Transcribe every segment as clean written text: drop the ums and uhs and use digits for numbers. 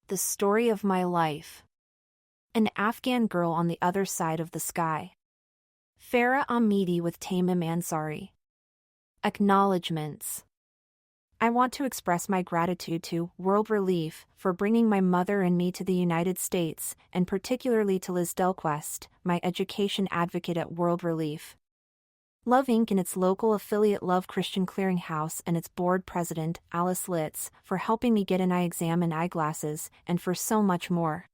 The story of my life. An Afghan girl on the other side of the sky. Farah Ahmidi with Tamim Ansari. Acknowledgements. I want to express my gratitude to World Relief for bringing my mother and me to the United States, and particularly to Liz Delquest, my education advocate at World Relief. Love Inc. and its local affiliate Love Christian Clearinghouse and its board president, Alice Litz, for helping me get an eye exam and eyeglasses, and for so much more.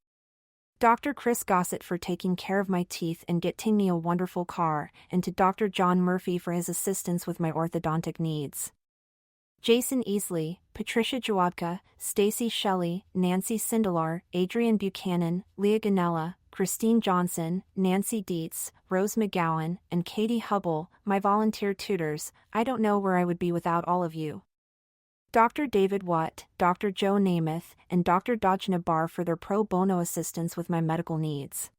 Dr. Chris Gossett for taking care of my teeth and getting me a wonderful car, and to Dr. John Murphy for his assistance with my orthodontic needs. Jason Easley, Patricia Jawadka, Stacy Shelley, Nancy Sindelar, Adrian Buchanan, Leah Ganella, Christine Johnson, Nancy Dietz, Rose McGowan, and Katie Hubble, my volunteer tutors. I don't know where I would be without all of you. Dr. David Watt, Dr. Joe Namath, and Dr. Dajna Barr for their pro bono assistance with my medical needs.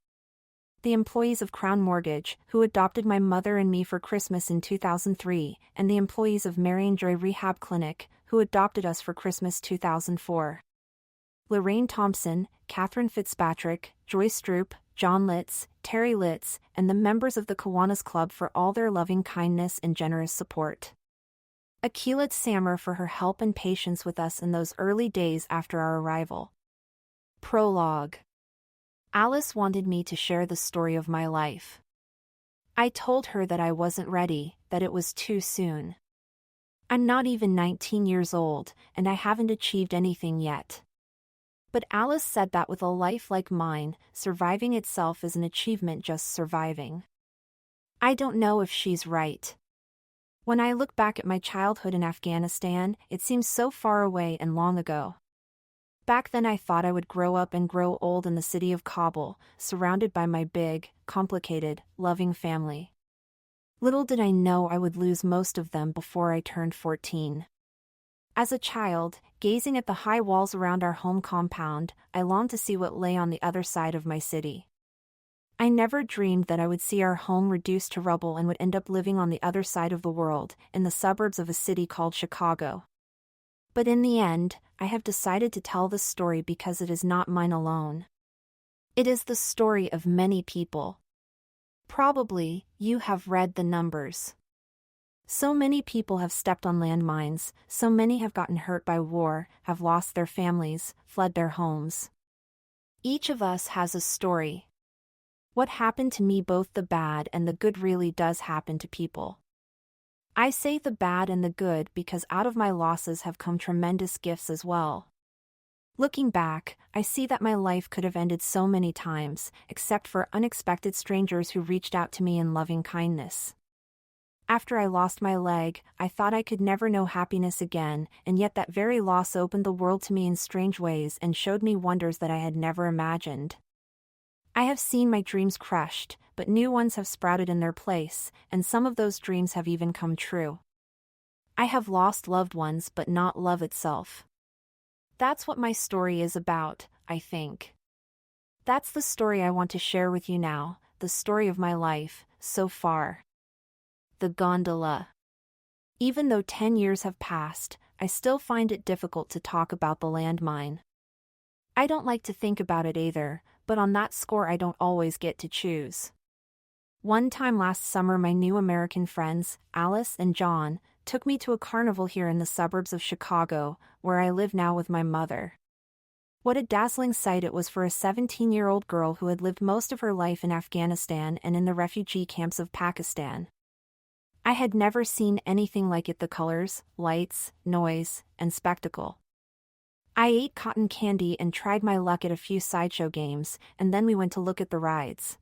The employees of Crown Mortgage, who adopted my mother and me for Christmas in 2003, and the employees of Marion Joy Rehab Clinic, who adopted us for Christmas 2004. Lorraine Thompson, Catherine Fitzpatrick, Joyce Stroop, John Litz, Terry Litz, and the members of the Kiwanis Club for all their loving kindness and generous support. Akilat Sammer for her help and patience with us in those early days after our arrival. Prologue. Alice wanted me to share the story of my life. I told her that I wasn't ready, that it was too soon. I'm not even 19 years old, and I haven't achieved anything yet. But Alice said that with a life like mine, surviving itself is an achievement just surviving. I don't know if she's right. When I look back at my childhood in Afghanistan, it seems so far away and long ago. Back then I thought I would grow up and grow old in the city of Kabul, surrounded by my big, complicated, loving family. Little did I know I would lose most of them before I turned 14. As a child, gazing at the high walls around our home compound, I longed to see what lay on the other side of my city. I never dreamed that I would see our home reduced to rubble and would end up living on the other side of the world, in the suburbs of a city called Chicago. But in the end, I have decided to tell this story because it is not mine alone. It is the story of many people. Probably, you have read the numbers. So many people have stepped on landmines, so many have gotten hurt by war, have lost their families, fled their homes. Each of us has a story. What happened to me, both the bad and the good, really does happen to people. I say the bad and the good because out of my losses have come tremendous gifts as well. Looking back, I see that my life could have ended so many times, except for unexpected strangers who reached out to me in loving kindness. After I lost my leg, I thought I could never know happiness again, and yet that very loss opened the world to me in strange ways and showed me wonders that I had never imagined. I have seen my dreams crushed, but new ones have sprouted in their place, and some of those dreams have even come true. I have lost loved ones, but not love itself. That's what my story is about, I think. That's the story I want to share with you now, the story of my life, so far. The gondola. Even though 10 years have passed, I still find it difficult to talk about the landmine. I don't like to think about it either, but on that score I don't always get to choose. One time last summer my new American friends, Alice and John, took me to a carnival here in the suburbs of Chicago, where I live now with my mother. What a dazzling sight it was for a 17-year-old girl who had lived most of her life in Afghanistan and in the refugee camps of Pakistan. I had never seen anything like it, the colors, lights, noise, and spectacle. I ate cotton candy and tried my luck at a few sideshow games, and then we went to look at the rides.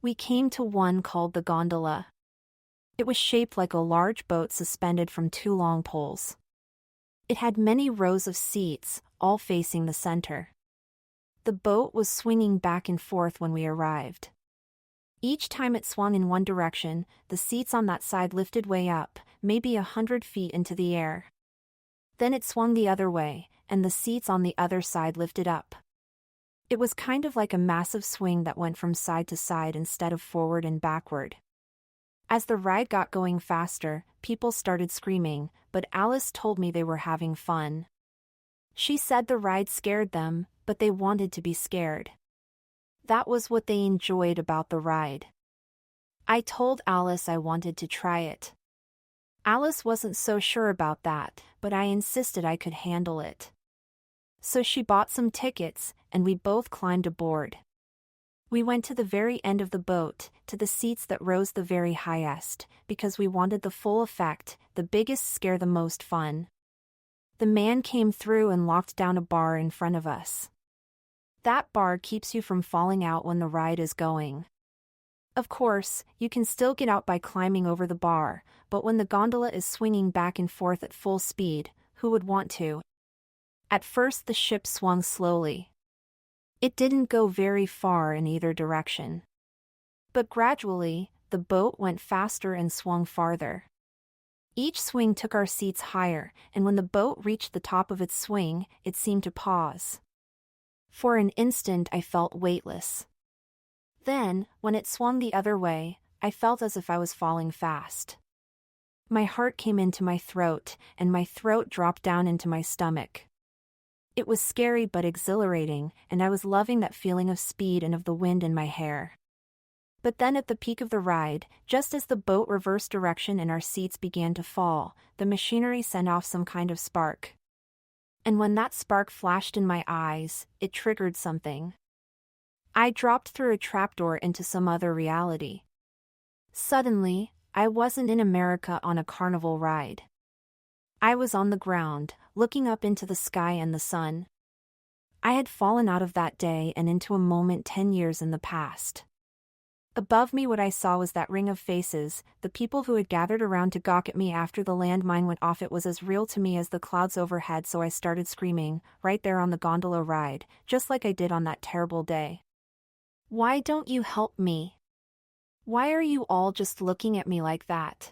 We came to one called the gondola. It was shaped like a large boat suspended from two long poles. It had many rows of seats, all facing the center. The boat was swinging back and forth when we arrived. Each time it swung in one direction, the seats on that side lifted way up, maybe 100 feet into the air. Then it swung the other way, and the seats on the other side lifted up. It was kind of like a massive swing that went from side to side instead of forward and backward. As the ride got going faster, people started screaming, but Alice told me they were having fun. She said the ride scared them, but they wanted to be scared. That was what they enjoyed about the ride. I told Alice I wanted to try it. Alice wasn't so sure about that, but I insisted I could handle it. So she bought some tickets, and we both climbed aboard. We went to the very end of the boat, to the seats that rose the very highest, because we wanted the full effect, the biggest scare, the most fun. The man came through and locked down a bar in front of us. That bar keeps you from falling out when the ride is going. Of course, you can still get out by climbing over the bar, but when the gondola is swinging back and forth at full speed, who would want to? At first the ship swung slowly. It didn't go very far in either direction. But gradually, the boat went faster and swung farther. Each swing took our seats higher, and when the boat reached the top of its swing, it seemed to pause. For an instant I felt weightless. Then, when it swung the other way, I felt as if I was falling fast. My heart came into my throat, and my throat dropped down into my stomach. It was scary but exhilarating, and I was loving that feeling of speed and of the wind in my hair. But then at the peak of the ride, just as the boat reversed direction and our seats began to fall, the machinery sent off some kind of spark. And when that spark flashed in my eyes, it triggered something. I dropped through a trapdoor into some other reality. Suddenly, I wasn't in America on a carnival ride. I was on the ground, looking up into the sky and the sun. I had fallen out of that day and into a moment 10 years in the past. Above me what I saw was that ring of faces, the people who had gathered around to gawk at me after the landmine went off. It was as real to me as the clouds overhead, so I started screaming, right there on the gondola ride, just like I did on that terrible day. Why don't you help me? Why are you all just looking at me like that?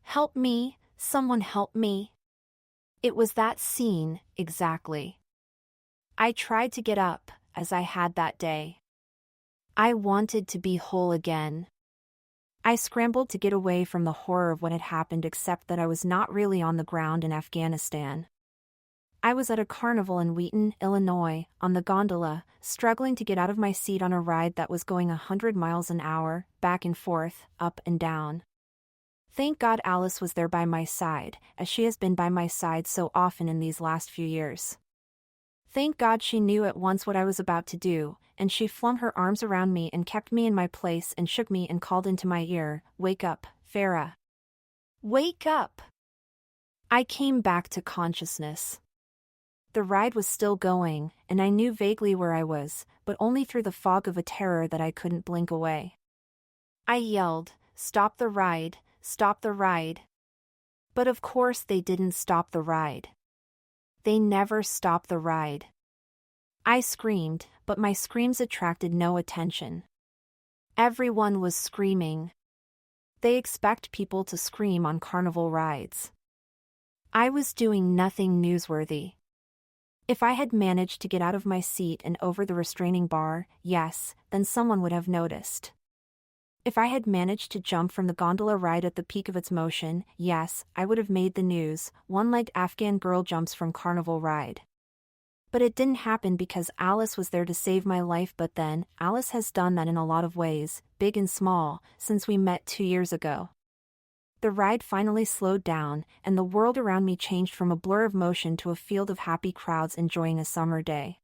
Help me, someone help me. It was that scene, exactly. I tried to get up, as I had that day. I wanted to be whole again. I scrambled to get away from the horror of what had happened, except that I was not really on the ground in Afghanistan. I was at a carnival in Wheaton, Illinois, on the gondola, struggling to get out of my seat on a ride that was going 100 miles an hour, back and forth, up and down. Thank God Alice was there by my side, as she has been by my side so often in these last few years. Thank God she knew at once what I was about to do, and she flung her arms around me and kept me in my place and shook me and called into my ear, "Wake up, Farah. Wake up!" I came back to consciousness. The ride was still going, and I knew vaguely where I was, but only through the fog of a terror that I couldn't blink away. I yelled, "Stop the ride, stop the ride." But of course they didn't stop the ride. They never stopped the ride. I screamed, but my screams attracted no attention. Everyone was screaming. They expect people to scream on carnival rides. I was doing nothing newsworthy. If I had managed to get out of my seat and over the restraining bar, yes, then someone would have noticed. If I had managed to jump from the gondola ride at the peak of its motion, yes, I would have made the news, one-legged Afghan girl jumps from carnival ride. But it didn't happen because Alice was there to save my life. But then, Alice has done that in a lot of ways, big and small, since we met 2 years ago. The ride finally slowed down, and the world around me changed from a blur of motion to a field of happy crowds enjoying a summer day.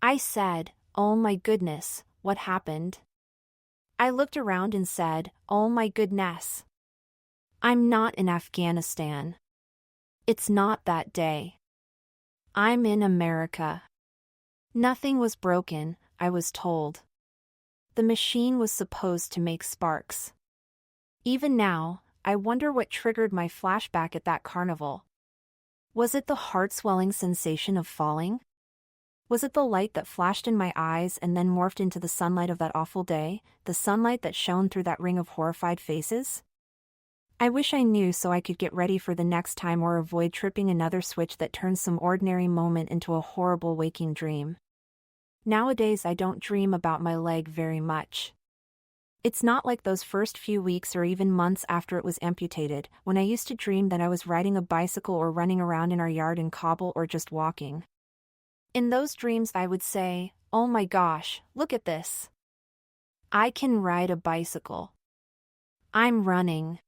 I said, "Oh my goodness, what happened?" I looked around and said, "Oh my goodness. I'm not in Afghanistan. It's not that day. I'm in America." Nothing was broken, I was told. The machine was supposed to make sparks. Even now, I wonder what triggered my flashback at that carnival. Was it the heart-swelling sensation of falling? Was it the light that flashed in my eyes and then morphed into the sunlight of that awful day, the sunlight that shone through that ring of horrified faces? I wish I knew so I could get ready for the next time or avoid tripping another switch that turns some ordinary moment into a horrible waking dream. Nowadays I don't dream about my leg very much. It's not like those first few weeks or even months after it was amputated, when I used to dream that I was riding a bicycle or running around in our yard in Kabul or just walking. In those dreams, I would say, "Oh my gosh, look at this. I can ride a bicycle. I'm running.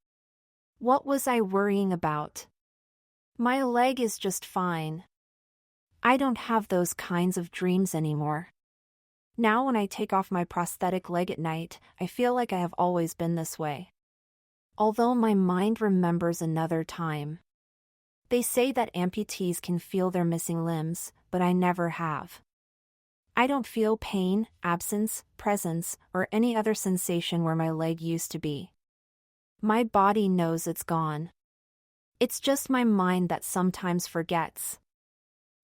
What was I worrying about? My leg is just fine." I don't have those kinds of dreams anymore. Now, when I take off my prosthetic leg at night, I feel like I have always been this way. Although my mind remembers another time. They say that amputees can feel their missing limbs, but I never have. I don't feel pain, absence, presence, or any other sensation where my leg used to be. My body knows it's gone. It's just my mind that sometimes forgets.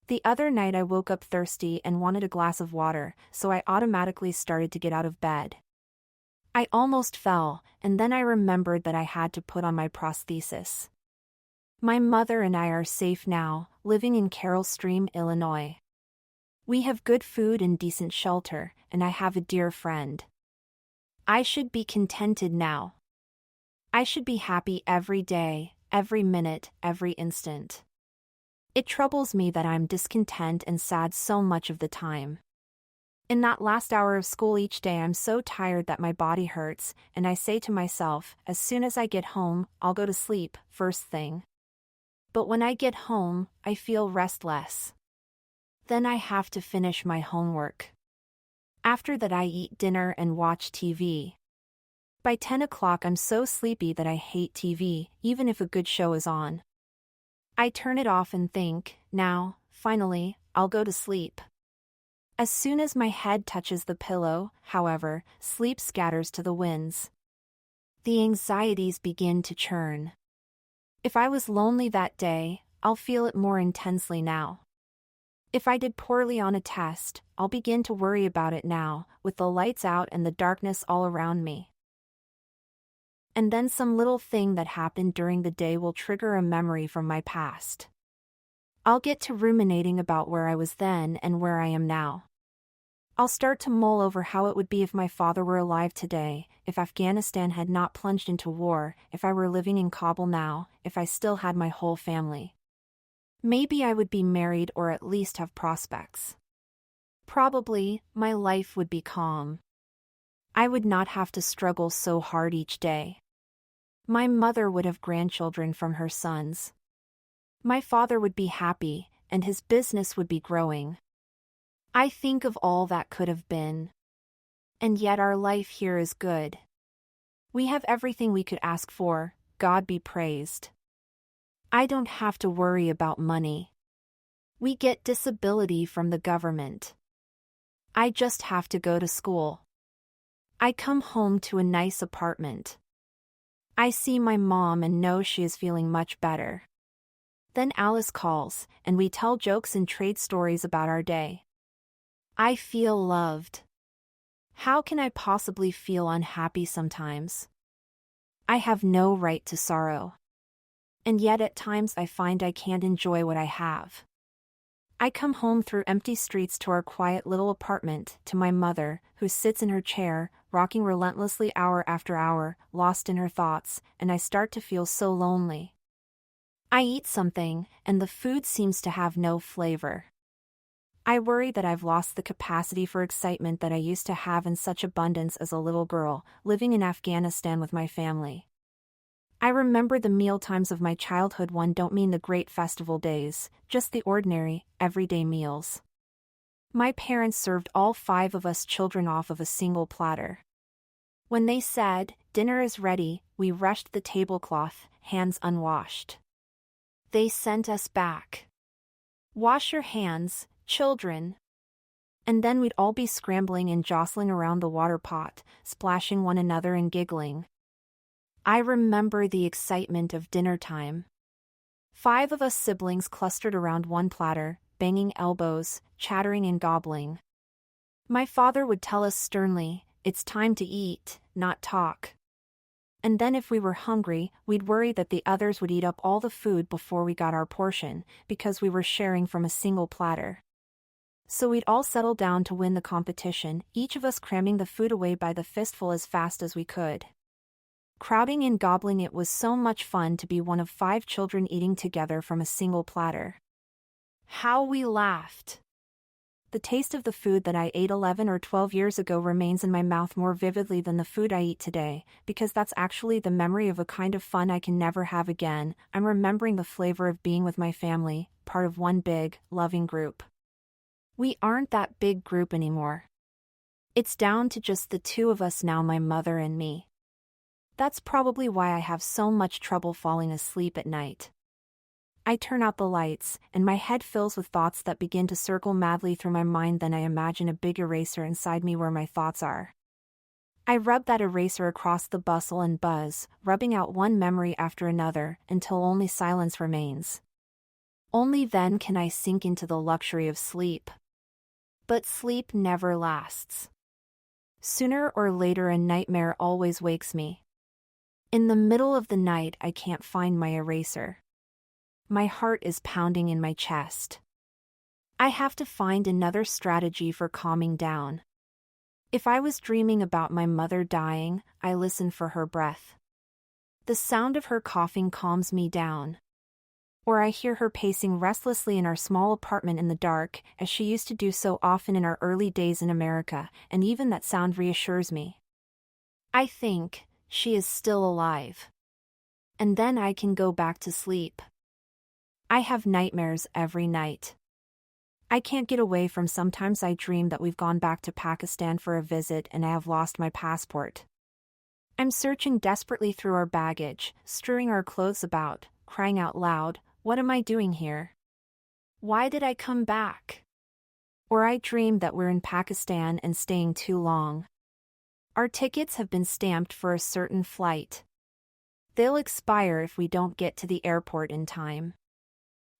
The other night I woke up thirsty and wanted a glass of water, so I automatically started to get out of bed. I almost fell, and then I remembered that I had to put on my prosthesis. My mother and I are safe now, living in Carroll Stream, Illinois. We have good food and decent shelter, and I have a dear friend. I should be contented now. I should be happy every day, every minute, every instant. It troubles me that I'm discontent and sad so much of the time. In that last hour of school each day, I'm so tired that my body hurts, and I say to myself, as soon as I get home, I'll go to sleep, first thing. But when I get home, I feel restless. Then I have to finish my homework. After that, I eat dinner and watch TV. By 10 o'clock, I'm so sleepy that I hate TV, even if a good show is on. I turn it off and think, now, finally, I'll go to sleep. As soon as my head touches the pillow, however, sleep scatters to the winds. The anxieties begin to churn. If I was lonely that day, I'll feel it more intensely now. If I did poorly on a test, I'll begin to worry about it now, with the lights out and the darkness all around me. And then some little thing that happened during the day will trigger a memory from my past. I'll get to ruminating about where I was then and where I am now. I'll start to mull over how it would be if my father were alive today, if Afghanistan had not plunged into war, if I were living in Kabul now, if I still had my whole family. Maybe I would be married or at least have prospects. Probably, my life would be calm. I would not have to struggle so hard each day. My mother would have grandchildren from her sons. My father would be happy, and his business would be growing. I think of all that could have been. And yet our life here is good. We have everything we could ask for, God be praised. I don't have to worry about money. We get disability from the government. I just have to go to school. I come home to a nice apartment. I see my mom and know she is feeling much better. Then Alice calls, and we tell jokes and trade stories about our day. I feel loved. How can I possibly feel unhappy sometimes? I have no right to sorrow. And yet at times I find I can't enjoy what I have. I come home through empty streets to our quiet little apartment, to my mother, who sits in her chair, rocking relentlessly hour after hour, lost in her thoughts, and I start to feel so lonely. I eat something, and the food seems to have no flavor. I worry that I've lost the capacity for excitement that I used to have in such abundance as a little girl, living in Afghanistan with my family. I remember the meal times of my childhood. One don't mean the great festival days, just the ordinary, everyday meals. My parents served all 5 of us children off of a single platter. When they said, "Dinner is ready," we rushed the tablecloth, hands unwashed. They sent us back. "Wash your hands, children." And then we'd all be scrambling and jostling around the water pot, splashing one another and giggling. I remember the excitement of dinner time. 5 of us siblings clustered around one platter, banging elbows, chattering and gobbling. My father would tell us sternly, "It's time to eat, not talk." And then if we were hungry, we'd worry that the others would eat up all the food before we got our portion, because we were sharing from a single platter. So we'd all settle down to win the competition, each of us cramming the food away by the fistful as fast as we could. Crowding and gobbling, it was so much fun to be one of 5 children eating together from a single platter. How we laughed! The taste of the food that I ate 11 or 12 years ago remains in my mouth more vividly than the food I eat today, because that's actually the memory of a kind of fun I can never have again. I'm remembering the flavor of being with my family, part of one big, loving group. We aren't that big group anymore. It's down to just the two of us now, my mother and me. That's probably why I have so much trouble falling asleep at night. I turn out the lights, and my head fills with thoughts that begin to circle madly through my mind. Then I imagine a big eraser inside me where my thoughts are. I rub that eraser across the bustle and buzz, rubbing out one memory after another, until only silence remains. Only then can I sink into the luxury of sleep. But sleep never lasts. Sooner or later a nightmare always wakes me. In the middle of the night I can't find my eraser. My heart is pounding in my chest. I have to find another strategy for calming down. If I was dreaming about my mother dying, I listen for her breath. The sound of her coughing calms me down. Or I hear her pacing restlessly in our small apartment in the dark, as she used to do so often in our early days in America, and even that sound reassures me. I think, she is still alive. And then I can go back to sleep. I have nightmares every night. I can't get away from sometimes I dream that we've gone back to Pakistan for a visit and I have lost my passport. I'm searching desperately through our baggage, strewing our clothes about, crying out loud, "What am I doing here? Why did I come back?" Or I dream that we're in Pakistan and staying too long. Our tickets have been stamped for a certain flight. They'll expire if we don't get to the airport in time.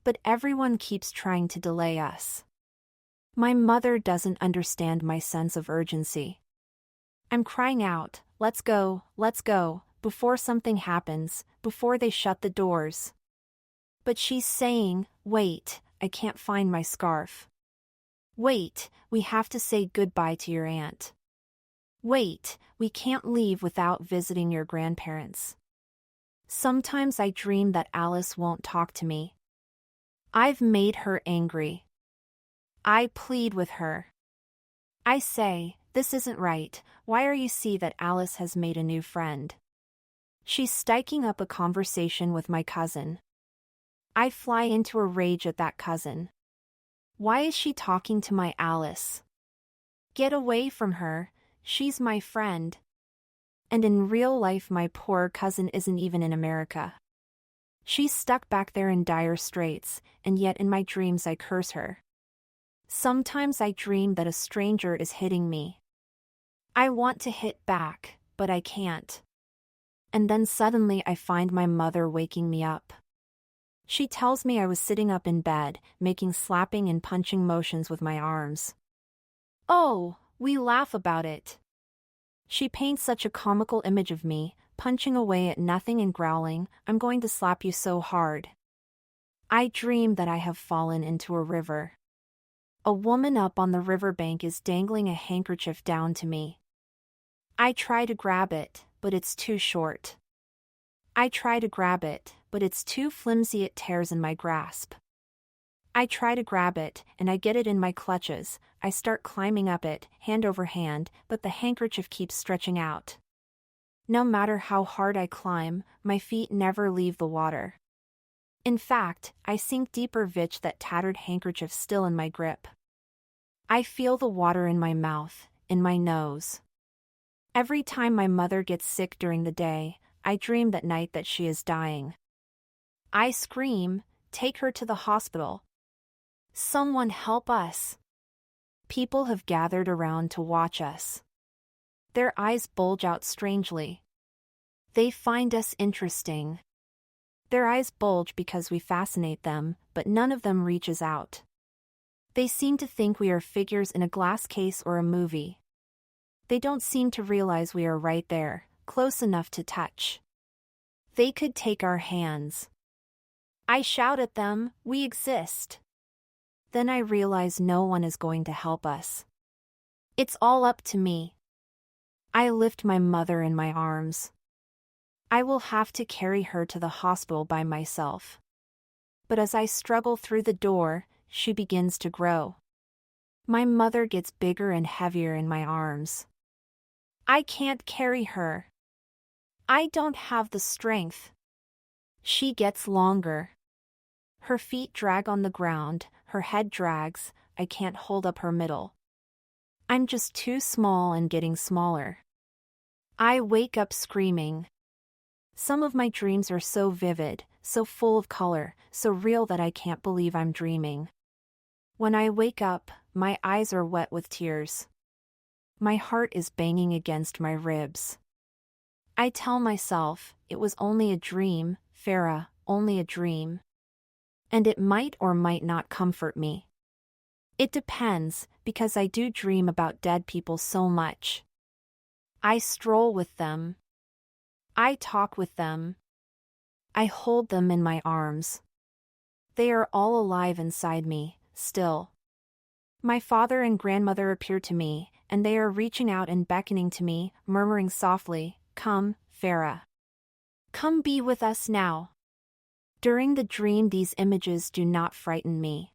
But everyone keeps trying to delay us. My mother doesn't understand my sense of urgency. I'm crying out, let's go, before something happens, before they shut the doors. But she's saying, wait, I can't find my scarf. Wait, we have to say goodbye to your aunt. Wait, we can't leave without visiting your grandparents. Sometimes I dream that Alice won't talk to me. I've made her angry. I plead with her. I say, this isn't right, why are you see that Alice has made a new friend? She's striking up a conversation with my cousin. I fly into a rage at that cousin. Why is she talking to my Alice? Get away from her, she's my friend. And in real life my poor cousin isn't even in America. She's stuck back there in dire straits, and yet in my dreams I curse her. Sometimes I dream that a stranger is hitting me. I want to hit back, but I can't. And then suddenly I find my mother waking me up. She tells me I was sitting up in bed, making slapping and punching motions with my arms. Oh, we laugh about it. She paints such a comical image of me, punching away at nothing and growling, "I'm going to slap you so hard." I dream that I have fallen into a river. A woman up on the riverbank is dangling a handkerchief down to me. I try to grab it, but it's too short. I try to grab it, but it's too flimsy, it tears in my grasp. I try to grab it, and I get it in my clutches. I start climbing up it, hand over hand, but the handkerchief keeps stretching out. No matter how hard I climb, my feet never leave the water. In fact, I sink deeper with that tattered handkerchief still in my grip. I feel the water in my mouth, in my nose. Every time my mother gets sick during the day, I dream that night that she is dying. I scream, "Take her to the hospital. Someone help us." People have gathered around to watch us. Their eyes bulge out strangely. They find us interesting. Their eyes bulge because we fascinate them, but none of them reaches out. They seem to think we are figures in a glass case or a movie. They don't seem to realize we are right there, close enough to touch. They could take our hands. I shout at them, "We exist." Then I realize no one is going to help us. It's all up to me. I lift my mother in my arms. I will have to carry her to the hospital by myself. But as I struggle through the door, she begins to grow. My mother gets bigger and heavier in my arms. I can't carry her. I don't have the strength. She gets longer. Her feet drag on the ground, her head drags, I can't hold up her middle. I'm just too small and getting smaller. I wake up screaming. Some of my dreams are so vivid, so full of color, so real that I can't believe I'm dreaming. When I wake up, my eyes are wet with tears. My heart is banging against my ribs. I tell myself, it was only a dream, Farah, only a dream. And it might or might not comfort me. It depends, because I do dream about dead people so much. I stroll with them. I talk with them. I hold them in my arms. They are all alive inside me, still. My father and grandmother appear to me, and they are reaching out and beckoning to me, murmuring softly, "Come, Farah. Come be with us now." During the dream, these images do not frighten me.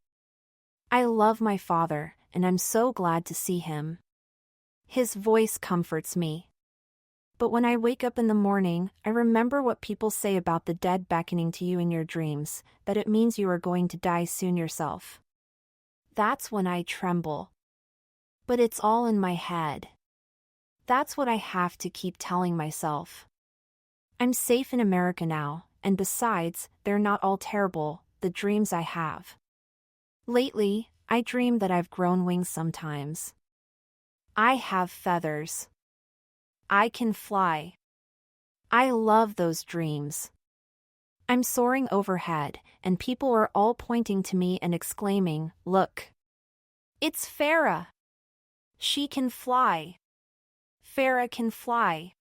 I love my father, and I'm so glad to see him. His voice comforts me. But when I wake up in the morning, I remember what people say about the dead beckoning to you in your dreams, that it means you are going to die soon yourself. That's when I tremble. But it's all in my head. That's what I have to keep telling myself. I'm safe in America now, and besides, they're not all terrible, the dreams I have. Lately, I dream that I've grown wings sometimes. I have feathers. I can fly. I love those dreams. I'm soaring overhead, and people are all pointing to me and exclaiming, "Look! It's Farah! She can fly! Farah can fly!"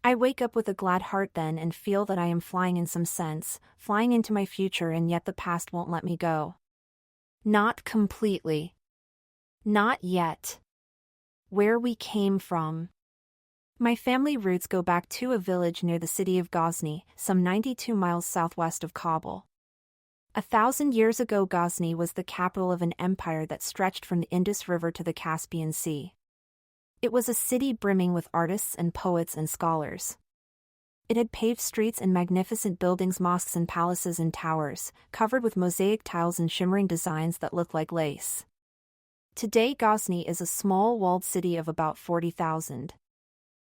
I wake up with a glad heart then and feel that I am flying in some sense, flying into my future, and yet the past won't let me go. Not completely. Not yet. Where we came from. My family roots go back to a village near the city of Ghazni, some 92 miles southwest of Kabul. 1,000 years ago, Ghazni was the capital of an empire that stretched from the Indus River to the Caspian Sea. It was a city brimming with artists and poets and scholars. It had paved streets and magnificent buildings, mosques and palaces and towers, covered with mosaic tiles and shimmering designs that looked like lace. Today, Ghazni is a small walled city of about 40,000.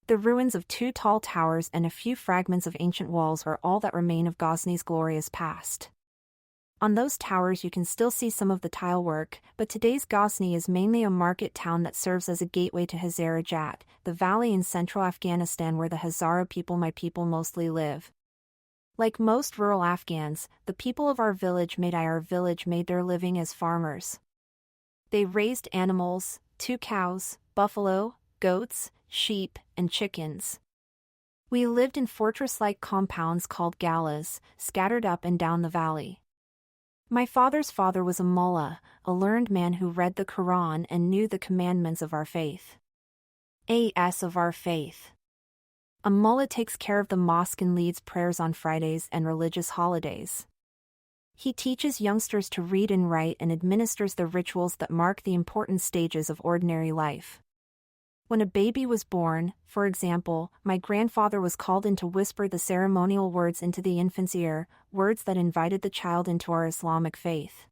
The ruins of 2 tall towers and a few fragments of ancient walls are all that remain of Ghazni's glorious past. On those towers you can still see some of the tile work, but today's Ghazni is mainly a market town that serves as a gateway to Hazarajat, the valley in central Afghanistan where the Hazara people, my people, mostly live. Like most rural Afghans, the people of our village made their living as farmers. They raised animals, 2 cows, buffalo, goats, sheep, and chickens. We lived in fortress-like compounds called galas, scattered up and down the valley. My father's father was a mullah, a learned man who read the Quran and knew the commandments of our faith. Of our faith. A mullah takes care of the mosque and leads prayers on Fridays and religious holidays. He teaches youngsters to read and write and administers the rituals that mark the important stages of ordinary life. When a baby was born, for example, my grandfather was called in to whisper the ceremonial words into the infant's ear, words that invited the child into our Islamic faith.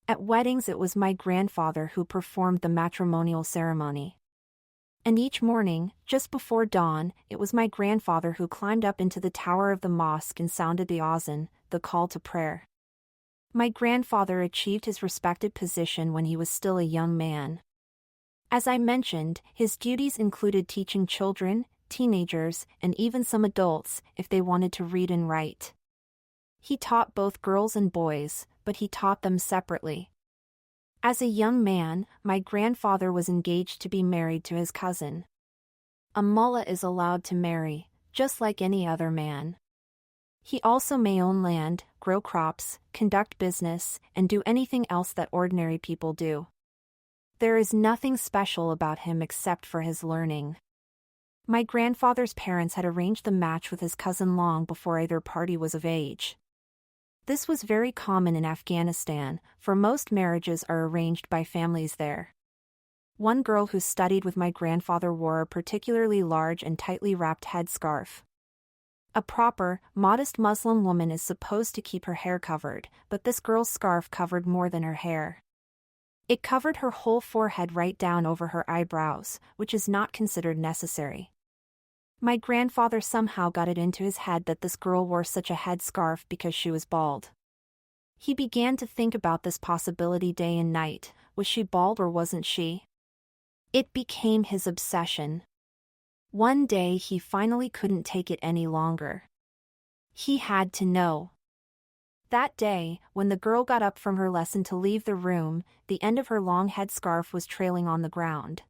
At weddings it was my grandfather who performed the matrimonial ceremony. And each morning, just before dawn, it was my grandfather who climbed up into the tower of the mosque and sounded the azan, the call to prayer. My grandfather achieved his respected position when he was still a young man. As I mentioned, his duties included teaching children, teenagers, and even some adults, if they wanted to read and write. He taught both girls and boys, but he taught them separately. As a young man, my grandfather was engaged to be married to his cousin. A mullah is allowed to marry, just like any other man. He also may own land, grow crops, conduct business, and do anything else that ordinary people do. There is nothing special about him except for his learning. My grandfather's parents had arranged the match with his cousin long before either party was of age. This was very common in Afghanistan, for most marriages are arranged by families there. One girl who studied with my grandfather wore a particularly large and tightly wrapped headscarf. A proper, modest Muslim woman is supposed to keep her hair covered, but this girl's scarf covered more than her hair. It covered her whole forehead right down over her eyebrows, which is not considered necessary. My grandfather somehow got it into his head that this girl wore such a headscarf because she was bald. He began to think about this possibility day and night. Was she bald or wasn't she? It became his obsession. One day he finally couldn't take it any longer. He had to know. That day, when the girl got up from her lesson to leave the room, the end of her long headscarf was trailing on the ground.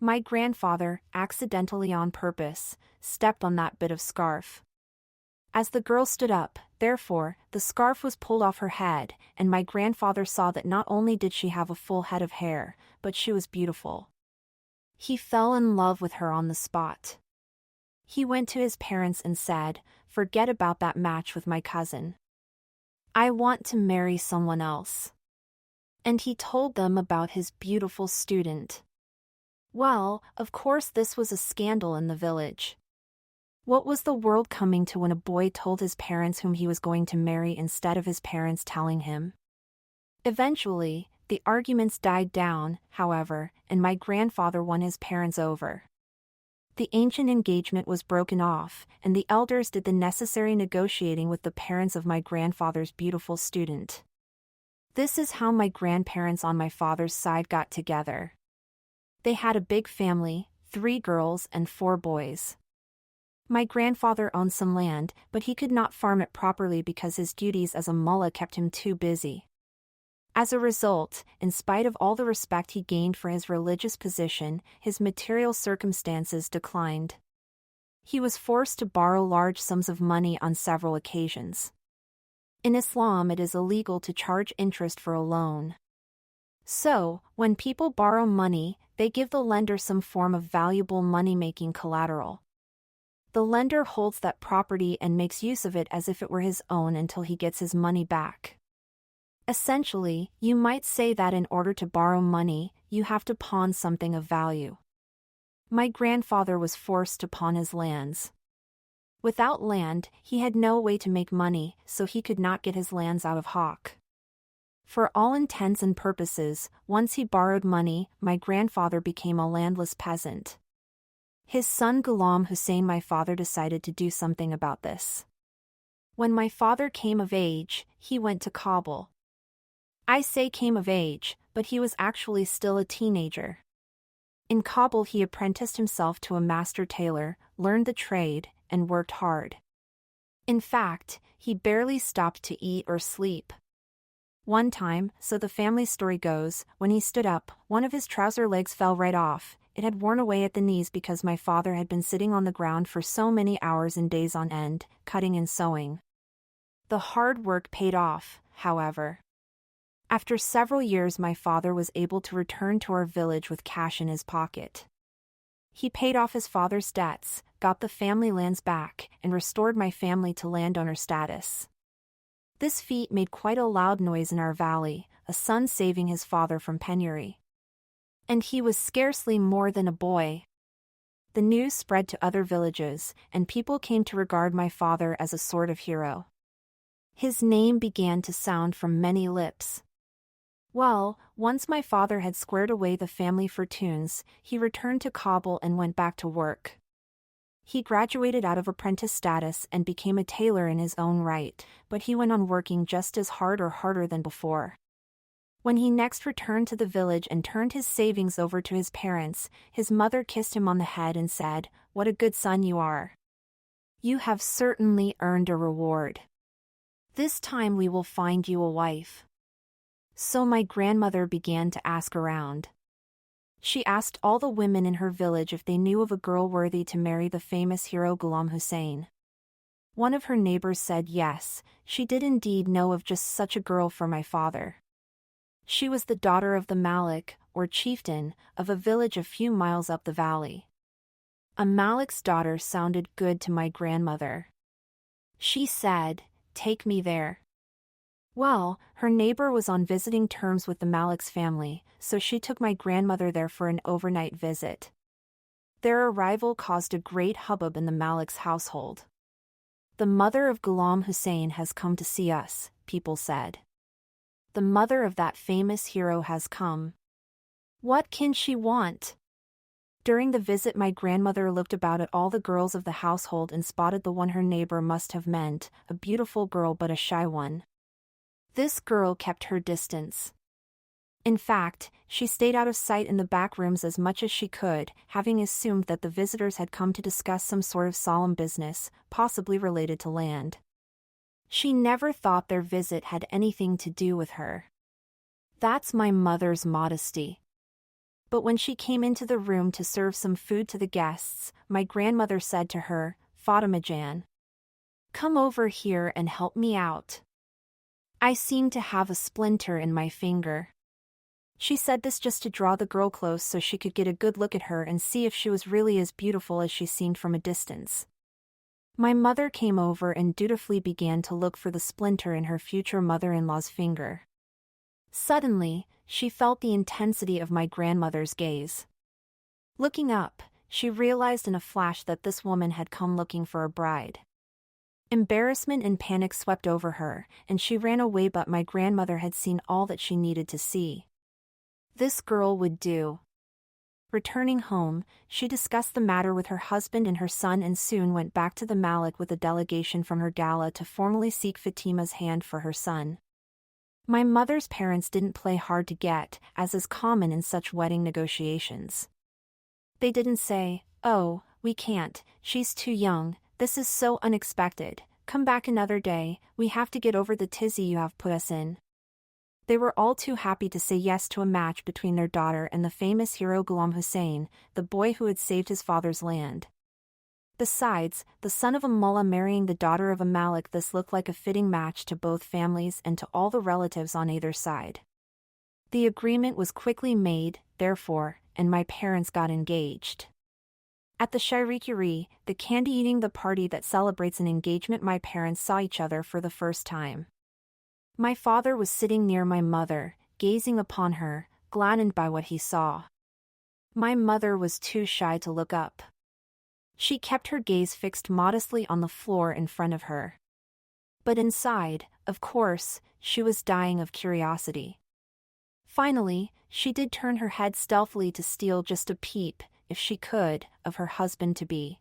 My grandfather, accidentally on purpose, stepped on that bit of scarf. As the girl stood up, therefore, the scarf was pulled off her head, and my grandfather saw that not only did she have a full head of hair, but she was beautiful. He fell in love with her on the spot. He went to his parents and said, "Forget about that match with my cousin. I want to marry someone else." And he told them about his beautiful student. Well, of course this was a scandal in the village. What was the world coming to when a boy told his parents whom he was going to marry instead of his parents telling him? Eventually, the arguments died down, however, and my grandfather won his parents over. The ancient engagement was broken off, and the elders did the necessary negotiating with the parents of my grandfather's beautiful student. This is how my grandparents on my father's side got together. They had a big family, 3 girls and 4 boys. My grandfather owned some land, but he could not farm it properly because his duties as a mullah kept him too busy. As a result, in spite of all the respect he gained for his religious position, his material circumstances declined. He was forced to borrow large sums of money on several occasions. In Islam, it is illegal to charge interest for a loan. So, when people borrow money, they give the lender some form of valuable money-making collateral. The lender holds that property and makes use of it as if it were his own until he gets his money back. Essentially, you might say that in order to borrow money, you have to pawn something of value. My grandfather was forced to pawn his lands. Without land, he had no way to make money, so he could not get his lands out of hock. For all intents and purposes, once he borrowed money, my grandfather became a landless peasant. His son Ghulam Hussein, my father, decided to do something about this. When my father came of age, he went to Kabul. I say came of age, but he was actually still a teenager. In Kabul he apprenticed himself to a master tailor, learned the trade, and worked hard. In fact, he barely stopped to eat or sleep. One time, so the family story goes, when he stood up, one of his trouser legs fell right off. It had worn away at the knees because my father had been sitting on the ground for so many hours and days on end, cutting and sewing. The hard work paid off, however. After several years, my father was able to return to our village with cash in his pocket. He paid off his father's debts, got the family lands back, and restored my family to landowner status. This feat made quite a loud noise in our valley, a son saving his father from penury. And he was scarcely more than a boy. The news spread to other villages, and people came to regard my father as a sort of hero. His name began to sound from many lips. Well, once my father had squared away the family fortunes, he returned to Kabul and went back to work. He graduated out of apprentice status and became a tailor in his own right, but he went on working just as hard or harder than before. When he next returned to the village and turned his savings over to his parents, his mother kissed him on the head and said, "What a good son you are. You have certainly earned a reward. This time we will find you a wife." So my grandmother began to ask around. She asked all the women in her village if they knew of a girl worthy to marry the famous hero Ghulam Hussein. One of her neighbors said yes, she did indeed know of just such a girl for my father. She was the daughter of the Malik, or chieftain, of a village a few miles up the valley. A Malik's daughter sounded good to my grandmother. She said, "Take me there." Well, her neighbor was on visiting terms with the Malik's family, so she took my grandmother there for an overnight visit. Their arrival caused a great hubbub in the Malik's household. "The mother of Ghulam Hussein has come to see us," people said. "The mother of that famous hero has come. What can she want?" During the visit, my grandmother looked about at all the girls of the household and spotted the one her neighbor must have meant, a beautiful girl but a shy one. This girl kept her distance. In fact, she stayed out of sight in the back rooms as much as she could, having assumed that the visitors had come to discuss some sort of solemn business, possibly related to land. She never thought their visit had anything to do with her. That's my mother's modesty. But when she came into the room to serve some food to the guests, my grandmother said to her, "Fatima Jan, come over here and help me out. I seem to have a splinter in my finger." She said this just to draw the girl close so she could get a good look at her and see if she was really as beautiful as she seemed from a distance. My mother came over and dutifully began to look for the splinter in her future mother-in-law's finger. Suddenly, she felt the intensity of my grandmother's gaze. Looking up, she realized in a flash that this woman had come looking for a bride. Embarrassment and panic swept over her, and she ran away, but my grandmother had seen all that she needed to see. This girl would do. Returning home, she discussed the matter with her husband and her son and soon went back to the Malik with a delegation from her gala to formally seek Fatima's hand for her son. My mother's parents didn't play hard to get, as is common in such wedding negotiations. They didn't say, "Oh, we can't, she's too young, this is so unexpected, come back another day, we have to get over the tizzy you have put us in." They were all too happy to say yes to a match between their daughter and the famous hero Ghulam Hussein, the boy who had saved his father's land. Besides, the son of a mullah marrying the daughter of a Malik, this looked like a fitting match to both families and to all the relatives on either side. The agreement was quickly made, therefore, and my parents got engaged. At the Shairikuri, the candy-eating the party that celebrates an engagement, my parents saw each other for the first time. My father was sitting near my mother, gazing upon her, gladdened by what he saw. My mother was too shy to look up. She kept her gaze fixed modestly on the floor in front of her. But inside, of course, she was dying of curiosity. Finally, she did turn her head stealthily to steal just a peep, if she could, of her husband-to-be.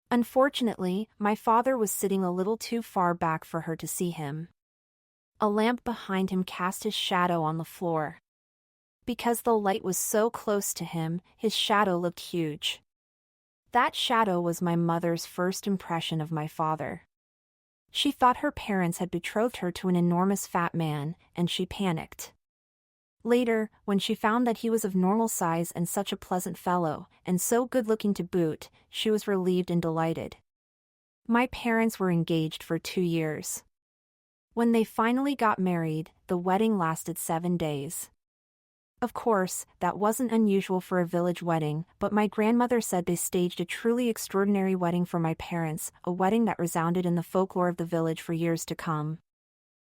Unfortunately, my father was sitting a little too far back for her to see him. A lamp behind him cast his shadow on the floor. Because the light was so close to him, his shadow looked huge. That shadow was my mother's first impression of my father. She thought her parents had betrothed her to an enormous fat man, and she panicked. Later, when she found that he was of normal size and such a pleasant fellow, and so good-looking to boot, she was relieved and delighted. My parents were engaged for 2 years. When they finally got married, the wedding lasted 7 days. Of course, that wasn't unusual for a village wedding, but my grandmother said they staged a truly extraordinary wedding for my parents, a wedding that resounded in the folklore of the village for years to come.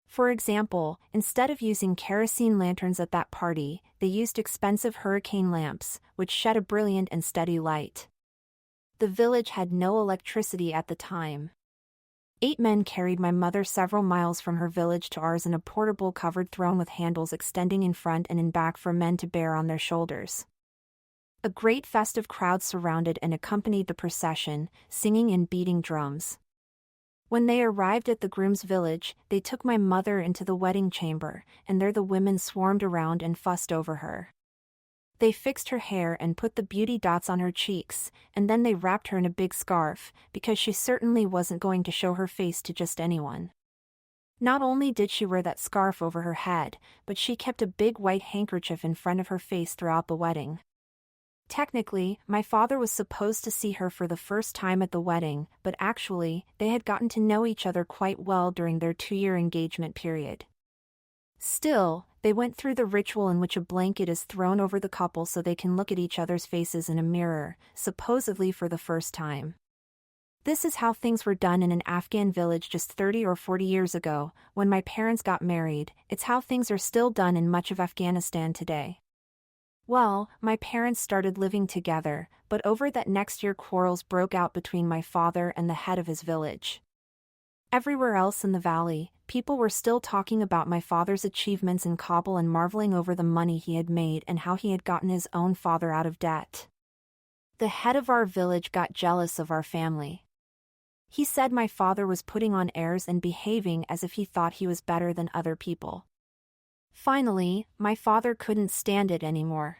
For example, instead of using kerosene lanterns at that party, they used expensive hurricane lamps, which shed a brilliant and steady light. The village had no electricity at the time. 8 men carried my mother several miles from her village to ours in a portable covered throne with handles extending in front and in back for men to bear on their shoulders. A great festive crowd surrounded and accompanied the procession, singing and beating drums. When they arrived at the groom's village, they took my mother into the wedding chamber, and there the women swarmed around and fussed over her. They fixed her hair and put the beauty dots on her cheeks, and then they wrapped her in a big scarf, because she certainly wasn't going to show her face to just anyone. Not only did she wear that scarf over her head, but she kept a big white handkerchief in front of her face throughout the wedding. Technically, my father was supposed to see her for the first time at the wedding, but actually, they had gotten to know each other quite well during their 2-year engagement period. Still, they went through the ritual in which a blanket is thrown over the couple so they can look at each other's faces in a mirror, supposedly for the first time. This is how things were done in an Afghan village just 30 or 40 years ago, when my parents got married. It's how things are still done in much of Afghanistan today. Well, my parents started living together, but over that next year quarrels broke out between my father and the head of his village. Everywhere else in the valley, people were still talking about my father's achievements in Kabul and marveling over the money he had made and how he had gotten his own father out of debt. The head of our village got jealous of our family. He said my father was putting on airs and behaving as if he thought he was better than other people. Finally, my father couldn't stand it anymore.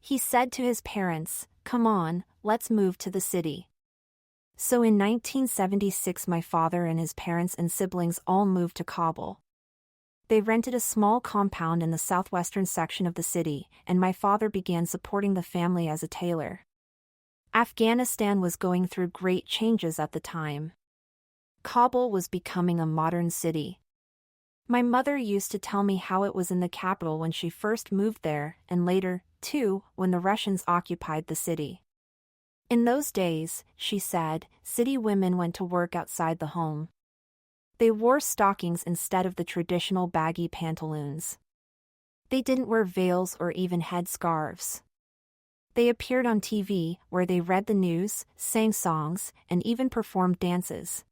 He said to his parents, "Come on, let's move to the city." So in 1976 my father and his parents and siblings all moved to Kabul. They rented a small compound in the southwestern section of the city, and my father began supporting the family as a tailor. Afghanistan was going through great changes at the time. Kabul was becoming a modern city. My mother used to tell me how it was in the capital when she first moved there, and later, too, when the Russians occupied the city. In those days, she said, city women went to work outside the home. They wore stockings instead of the traditional baggy pantaloons. They didn't wear veils or even head scarves. They appeared on TV, where they read the news, sang songs, and even performed dances.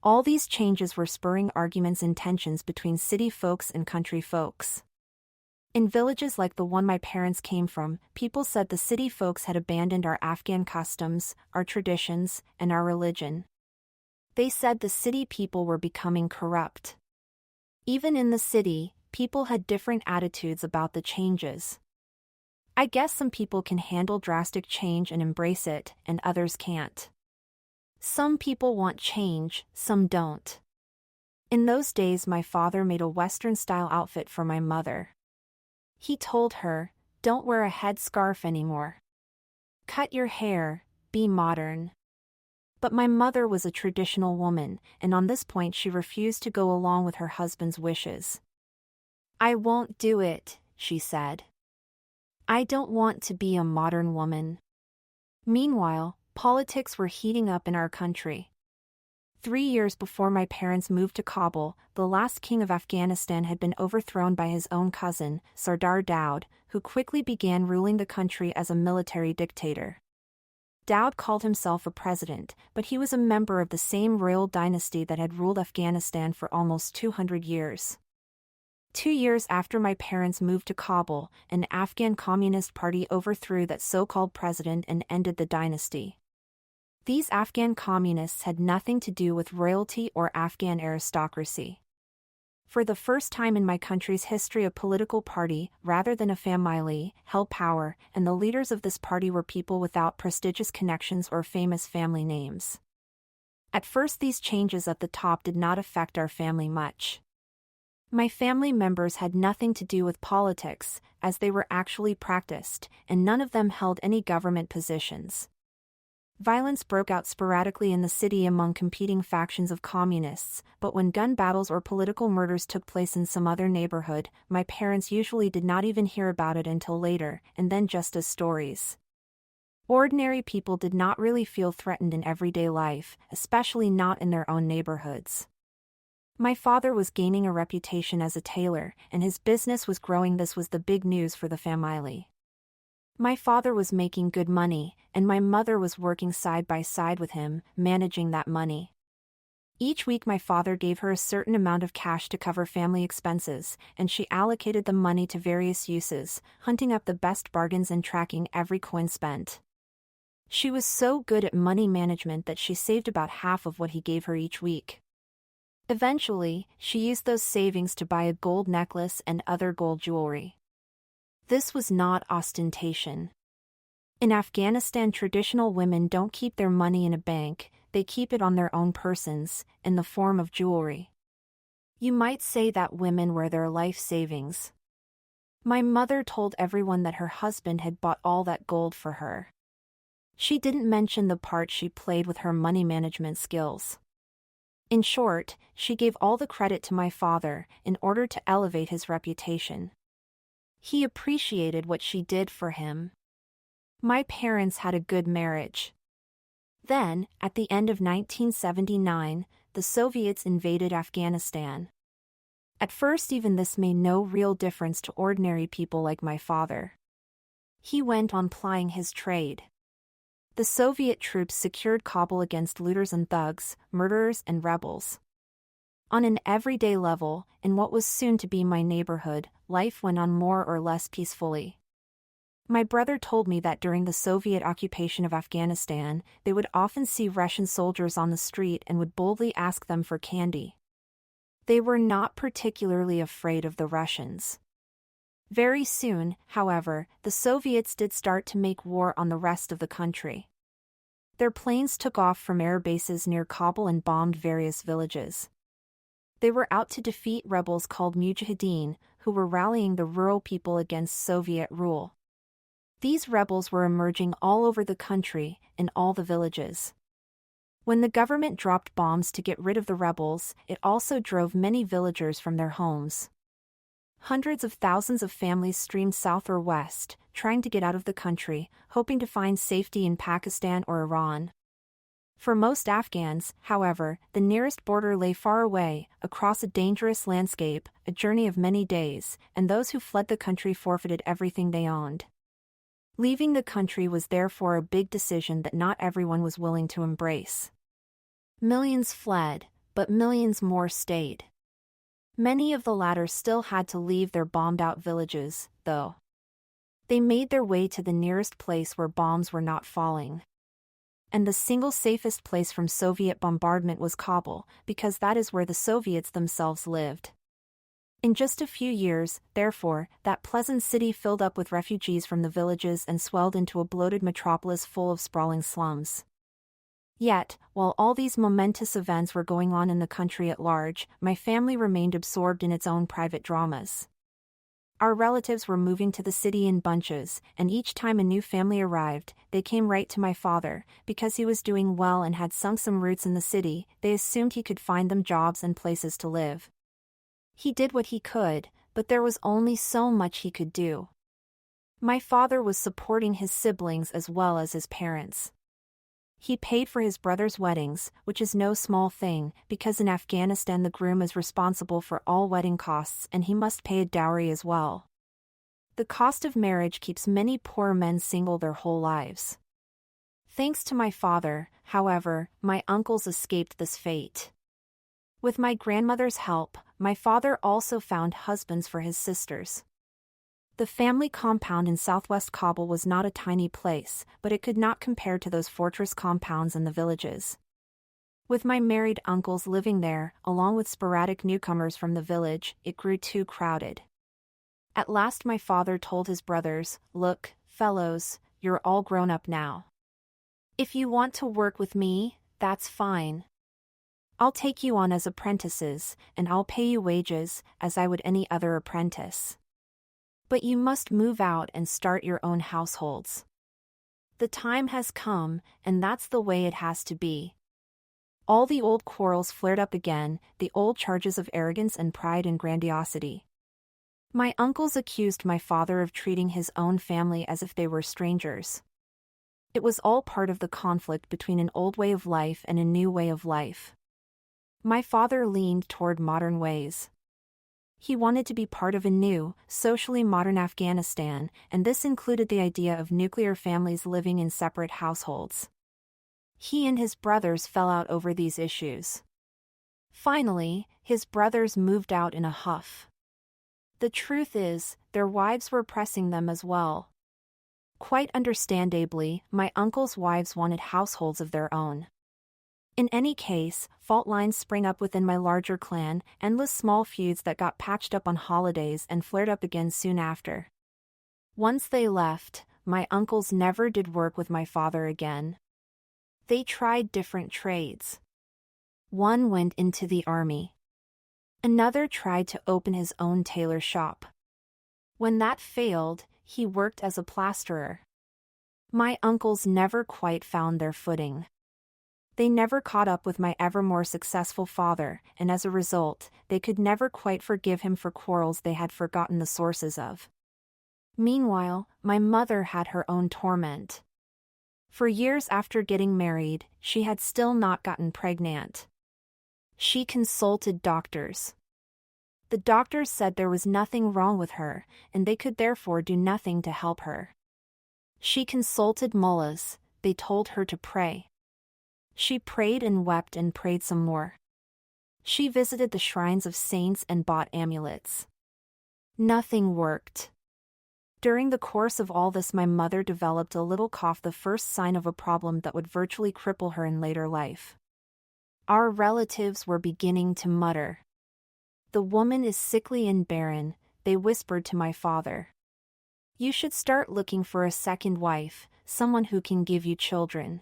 All these changes were spurring arguments and tensions between city folks and country folks. In villages like the one my parents came from, people said the city folks had abandoned our Afghan customs, our traditions, and our religion. They said the city people were becoming corrupt. Even in the city, people had different attitudes about the changes. I guess some people can handle drastic change and embrace it, and others can't. Some people want change, some don't. In those days my father made a Western-style outfit for my mother. He told her, "Don't wear a headscarf anymore. Cut your hair, be modern." But my mother was a traditional woman, and on this point she refused to go along with her husband's wishes. "I won't do it," she said. "I don't want to be a modern woman." Meanwhile, politics were heating up in our country. 3 years before my parents moved to Kabul, the last king of Afghanistan had been overthrown by his own cousin, Sardar Daud, who quickly began ruling the country as a military dictator. Daud called himself a president, but he was a member of the same royal dynasty that had ruled Afghanistan for almost 200 years. 2 years after my parents moved to Kabul, an Afghan Communist Party overthrew that so-called president and ended the dynasty. These Afghan communists had nothing to do with royalty or Afghan aristocracy. For the first time in my country's history, a political party, rather than a family, held power, and the leaders of this party were people without prestigious connections or famous family names. At first, these changes at the top did not affect our family much. My family members had nothing to do with politics, as they were actually practiced, and none of them held any government positions. Violence broke out sporadically in the city among competing factions of communists, but when gun battles or political murders took place in some other neighborhood, my parents usually did not even hear about it until later, and then just as stories. Ordinary people did not really feel threatened in everyday life, especially not in their own neighborhoods. My father was gaining a reputation as a tailor, and his business was growing. This was the big news for the family. My father was making good money, and my mother was working side by side with him, managing that money. Each week my father gave her a certain amount of cash to cover family expenses, and she allocated the money to various uses, hunting up the best bargains and tracking every coin spent. She was so good at money management that she saved about half of what he gave her each week. Eventually, she used those savings to buy a gold necklace and other gold jewelry. This was not ostentation. In Afghanistan, traditional women don't keep their money in a bank, they keep it on their own persons, in the form of jewelry. You might say that women were their life savings. My mother told everyone that her husband had bought all that gold for her. She didn't mention the part she played with her money management skills. In short, she gave all the credit to my father, in order to elevate his reputation. He appreciated what she did for him. My parents had a good marriage. Then, at the end of 1979, the Soviets invaded Afghanistan. At first, even this made no real difference to ordinary people like my father. He went on plying his trade. The Soviet troops secured Kabul against looters and thugs, murderers and rebels. On an everyday level, in what was soon to be my neighborhood, life went on more or less peacefully. My brother told me that during the Soviet occupation of Afghanistan, they would often see Russian soldiers on the street and would boldly ask them for candy. They were not particularly afraid of the Russians. Very soon, however, the Soviets did start to make war on the rest of the country. Their planes took off from air bases near Kabul and bombed various villages. They were out to defeat rebels called Mujahideen, who were rallying the rural people against Soviet rule. These rebels were emerging all over the country, in all the villages. When the government dropped bombs to get rid of the rebels, it also drove many villagers from their homes. Hundreds of thousands of families streamed south or west, trying to get out of the country, hoping to find safety in Pakistan or Iran. For most Afghans, however, the nearest border lay far away, across a dangerous landscape, a journey of many days, and those who fled the country forfeited everything they owned. Leaving the country was therefore a big decision that not everyone was willing to embrace. Millions fled, but millions more stayed. Many of the latter still had to leave their bombed-out villages, though. They made their way to the nearest place where bombs were not falling. And the single safest place from Soviet bombardment was Kabul, because that is where the Soviets themselves lived. In just a few years, therefore, that pleasant city filled up with refugees from the villages and swelled into a bloated metropolis full of sprawling slums. Yet, while all these momentous events were going on in the country at large, my family remained absorbed in its own private dramas. Our relatives were moving to the city in bunches, and each time a new family arrived, they came right to my father. Because he was doing well and had sunk some roots in the city, they assumed he could find them jobs and places to live. He did what he could, but there was only so much he could do. My father was supporting his siblings as well as his parents. He paid for his brothers' weddings, which is no small thing, because in Afghanistan the groom is responsible for all wedding costs and he must pay a dowry as well. The cost of marriage keeps many poor men single their whole lives. Thanks to my father, however, my uncles escaped this fate. With my grandmother's help, my father also found husbands for his sisters. The family compound in southwest Kabul was not a tiny place, but it could not compare to those fortress compounds in the villages. With my married uncles living there, along with sporadic newcomers from the village, it grew too crowded. At last my father told his brothers, "Look, fellows, you're all grown up now. If you want to work with me, that's fine. I'll take you on as apprentices, and I'll pay you wages, as I would any other apprentice. But you must move out and start your own households. The time has come, and that's the way it has to be." All the old quarrels flared up again, the old charges of arrogance and pride and grandiosity. My uncles accused my father of treating his own family as if they were strangers. It was all part of the conflict between an old way of life and a new way of life. My father leaned toward modern ways. He wanted to be part of a new, socially modern Afghanistan, and this included the idea of nuclear families living in separate households. He and his brothers fell out over these issues. Finally, his brothers moved out in a huff. The truth is, their wives were pressing them as well. Quite understandably, my uncles' wives wanted households of their own. In any case, fault lines sprang up within my larger clan, endless small feuds that got patched up on holidays and flared up again soon after. Once they left, my uncles never did work with my father again. They tried different trades. One went into the army. Another tried to open his own tailor shop. When that failed, he worked as a plasterer. My uncles never quite found their footing. They never caught up with my ever more successful father, and as a result, they could never quite forgive him for quarrels they had forgotten the sources of. Meanwhile, my mother had her own torment. For years after getting married, she had still not gotten pregnant. She consulted doctors. The doctors said there was nothing wrong with her, and they could therefore do nothing to help her. She consulted mullahs. They told her to pray. She prayed and wept and prayed some more. She visited the shrines of saints and bought amulets. Nothing worked. During the course of all this, my mother developed a little cough, the first sign of a problem that would virtually cripple her in later life. Our relatives were beginning to mutter. "The woman is sickly and barren," they whispered to my father. "You should start looking for a second wife, someone who can give you children."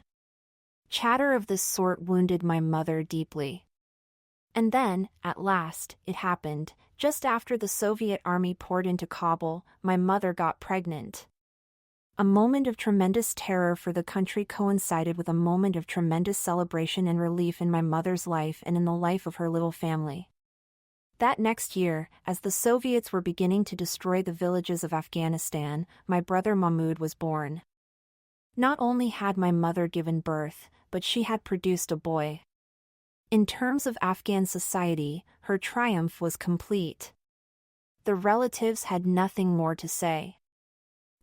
Chatter of this sort wounded my mother deeply. And then, at last, it happened. Just after the Soviet army poured into Kabul, my mother got pregnant. A moment of tremendous terror for the country coincided with a moment of tremendous celebration and relief in my mother's life and in the life of her little family. That next year, as the Soviets were beginning to destroy the villages of Afghanistan, my brother Mahmoud was born. Not only had my mother given birth, but she had produced a boy. In terms of Afghan society, her triumph was complete. The relatives had nothing more to say.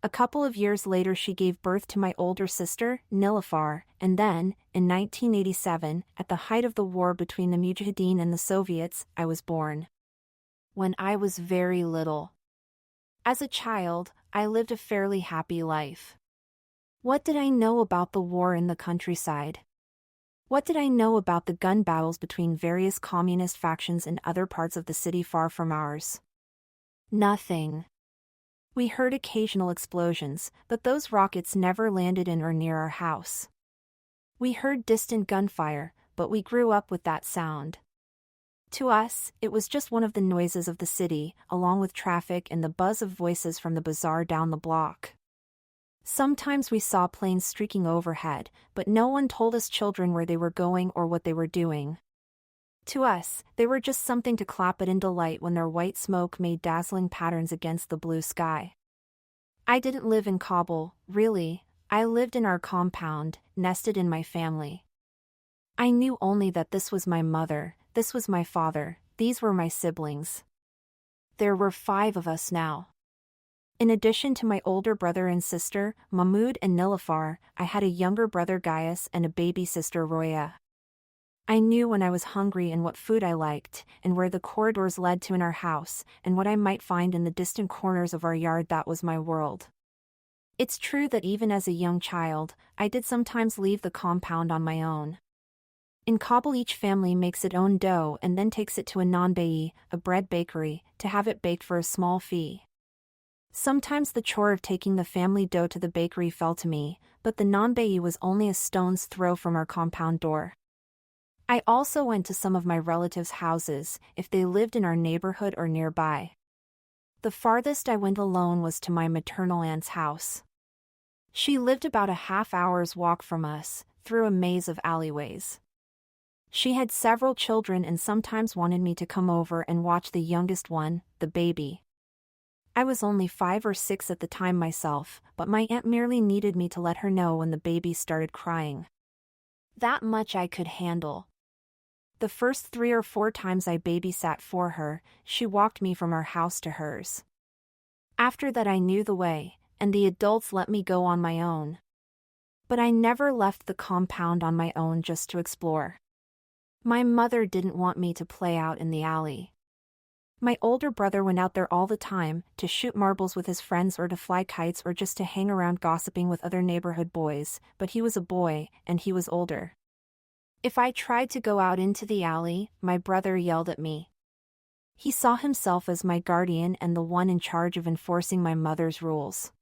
A couple of years later, she gave birth to my older sister, Nilufar, and then, in 1987, at the height of the war between the Mujahideen and the Soviets, I was born. When I was very little. As a child, I lived a fairly happy life. What did I know about the war in the countryside? What did I know about the gun battles between various communist factions in other parts of the city far from ours? Nothing. We heard occasional explosions, but those rockets never landed in or near our house. We heard distant gunfire, but we grew up with that sound. To us, it was just one of the noises of the city, along with traffic and the buzz of voices from the bazaar down the block. Sometimes we saw planes streaking overhead, but no one told us children where they were going or what they were doing. To us, they were just something to clap at in delight when their white smoke made dazzling patterns against the blue sky. I didn't live in Kabul, really. I lived in our compound, nested in my family. I knew only that this was my mother, this was my father, these were my siblings. There were 5 of us now. In addition to my older brother and sister, Mahmoud and Nilufar, I had a younger brother Gaius and a baby sister Roya. I knew when I was hungry and what food I liked, and where the corridors led to in our house, and what I might find in the distant corners of our yard. That was my world. It's true that even as a young child, I did sometimes leave the compound on my own. In Kabul, each family makes its own dough and then takes it to a nanbai, a bread bakery, to have it baked for a small fee. Sometimes the chore of taking the family dough to the bakery fell to me, but the nanbai was only a stone's throw from our compound door. I also went to some of my relatives' houses, if they lived in our neighborhood or nearby. The farthest I went alone was to my maternal aunt's house. She lived about a half-hour's walk from us, through a maze of alleyways. She had several children and sometimes wanted me to come over and watch the youngest one, the baby. I was only 5 or 6 at the time myself, but my aunt merely needed me to let her know when the baby started crying. That much I could handle. The first 3 or 4 times I babysat for her, she walked me from our house to hers. After that I knew the way, and the adults let me go on my own. But I never left the compound on my own just to explore. My mother didn't want me to play out in the alley. My older brother went out there all the time, to shoot marbles with his friends or to fly kites or just to hang around gossiping with other neighborhood boys, but he was a boy, and he was older. If I tried to go out into the alley, my brother yelled at me. He saw himself as my guardian and the one in charge of enforcing my mother's rules.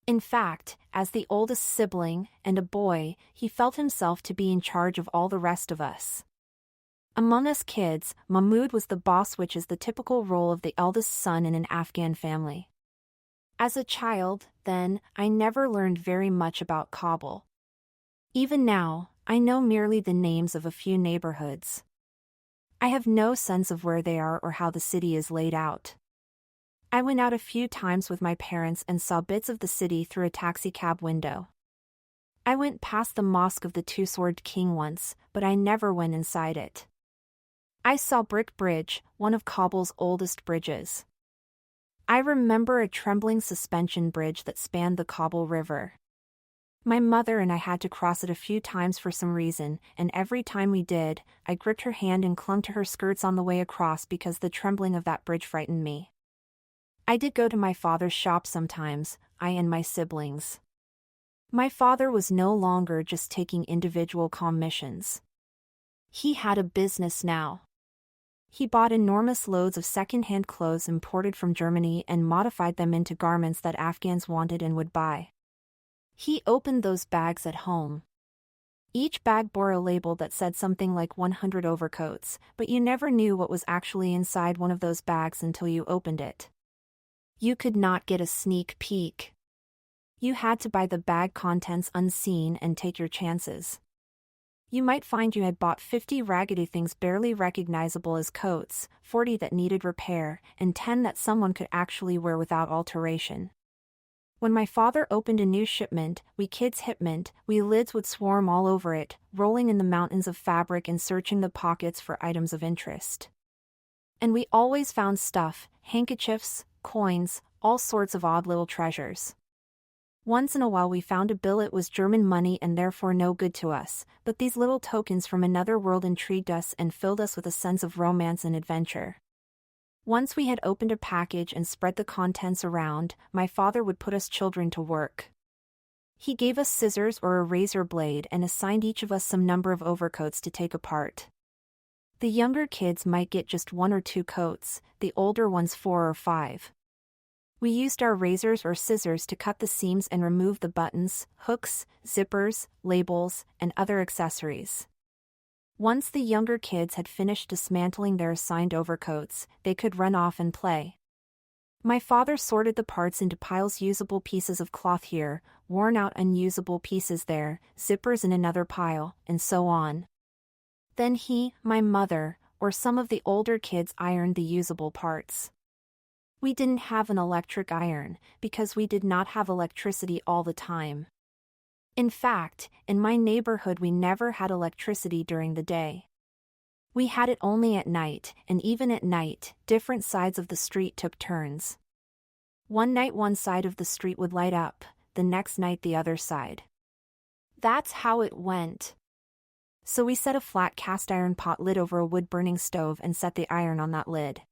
In fact, as the oldest sibling, and a boy, he felt himself to be in charge of all the rest of us. Among us kids, Mahmoud was the boss, which is the typical role of the eldest son in an Afghan family. As a child, then, I never learned very much about Kabul. Even now, I know merely the names of a few neighborhoods. I have no sense of where they are or how the city is laid out. I went out a few times with my parents and saw bits of the city through a taxicab window. I went past the Mosque of the Two-Sword King once, but I never went inside it. I saw Brick Bridge, one of Kabul's oldest bridges. I remember a trembling suspension bridge that spanned the Kabul River. My mother and I had to cross it a few times for some reason, and every time we did, I gripped her hand and clung to her skirts on the way across because the trembling of that bridge frightened me. I did go to my father's shop sometimes, I and my siblings. My father was no longer just taking individual commissions. He had a business now. He bought enormous loads of second-hand clothes imported from Germany and modified them into garments that Afghans wanted and would buy. He opened those bags at home. Each bag bore a label that said something like 100 overcoats, but you never knew what was actually inside one of those bags until you opened it. You could not get a sneak peek. You had to buy the bag contents unseen and take your chances. You might find you had bought 50 raggedy things barely recognizable as coats, 40 that needed repair, and 10 that someone could actually wear without alteration. When my father opened a new shipment, we kids hipment, we lids would swarm all over it, rolling in the mountains of fabric and searching the pockets for items of interest. And we always found stuff, handkerchiefs, coins, all sorts of odd little treasures. Once in a while we found a bill. It was German money and therefore no good to us, but these little tokens from another world intrigued us and filled us with a sense of romance and adventure. Once we had opened a package and spread the contents around, my father would put us children to work. He gave us scissors or a razor blade and assigned each of us some number of overcoats to take apart. The younger kids might get just 1 or 2 coats, the older ones 4 or 5. We used our razors or scissors to cut the seams and remove the buttons, hooks, zippers, labels, and other accessories. Once the younger kids had finished dismantling their assigned overcoats, they could run off and play. My father sorted the parts into piles: usable pieces of cloth here, worn out unusable pieces there, zippers in another pile, and so on. Then he, my mother, or some of the older kids ironed the usable parts. We didn't have an electric iron, because we did not have electricity all the time. In fact, in my neighborhood we never had electricity during the day. We had it only at night, and even at night, different sides of the street took turns. One night one side of the street would light up, the next night the other side. That's how it went. So we set a flat cast iron pot lid over a wood-burning stove and set the iron on that lid.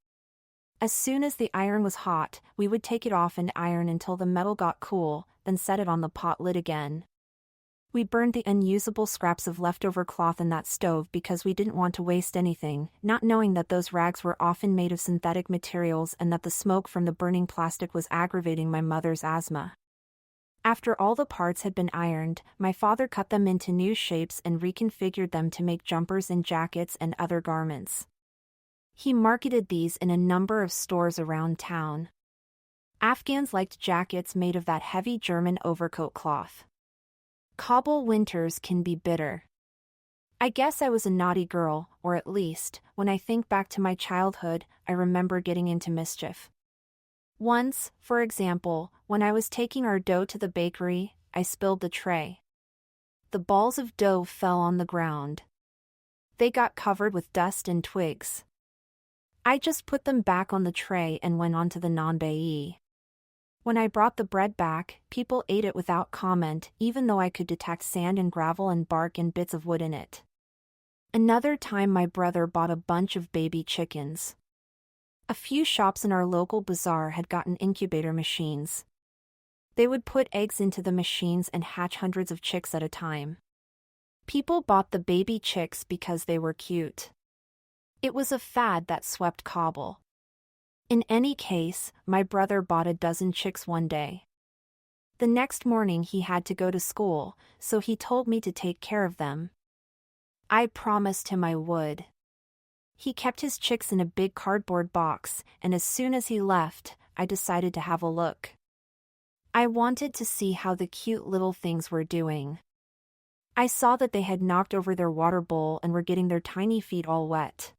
As soon as the iron was hot, we would take it off and iron until the metal got cool, then set it on the pot lid again. We burned the unusable scraps of leftover cloth in that stove because we didn't want to waste anything, not knowing that those rags were often made of synthetic materials and that the smoke from the burning plastic was aggravating my mother's asthma. After all the parts had been ironed, my father cut them into new shapes and reconfigured them to make jumpers and jackets and other garments. He marketed these in a number of stores around town. Afghans liked jackets made of that heavy German overcoat cloth. Kabul winters can be bitter. I guess I was a naughty girl, or at least, when I think back to my childhood, I remember getting into mischief. Once, for example, when I was taking our dough to the bakery, I spilled the tray. The balls of dough fell on the ground. They got covered with dust and twigs. I just put them back on the tray and went on to the non-bayi. When I brought the bread back, people ate it without comment, even though I could detect sand and gravel and bark and bits of wood in it. Another time my brother bought a bunch of baby chickens. A few shops in our local bazaar had gotten incubator machines. They would put eggs into the machines and hatch hundreds of chicks at a time. People bought the baby chicks because they were cute. It was a fad that swept Kabul. In any case, my brother bought a dozen chicks one day. The next morning he had to go to school, so he told me to take care of them. I promised him I would. He kept his chicks in a big cardboard box, and as soon as he left, I decided to have a look. I wanted to see how the cute little things were doing. I saw that they had knocked over their water bowl and were getting their tiny feet all wet.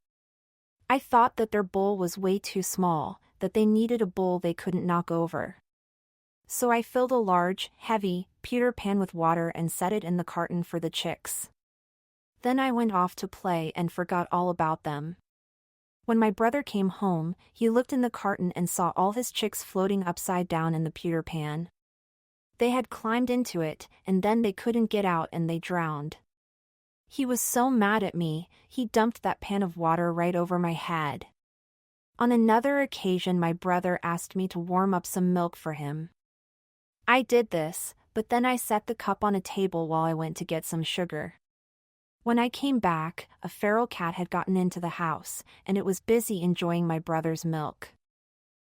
I thought that their bowl was way too small, that they needed a bowl they couldn't knock over. So I filled a large, heavy, pewter pan with water and set it in the carton for the chicks. Then I went off to play and forgot all about them. When my brother came home, he looked in the carton and saw all his chicks floating upside down in the pewter pan. They had climbed into it, and then they couldn't get out and they drowned. He was so mad at me, he dumped that pan of water right over my head. On another occasion, my brother asked me to warm up some milk for him. I did this, but then I set the cup on a table while I went to get some sugar. When I came back, a feral cat had gotten into the house, and it was busy enjoying my brother's milk.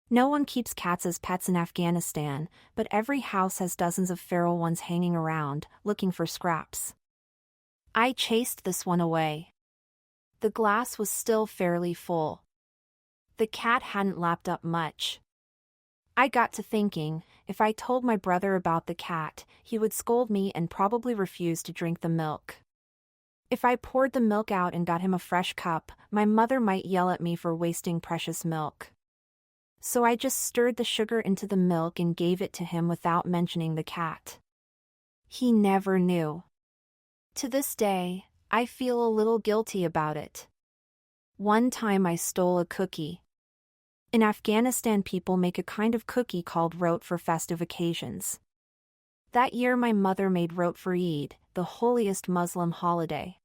No one keeps cats as pets in Afghanistan, but every house has dozens of feral ones hanging around, looking for scraps. I chased this one away. The glass was still fairly full. The cat hadn't lapped up much. I got to thinking, if I told my brother about the cat, he would scold me and probably refuse to drink the milk. If I poured the milk out and got him a fresh cup, my mother might yell at me for wasting precious milk. So I just stirred the sugar into the milk and gave it to him without mentioning the cat. He never knew. To this day, I feel a little guilty about it. One time I stole a cookie. In Afghanistan, people make a kind of cookie called rot for festive occasions. That year my mother made rot for Eid, the holiest Muslim holiday.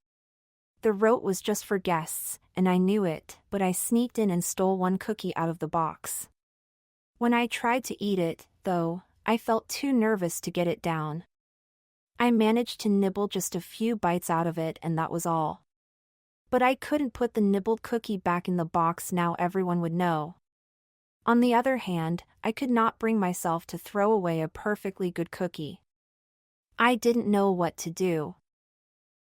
The rot was just for guests, and I knew it, but I sneaked in and stole one cookie out of the box. When I tried to eat it, though, I felt too nervous to get it down. I managed to nibble just a few bites out of it, and that was all. But I couldn't put the nibbled cookie back in the box, now everyone would know. On the other hand, I could not bring myself to throw away a perfectly good cookie. I didn't know what to do.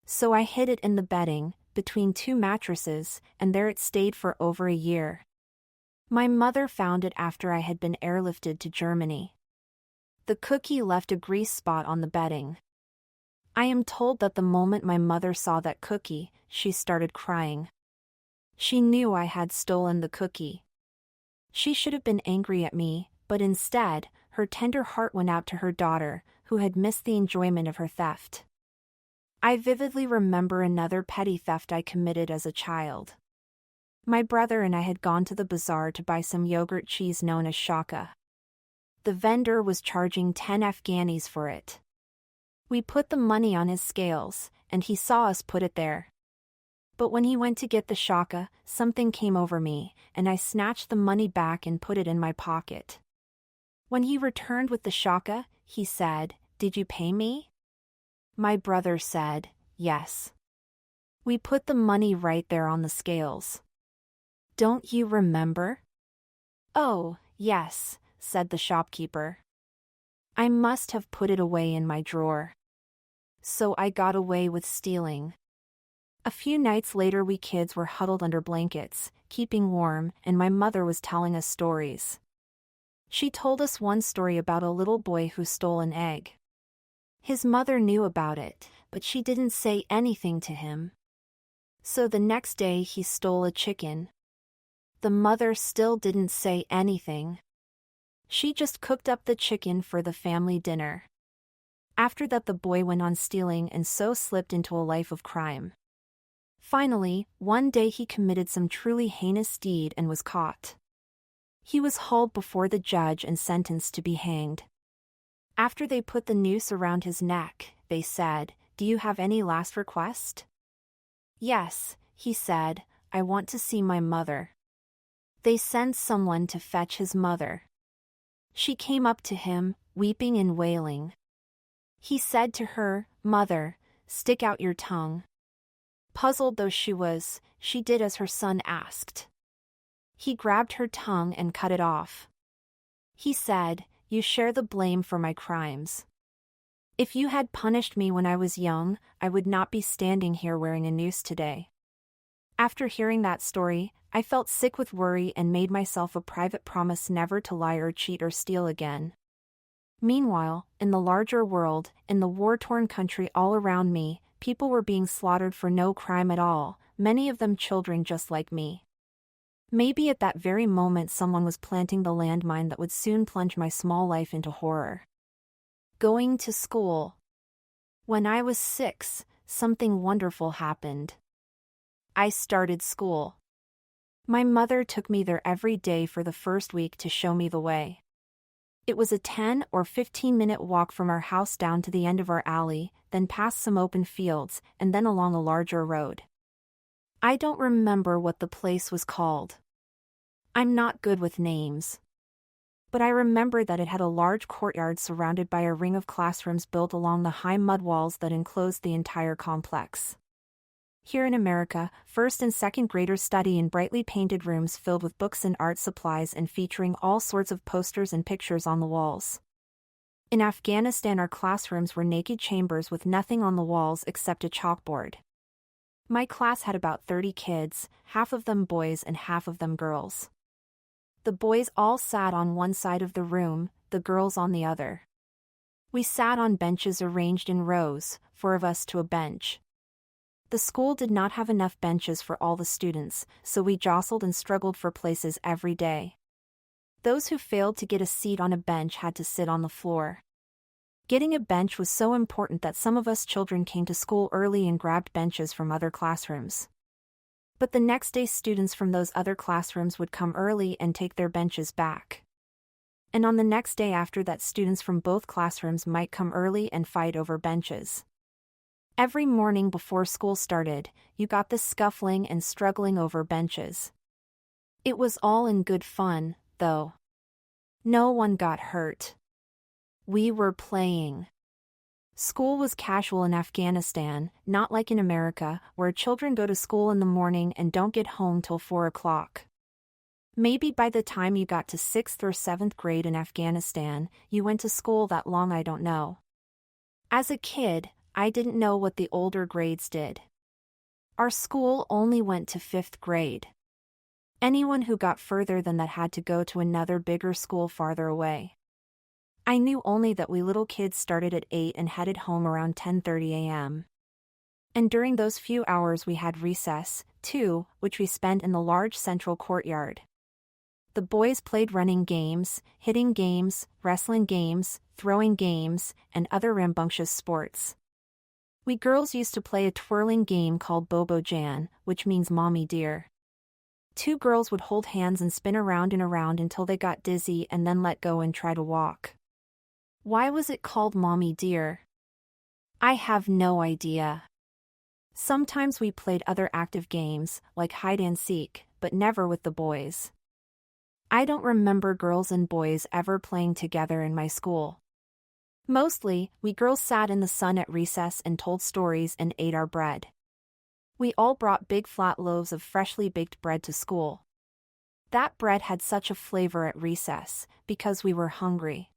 So I hid it in the bedding, between two mattresses, and there it stayed for over a year. My mother found it after I had been airlifted to Germany. The cookie left a grease spot on the bedding. I am told that the moment my mother saw that cookie, she started crying. She knew I had stolen the cookie. She should have been angry at me, but instead, her tender heart went out to her daughter, who had missed the enjoyment of her theft. I vividly remember another petty theft I committed as a child. My brother and I had gone to the bazaar to buy some yogurt cheese known as shaka. The vendor was charging 10 Afghanis for it. We put the money on his scales, and he saw us put it there. But when he went to get the shaka, something came over me, and I snatched the money back and put it in my pocket. When he returned with the shaka, he said, "Did you pay me?" My brother said, "Yes." We put the money right there on the scales. "Don't you remember?" "Oh, yes," said the shopkeeper. "I must have put it away in my drawer. So I got away with stealing." A few nights later we kids were huddled under blankets, keeping warm, and my mother was telling us stories. She told us one story about a little boy who stole an egg. His mother knew about it, but she didn't say anything to him. So the next day he stole a chicken. The mother still didn't say anything. She just cooked up the chicken for the family dinner. After that, the boy went on stealing and so slipped into a life of crime. Finally, one day he committed some truly heinous deed and was caught. He was hauled before the judge and sentenced to be hanged. After they put the noose around his neck, they said, "Do you have any last request?" "Yes," he said, "I want to see my mother." They sent someone to fetch his mother. She came up to him, weeping and wailing. He said to her, "Mother, stick out your tongue." Puzzled though she was, she did as her son asked. He grabbed her tongue and cut it off. He said, "You share the blame for my crimes. If you had punished me when I was young, I would not be standing here wearing a noose today." After hearing that story, I felt sick with worry and made myself a private promise never to lie or cheat or steal again. Meanwhile, in the larger world, in the war-torn country all around me, people were being slaughtered for no crime at all, many of them children just like me. Maybe at that very moment someone was planting the landmine that would soon plunge my small life into horror. Going to school. When I was 6, something wonderful happened. I started school. My mother took me there every day for the first week to show me the way. It was a 10 or 15-minute walk from our house down to the end of our alley, then past some open fields, and then along a larger road. I don't remember what the place was called. I'm not good with names. But I remember that it had a large courtyard surrounded by a ring of classrooms built along the high mud walls that enclosed the entire complex. Here in America, first and second graders study in brightly painted rooms filled with books and art supplies and featuring all sorts of posters and pictures on the walls. In Afghanistan, our classrooms were naked chambers with nothing on the walls except a chalkboard. My class had about 30 kids, half of them boys and half of them girls. The boys all sat on one side of the room, the girls on the other. We sat on benches arranged in rows, 4 of us to a bench. The school did not have enough benches for all the students, so we jostled and struggled for places every day. Those who failed to get a seat on a bench had to sit on the floor. Getting a bench was so important that some of us children came to school early and grabbed benches from other classrooms. But the next day students from those other classrooms would come early and take their benches back. And on the next day after that, students from both classrooms might come early and fight over benches. Every morning before school started, you got the scuffling and struggling over benches. It was all in good fun, though. No one got hurt. We were playing. School was casual in Afghanistan, not like in America, where children go to school in the morning and don't get home till 4 o'clock. Maybe by the time you got to 6th or 7th grade in Afghanistan, you went to school that long, I don't know. As a kid, I didn't know what the older grades did. Our school only went to 5th grade. Anyone who got further than that had to go to another bigger school farther away. I knew only that we little kids started at 8 and headed home around 10:30 a.m. And during those few hours we had recess, too, which we spent in the large central courtyard. The boys played running games, hitting games, wrestling games, throwing games, and other rambunctious sports. We girls used to play a twirling game called Bobo Jan, which means mommy dear. 2 girls would hold hands and spin around and around until they got dizzy and then let go and try to walk. Why was it called Mommy Dear? I have no idea. Sometimes we played other active games, like hide and seek, but never with the boys. I don't remember girls and boys ever playing together in my school. Mostly, we girls sat in the sun at recess and told stories and ate our bread. We all brought big flat loaves of freshly baked bread to school. That bread had such a flavor at recess, because we were hungry.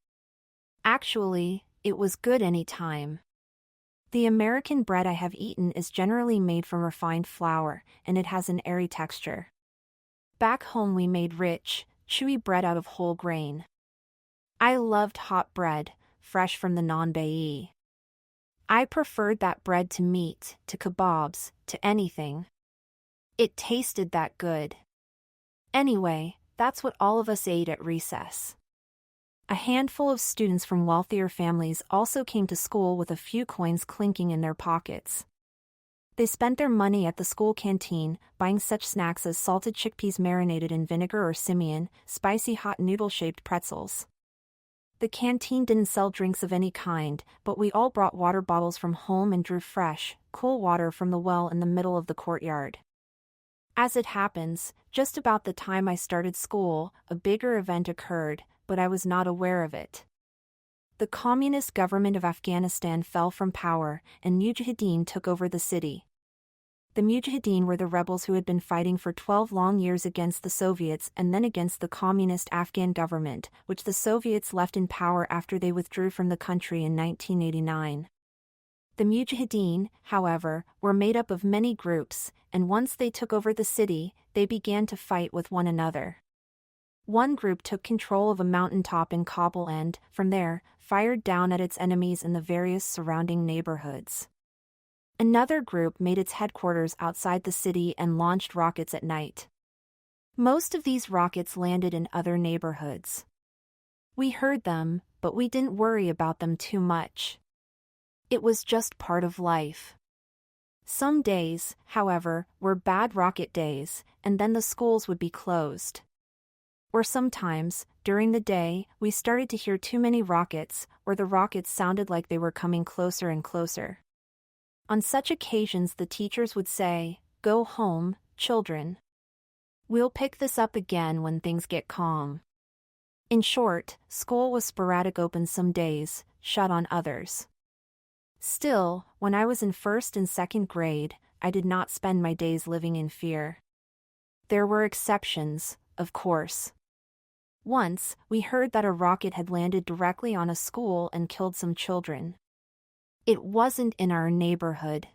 Actually, it was good any time. The American bread I have eaten is generally made from refined flour, and it has an airy texture. Back home we made rich, chewy bread out of whole grain. I loved hot bread, fresh from the naan-bai. I preferred that bread to meat, to kebabs, to anything. It tasted that good. Anyway, that's what all of us ate at recess. A handful of students from wealthier families also came to school with a few coins clinking in their pockets. They spent their money at the school canteen, buying such snacks as salted chickpeas marinated in vinegar or simian, spicy hot noodle-shaped pretzels. The canteen didn't sell drinks of any kind, but we all brought water bottles from home and drew fresh, cool water from the well in the middle of the courtyard. As it happens, just about the time I started school, a bigger event occurred, but I was not aware of it. The communist government of Afghanistan fell from power, and Mujahideen took over the city. The Mujahideen were the rebels who had been fighting for 12 long years against the Soviets and then against the communist Afghan government, which the Soviets left in power after they withdrew from the country in 1989. The Mujahideen, however, were made up of many groups, and once they took over the city, they began to fight with one another. One group took control of a mountaintop in Kabul and, from there, fired down at its enemies in the various surrounding neighborhoods. Another group made its headquarters outside the city and launched rockets at night. Most of these rockets landed in other neighborhoods. We heard them, but we didn't worry about them too much. It was just part of life. Some days, however, were bad rocket days, and then the schools would be closed. Or sometimes, during the day, we started to hear too many rockets, or the rockets sounded like they were coming closer and closer. On such occasions the teachers would say, "Go home, children. We'll pick this up again when things get calm." In short, school was sporadic, open some days, shut on others. Still, when I was in first and second grade, I did not spend my days living in fear. There were exceptions, of course. Once, we heard that a rocket had landed directly on a school and killed some children. It wasn't in our neighborhood.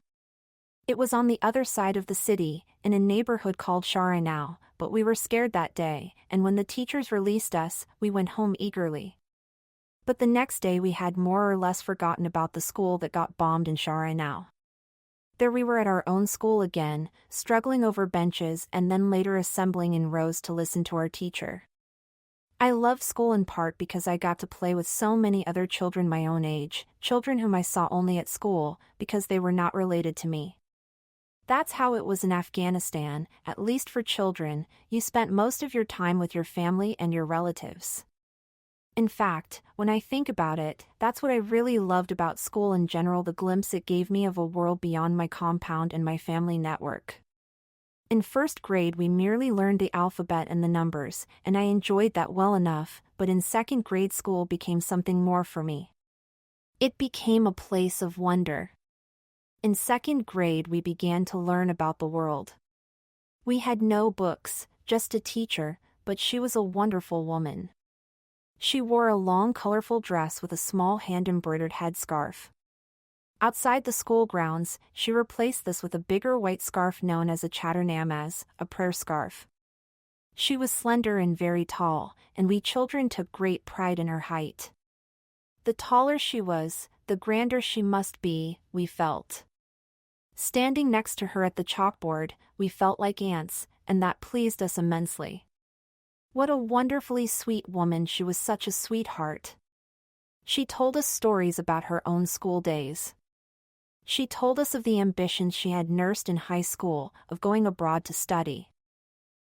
It was on the other side of the city, in a neighborhood called Sharinau, but we were scared that day, and when the teachers released us, we went home eagerly. But the next day we had more or less forgotten about the school that got bombed in Sharinau. There we were at our own school again, struggling over benches and then later assembling in rows to listen to our teacher. I loved school in part because I got to play with so many other children my own age, children whom I saw only at school, because they were not related to me. That's how it was in Afghanistan, at least for children. You spent most of your time with your family and your relatives. In fact, when I think about it, that's what I really loved about school in general, the glimpse it gave me of a world beyond my compound and my family network. In first grade we merely learned the alphabet and the numbers, and I enjoyed that well enough, but in second grade school became something more for me. It became a place of wonder. In second grade we began to learn about the world. We had no books, just a teacher, but she was a wonderful woman. She wore a long colorful dress with a small hand-embroidered headscarf. Outside the school grounds, she replaced this with a bigger white scarf known as a chatur namaz, a prayer scarf. She was slender and very tall, and we children took great pride in her height. The taller she was, the grander she must be, we felt. Standing next to her at the chalkboard, we felt like ants, and that pleased us immensely. What a wonderfully sweet woman, she was such a sweetheart. She told us stories about her own school days. She told us of the ambitions she had nursed in high school, of going abroad to study.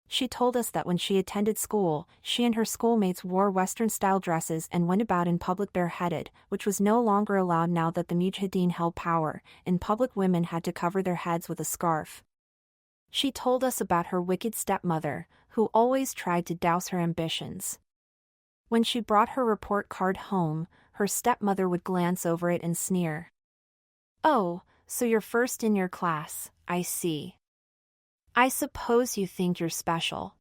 She told us that when she attended school, she and her schoolmates wore Western-style dresses and went about in public bareheaded, which was no longer allowed now that the Mujahideen held power. In public women had to cover their heads with a scarf. She told us about her wicked stepmother, who always tried to douse her ambitions. When she brought her report card home, her stepmother would glance over it and sneer. "Oh, so you're first in your class, I see. I suppose you think you're special."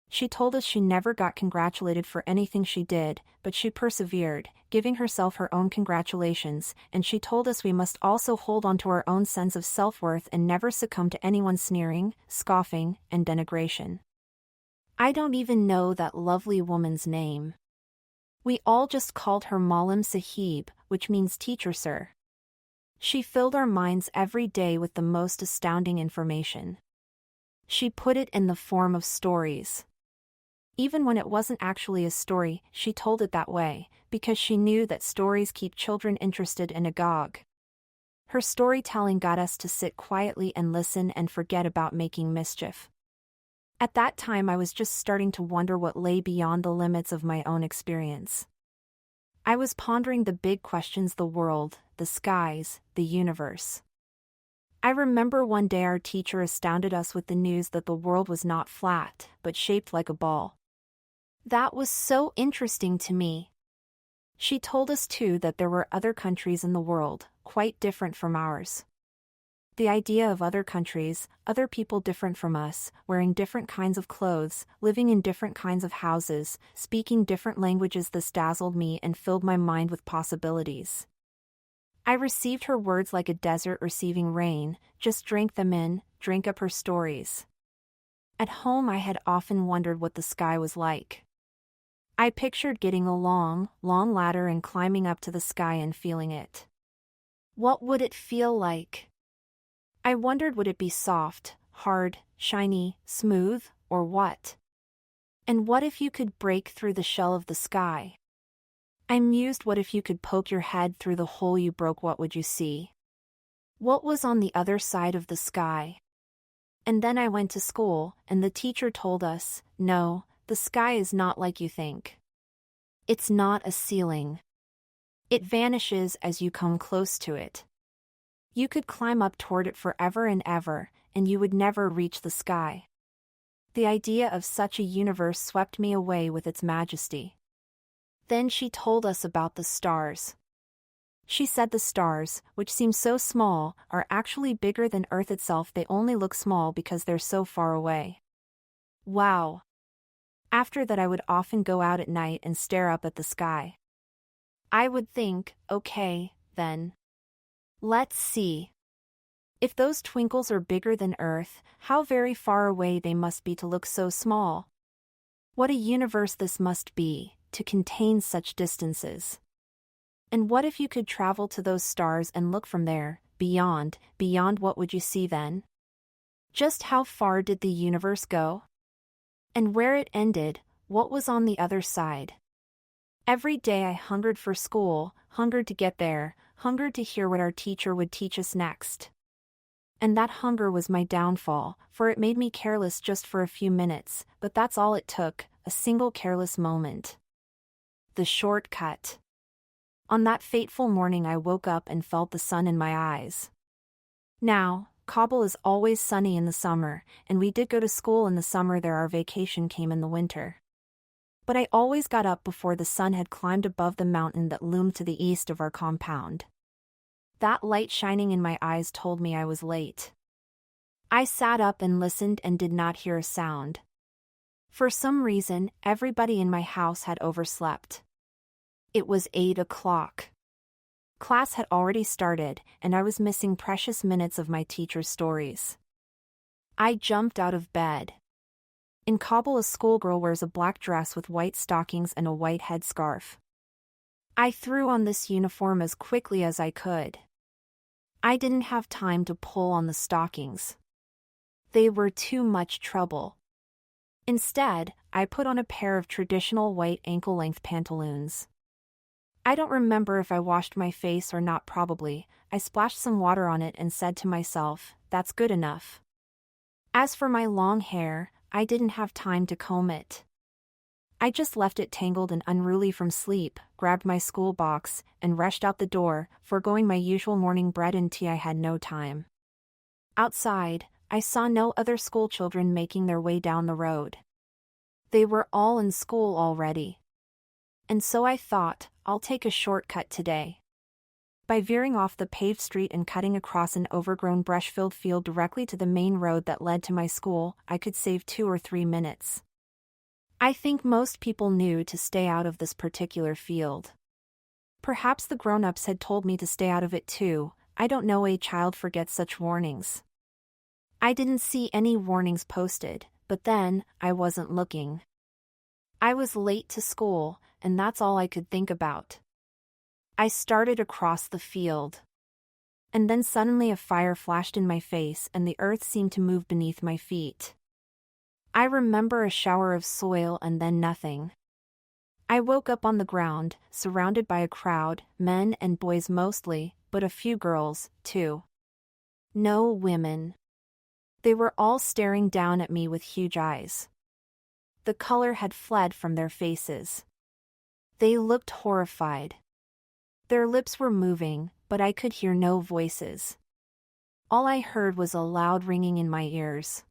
She told us she never got congratulated for anything she did, but she persevered, giving herself her own congratulations, and she told us we must also hold on to our own sense of self-worth and never succumb to anyone's sneering, scoffing, and denigration. I don't even know that lovely woman's name. We all just called her Malam Sahib, which means teacher sir. She filled our minds every day with the most astounding information. She put it in the form of stories. Even when it wasn't actually a story, she told it that way, because she knew that stories keep children interested and agog. Her storytelling got us to sit quietly and listen and forget about making mischief. At that time I was just starting to wonder what lay beyond the limits of my own experience. I was pondering the big questions: the world, the skies, the universe. I remember one day our teacher astounded us with the news that the world was not flat, but shaped like a ball. That was so interesting to me. She told us too that there were other countries in the world, quite different from ours. The idea of other countries, other people different from us, wearing different kinds of clothes, living in different kinds of houses, speaking different languages, this dazzled me and filled my mind with possibilities. I received her words like a desert receiving rain, just drank them in, drank up her stories. At home I had often wondered what the sky was like. I pictured getting a long, long ladder and climbing up to the sky and feeling it. What would it feel like? I wondered, would it be soft, hard, shiny, smooth, or what? And what if you could break through the shell of the sky? I mused, what if you could poke your head through the hole you broke, what would you see? What was on the other side of the sky? And then I went to school, and the teacher told us, no, the sky is not like you think. It's not a ceiling. It vanishes as you come close to it. You could climb up toward it forever and ever, and you would never reach the sky. The idea of such a universe swept me away with its majesty. Then she told us about the stars. She said the stars, which seem so small, are actually bigger than Earth itself. They only look small because they're so far away. Wow. After that, I would often go out at night and stare up at the sky. I would think, okay, then. Let's see. If those twinkles are bigger than Earth, how very far away they must be to look so small. What a universe this must be, to contain such distances. And what if you could travel to those stars and look from there, beyond, what would you see then? Just how far did the universe go? And where it ended, what was on the other side? Every day I hungered for school, hungered to get there, hungered to hear what our teacher would teach us next. And that hunger was my downfall, for it made me careless just for a few minutes, but that's all it took, a single careless moment. The shortcut. On that fateful morning I woke up and felt the sun in my eyes. Now, Kabul is always sunny in the summer, and we did go to school in the summer there. Our vacation came in the winter. But I always got up before the sun had climbed above the mountain that loomed to the east of our compound. That light shining in my eyes told me I was late. I sat up and listened and did not hear a sound. For some reason, everybody in my house had overslept. It was 8 o'clock. Class had already started, and I was missing precious minutes of my teacher's stories. I jumped out of bed. In Kabul, a schoolgirl wears a black dress with white stockings and a white headscarf. I threw on this uniform as quickly as I could. I didn't have time to pull on the stockings. They were too much trouble. Instead, I put on a pair of traditional white ankle-length pantaloons. I don't remember if I washed my face or not. Probably. I splashed some water on it and said to myself, that's good enough. As for my long hair, I didn't have time to comb it. I just left it tangled and unruly from sleep, grabbed my school box, and rushed out the door, foregoing my usual morning bread and tea. I had no time. Outside, I saw no other school children making their way down the road. They were all in school already. And so I thought, I'll take a shortcut today. By veering off the paved street and cutting across an overgrown brush-filled field directly to the main road that led to my school, I could save 2 or 3 minutes. I think most people knew to stay out of this particular field. Perhaps the grown-ups had told me to stay out of it too. I don't know, a child forgets such warnings. I didn't see any warnings posted, but then, I wasn't looking. I was late to school, and that's all I could think about. I started across the field. And then suddenly a fire flashed in my face and the earth seemed to move beneath my feet. I remember a shower of soil and then nothing. I woke up on the ground, surrounded by a crowd, men and boys mostly, but a few girls, too. No women. They were all staring down at me with huge eyes. The color had fled from their faces. They looked horrified. Their lips were moving, but I could hear no voices. All I heard was a loud ringing in my ears.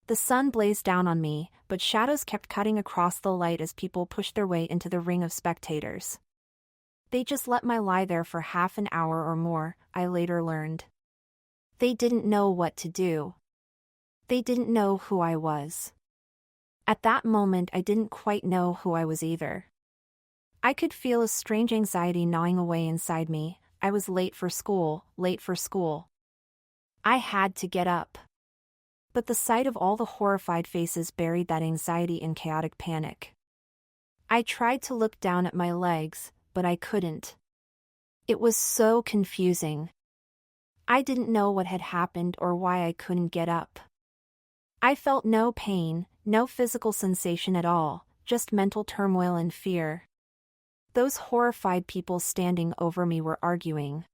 The sun blazed down on me, but shadows kept cutting across the light as people pushed their way into the ring of spectators. They just let me lie there for half an hour or more, I later learned. They didn't know what to do. They didn't know who I was. At that moment I didn't quite know who I was either. I could feel a strange anxiety gnawing away inside me. I was late for school, late for school. I had to get up. But the sight of all the horrified faces buried that anxiety in chaotic panic. I tried to look down at my legs, but I couldn't. It was so confusing. I didn't know what had happened or why I couldn't get up. I felt no pain, no physical sensation at all, just mental turmoil and fear. Those horrified people standing over me were arguing.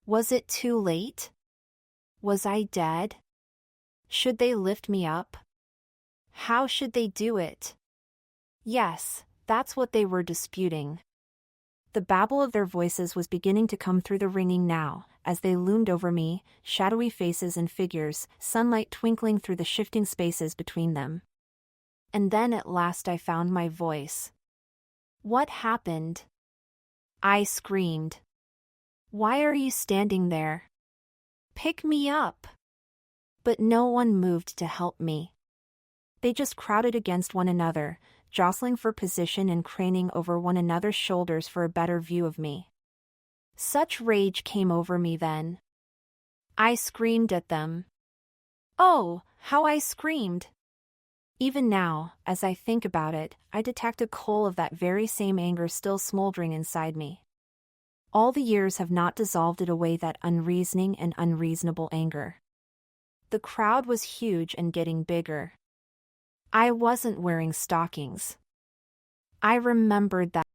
Was it too late? Was I dead? Should they lift me up? How should they do it? Yes, that's what they were disputing. The babble of their voices was beginning to come through the ringing now, as they loomed over me, shadowy faces and figures, sunlight twinkling through the shifting spaces between them. And then at last I found my voice. What happened? I screamed. Why are you standing there? Pick me up. But no one moved to help me. They just crowded against one another, jostling for position and craning over one another's shoulders for a better view of me. Such rage came over me then. I screamed at them. Oh, how I screamed! Even now, as I think about it, I detect a coal of that very same anger still smoldering inside me. All the years have not dissolved it away, that unreasoning and unreasonable anger. The crowd was huge and getting bigger. I wasn't wearing stockings. I remembered that.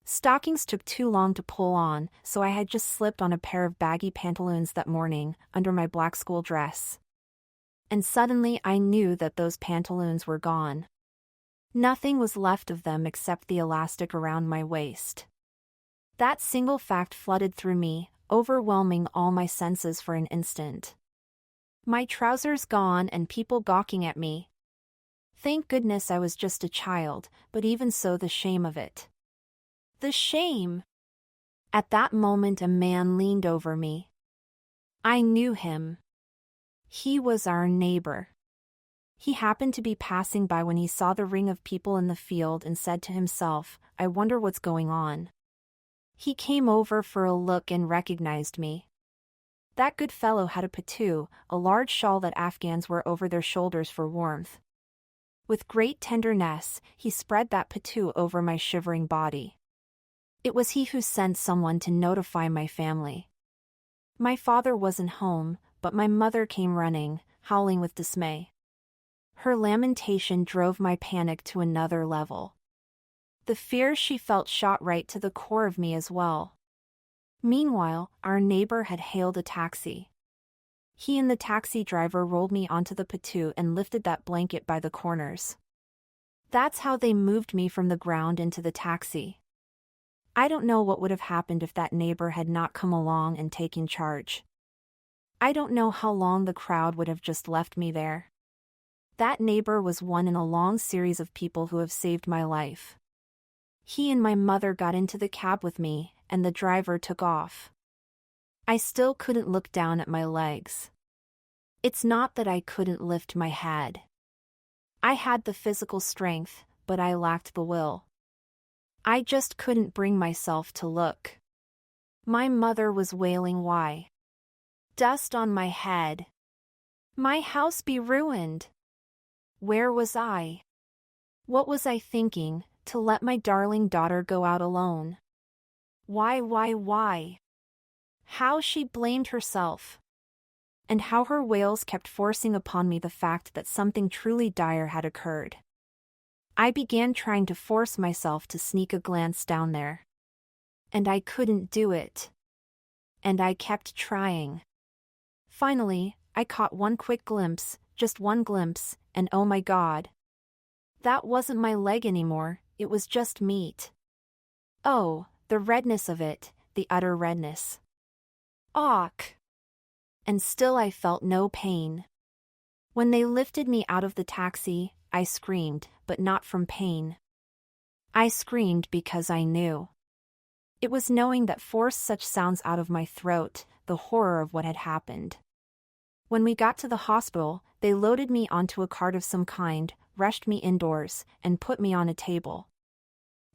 Stockings took too long to pull on, so I had just slipped on a pair of baggy pantaloons that morning, under my black school dress. And suddenly I knew that those pantaloons were gone. Nothing was left of them except the elastic around my waist. That single fact flooded through me, overwhelming all my senses for an instant. My trousers gone and people gawking at me. Thank goodness I was just a child, but even so, the shame of it. The shame! At that moment a man leaned over me. I knew him. He was our neighbor. He happened to be passing by when he saw the ring of people in the field and said to himself, I wonder what's going on. He came over for a look and recognized me. That good fellow had a patoo, a large shawl that Afghans wear over their shoulders for warmth. With great tenderness, he spread that patoo over my shivering body. It was he who sent someone to notify my family. My father wasn't home, but my mother came running, howling with dismay. Her lamentation drove my panic to another level. The fear she felt shot right to the core of me as well. Meanwhile, our neighbor had hailed a taxi. He and the taxi driver rolled me onto the patoo and lifted that blanket by the corners. That's how they moved me from the ground into the taxi. I don't know what would have happened if that neighbor had not come along and taken charge. I don't know how long the crowd would have just left me there. That neighbor was one in a long series of people who have saved my life. He and my mother got into the cab with me, and the driver took off. I still couldn't look down at my legs. It's not that I couldn't lift my head. I had the physical strength, but I lacked the will. I just couldn't bring myself to look. My mother was wailing, why? Dust on my head. My house be ruined. Where was I? What was I thinking, to let my darling daughter go out alone? Why? How she blamed herself. And how her wails kept forcing upon me the fact that something truly dire had occurred. I began trying to force myself to sneak a glance down there. And I couldn't do it. And I kept trying. Finally, I caught one quick glimpse, just one glimpse, and oh my God. That wasn't my leg anymore, it was just meat. Oh, the redness of it, the utter redness. Auk! And still I felt no pain. When they lifted me out of the taxi, I screamed, but not from pain. I screamed because I knew. It was knowing that forced such sounds out of my throat, the horror of what had happened. When we got to the hospital, they loaded me onto a cart of some kind, rushed me indoors, and put me on a table.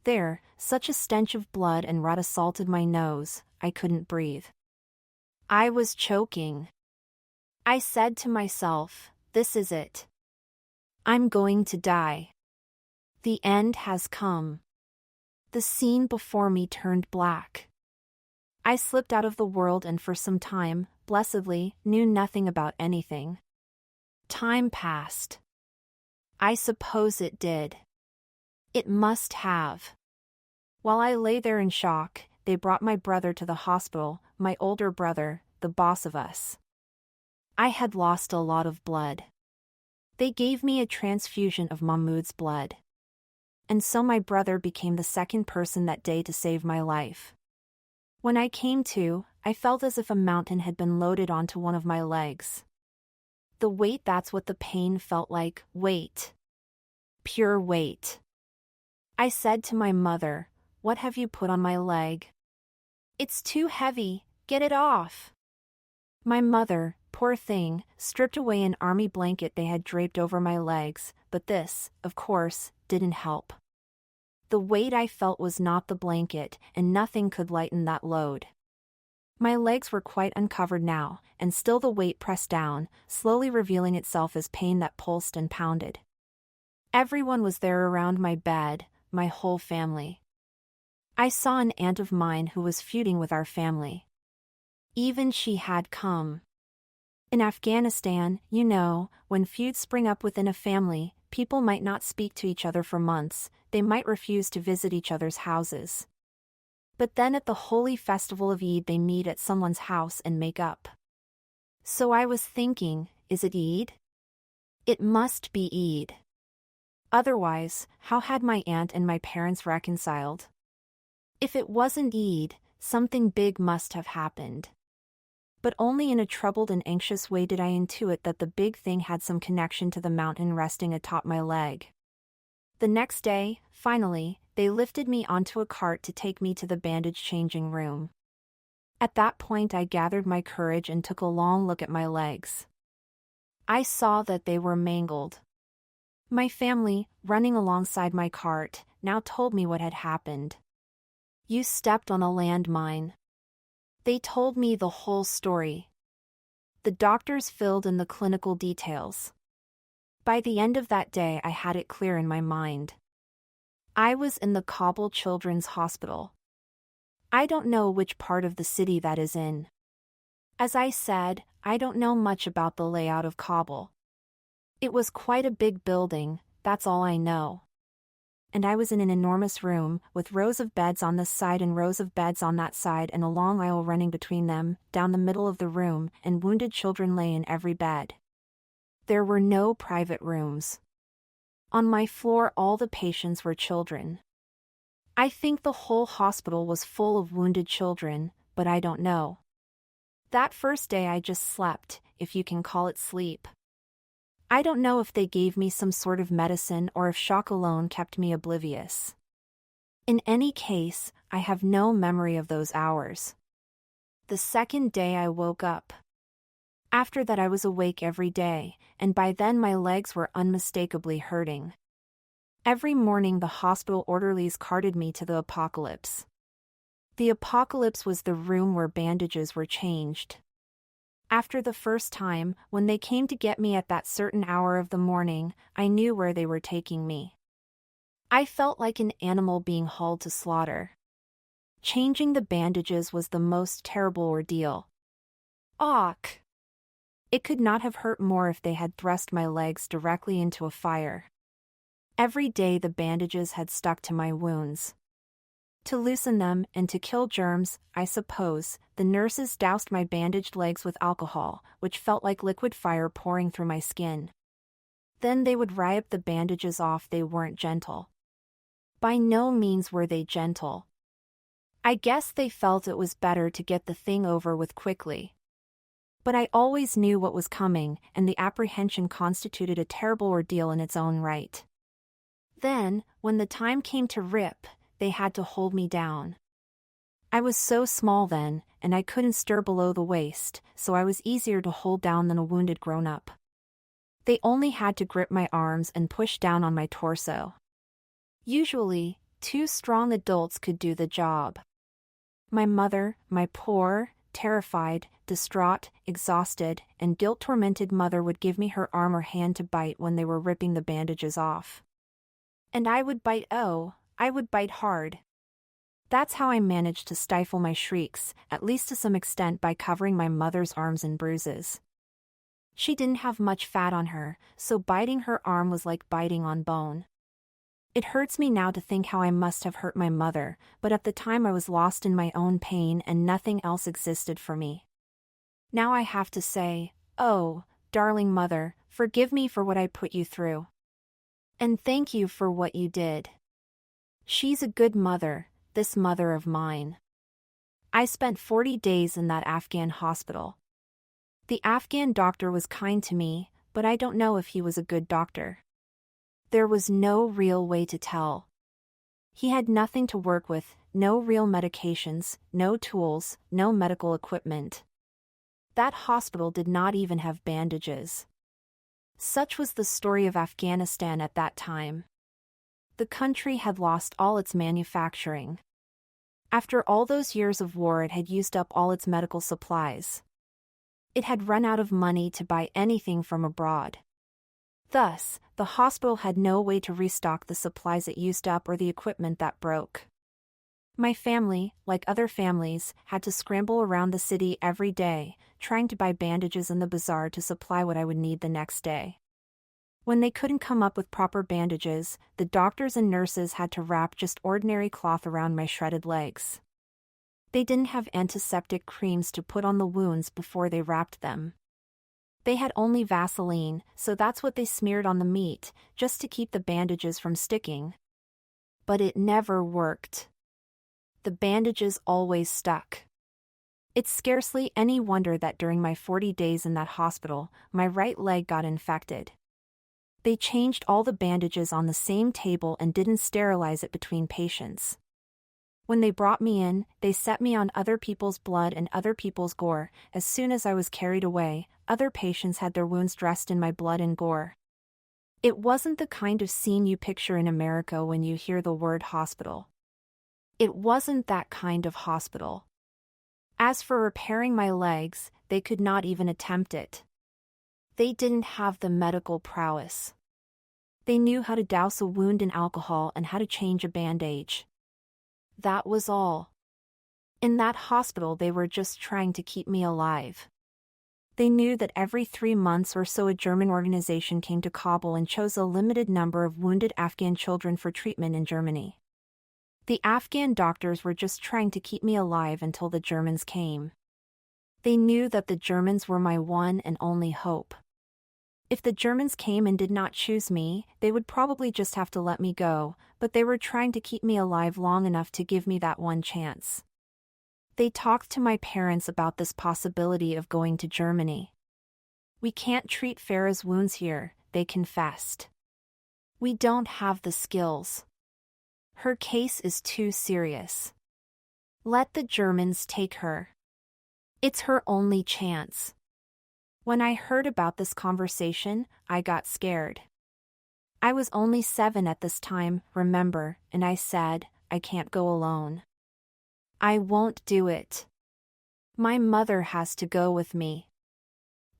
There, such a stench of blood and rot assaulted my nose, I couldn't breathe. I was choking. I said to myself, this is it. I'm going to die. The end has come. The scene before me turned black. I slipped out of the world and for some time, blessedly, knew nothing about anything. Time passed. I suppose it did. It must have. While I lay there in shock, they brought my brother to the hospital, my older brother, the boss of us. I had lost a lot of blood. They gave me a transfusion of Mahmoud's blood. And so my brother became the second person that day to save my life. When I came to, I felt as if a mountain had been loaded onto one of my legs. The weight, that's what the pain felt like, weight. Pure weight. I said to my mother, "What have you put on my leg?" "It's too heavy, get it off." My mother, poor thing, stripped away an army blanket they had draped over my legs, but this, of course, didn't help. The weight I felt was not the blanket, and nothing could lighten that load. My legs were quite uncovered now, and still the weight pressed down, slowly revealing itself as pain that pulsed and pounded. Everyone was there around my bed, my whole family. I saw an aunt of mine who was feuding with our family. Even she had come. In Afghanistan, you know, when feuds spring up within a family, people might not speak to each other for months, they might refuse to visit each other's houses. But then at the holy festival of Eid they meet at someone's house and make up. So I was thinking, is it Eid? It must be Eid. Otherwise, how had my aunt and my parents reconciled? If it wasn't Eid, something big must have happened. But only in a troubled and anxious way did I intuit that the big thing had some connection to the mountain resting atop my leg. The next day, finally, they lifted me onto a cart to take me to the bandage changing room. At that point I gathered my courage and took a long look at my legs. I saw that they were mangled. My family, running alongside my cart, now told me what had happened. "You stepped on a landmine." They told me the whole story. The doctors filled in the clinical details. By the end of that day I had it clear in my mind. I was in the Kabul Children's Hospital. I don't know which part of the city that is in. As I said, I don't know much about the layout of Kabul. It was quite a big building, that's all I know. And I was in an enormous room, with rows of beds on this side and rows of beds on that side and a long aisle running between them, down the middle of the room, and wounded children lay in every bed. There were no private rooms. On my floor all the patients were children. I think the whole hospital was full of wounded children, but I don't know. That first day I just slept, if you can call it sleep. I don't know if they gave me some sort of medicine or if shock alone kept me oblivious. In any case, I have no memory of those hours. The second day I woke up. After that I was awake every day, and by then my legs were unmistakably hurting. Every morning the hospital orderlies carted me to the apocalypse. The apocalypse was the room where bandages were changed. After the first time, when they came to get me at that certain hour of the morning, I knew where they were taking me. I felt like an animal being hauled to slaughter. Changing the bandages was the most terrible ordeal. Ugh! It could not have hurt more if they had thrust my legs directly into a fire. Every day the bandages had stuck to my wounds. To loosen them and to kill germs, I suppose, the nurses doused my bandaged legs with alcohol, which felt like liquid fire pouring through my skin. Then they would rip the bandages off. They weren't gentle. By no means were they gentle. I guess they felt it was better to get the thing over with quickly. But I always knew what was coming, and the apprehension constituted a terrible ordeal in its own right. Then, when the time came to rip, they had to hold me down. I was so small then, and I couldn't stir below the waist, so I was easier to hold down than a wounded grown-up. They only had to grip my arms and push down on my torso. Usually, 2 strong adults could do the job. My mother, my poor, terrified, distraught, exhausted, and guilt-tormented mother would give me her arm or hand to bite when they were ripping the bandages off. And I would bite, I would bite hard. That's how I managed to stifle my shrieks, at least to some extent by covering my mother's arms in bruises. She didn't have much fat on her, so biting her arm was like biting on bone. It hurts me now to think how I must have hurt my mother, but at the time I was lost in my own pain and nothing else existed for me. Now I have to say, oh, darling mother, forgive me for what I put you through. And thank you for what you did. She's a good mother, this mother of mine. I spent 40 days in that Afghan hospital. The Afghan doctor was kind to me, but I don't know if he was a good doctor. There was no real way to tell. He had nothing to work with, no real medications, no tools, no medical equipment. That hospital did not even have bandages. Such was the story of Afghanistan at that time. The country had lost all its manufacturing. After all those years of war, it had used up all its medical supplies. It had run out of money to buy anything from abroad. Thus, the hospital had no way to restock the supplies it used up or the equipment that broke. My family, like other families, had to scramble around the city every day, trying to buy bandages in the bazaar to supply what I would need the next day. When they couldn't come up with proper bandages, the doctors and nurses had to wrap just ordinary cloth around my shredded legs. They didn't have antiseptic creams to put on the wounds before they wrapped them. They had only Vaseline, so that's what they smeared on the meat, just to keep the bandages from sticking. But it never worked. The bandages always stuck. It's scarcely any wonder that during my 40 days in that hospital, my right leg got infected. They changed all the bandages on the same table and didn't sterilize it between patients. When they brought me in, they set me on other people's blood and other people's gore. As soon as I was carried away, other patients had their wounds dressed in my blood and gore. It wasn't the kind of scene you picture in America when you hear the word hospital. It wasn't that kind of hospital. As for repairing my legs, they could not even attempt it. They didn't have the medical prowess. They knew how to douse a wound in alcohol and how to change a bandage. That was all. In that hospital, they were just trying to keep me alive. They knew that every 3 months or so a German organization came to Kabul and chose a limited number of wounded Afghan children for treatment in Germany. The Afghan doctors were just trying to keep me alive until the Germans came. They knew that the Germans were my one and only hope. If the Germans came and did not choose me, they would probably just have to let me go, but they were trying to keep me alive long enough to give me that one chance. They talked to my parents about this possibility of going to Germany. We can't treat Farah's wounds here, they confessed. We don't have the skills. Her case is too serious. Let the Germans take her. It's her only chance. When I heard about this conversation, I got scared. I was only 7 at this time, remember, and I said, I can't go alone. I won't do it. My mother has to go with me.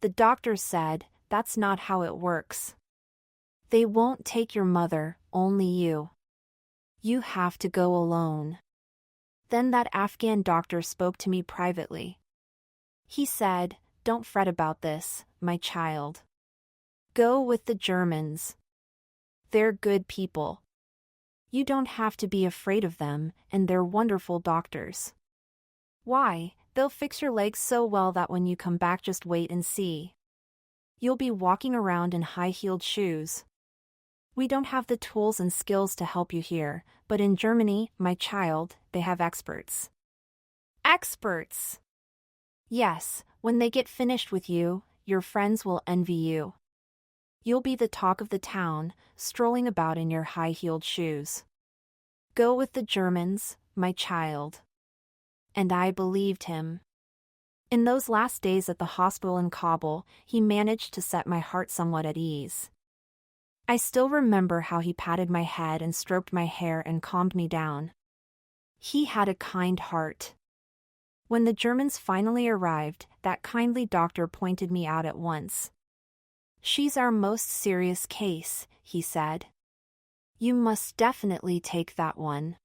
The doctor said, that's not how it works. They won't take your mother, only you. You have to go alone. Then that Afghan doctor spoke to me privately. He said, don't fret about this, my child. Go with the Germans. They're good people. You don't have to be afraid of them, and they're wonderful doctors. Why, they'll fix your legs so well that when you come back, just wait and see. You'll be walking around in high-heeled shoes. We don't have the tools and skills to help you here, but in Germany, my child, they have experts. Experts! Yes, when they get finished with you, your friends will envy you. You'll be the talk of the town, strolling about in your high-heeled shoes. Go with the Germans, my child. And I believed him. In those last days at the hospital in Kabul, he managed to set my heart somewhat at ease. I still remember how he patted my head and stroked my hair and calmed me down. He had a kind heart. When the Germans finally arrived, that kindly doctor pointed me out at once. She's our most serious case, he said. You must definitely take that one.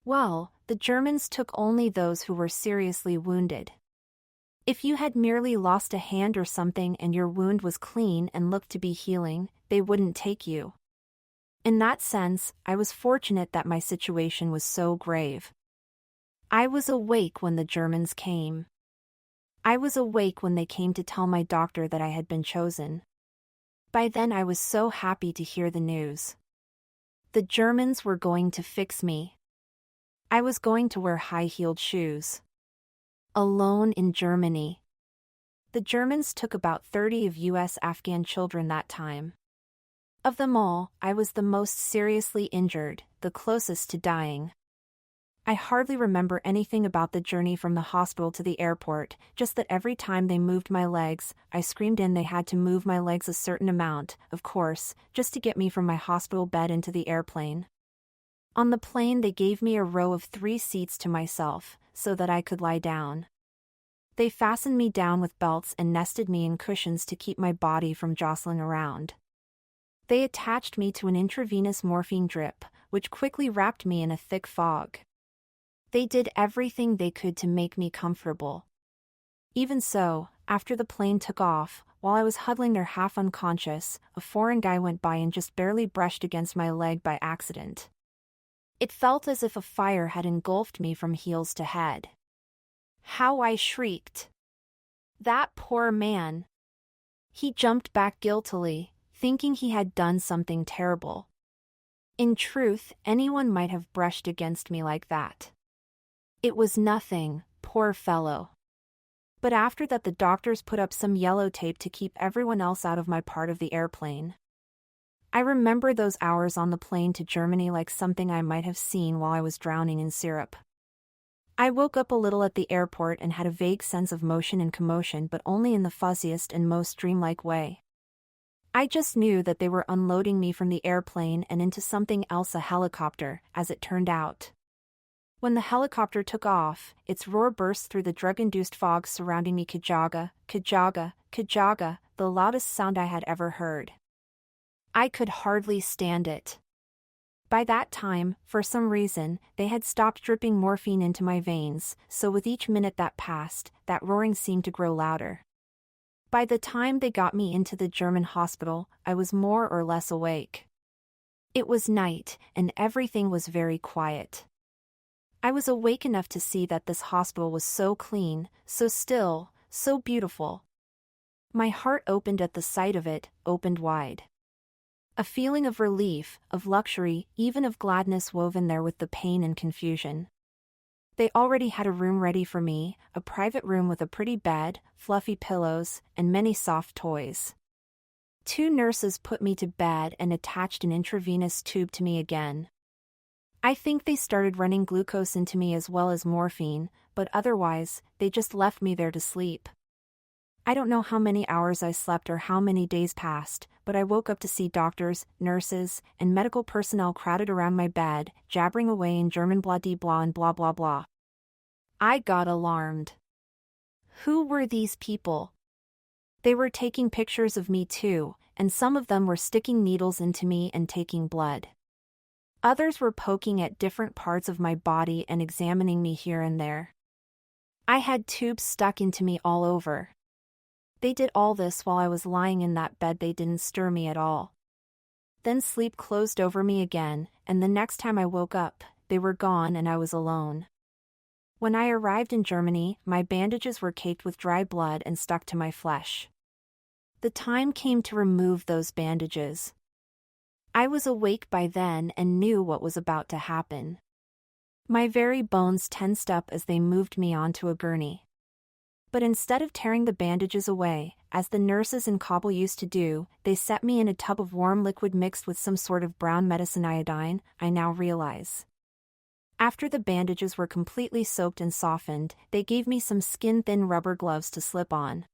Well, the Germans took only those who were seriously wounded. If you had merely lost a hand or something and your wound was clean and looked to be healing, they wouldn't take you. In that sense, I was fortunate that my situation was so grave. I was awake when the Germans came. I was awake when they came to tell my doctor that I had been chosen. By then I was so happy to hear the news. The Germans were going to fix me. I was going to wear high-heeled shoes. Alone in Germany. The Germans took about 30 of U.S. Afghan children that time. Of them all, I was the most seriously injured, the closest to dying. I hardly remember anything about the journey from the hospital to the airport, just that every time they moved my legs, I screamed in they had to move my legs a certain amount, of course, just to get me from my hospital bed into the airplane. On the plane they gave me a row of 3 seats to myself, so that I could lie down. They fastened me down with belts and nested me in cushions to keep my body from jostling around. They attached me to an intravenous morphine drip, which quickly wrapped me in a thick fog. They did everything they could to make me comfortable. Even so, after the plane took off, while I was huddling there half unconscious, a foreign guy went by and just barely brushed against my leg by accident. It felt as if a fire had engulfed me from heels to head. How I shrieked. That poor man. He jumped back guiltily, thinking he had done something terrible. In truth, anyone might have brushed against me like that. It was nothing, poor fellow. But after that the doctors put up some yellow tape to keep everyone else out of my part of the airplane. I remember those hours on the plane to Germany like something I might have seen while I was drowning in syrup. I woke up a little at the airport and had a vague sense of motion and commotion, but only in the fuzziest and most dreamlike way. I just knew that they were unloading me from the airplane and into something else, a helicopter, as it turned out. When the helicopter took off, its roar burst through the drug-induced fog surrounding me. Kajaga, kajaga, kajaga, the loudest sound I had ever heard. I could hardly stand it. By that time, for some reason, they had stopped dripping morphine into my veins, so with each minute that passed, that roaring seemed to grow louder. By the time they got me into the German hospital, I was more or less awake. It was night, and everything was very quiet. I was awake enough to see that this hospital was so clean, so still, so beautiful. My heart opened at the sight of it, opened wide. A feeling of relief, of luxury, even of gladness woven there with the pain and confusion. They already had a room ready for me, a private room with a pretty bed, fluffy pillows, and many soft toys. 2 nurses put me to bed and attached an intravenous tube to me again. I think they started running glucose into me as well as morphine, but otherwise, they just left me there to sleep. I don't know how many hours I slept or how many days passed, but I woke up to see doctors, nurses, and medical personnel crowded around my bed, jabbering away in German blah de blah and blah blah blah. I got alarmed. Who were these people? They were taking pictures of me too, and some of them were sticking needles into me and taking blood. Others were poking at different parts of my body and examining me here and there. I had tubes stuck into me all over. They did all this while I was lying in that bed. They didn't stir me at all. Then sleep closed over me again, and the next time I woke up, they were gone and I was alone. When I arrived in Germany, my bandages were caked with dry blood and stuck to my flesh. The time came to remove those bandages. I was awake by then and knew what was about to happen. My very bones tensed up as they moved me onto a gurney. But instead of tearing the bandages away, as the nurses in Kabul used to do, they set me in a tub of warm liquid mixed with some sort of brown medicine, iodine, I now realize. After the bandages were completely soaked and softened, they gave me some skin-thin rubber gloves to slip on.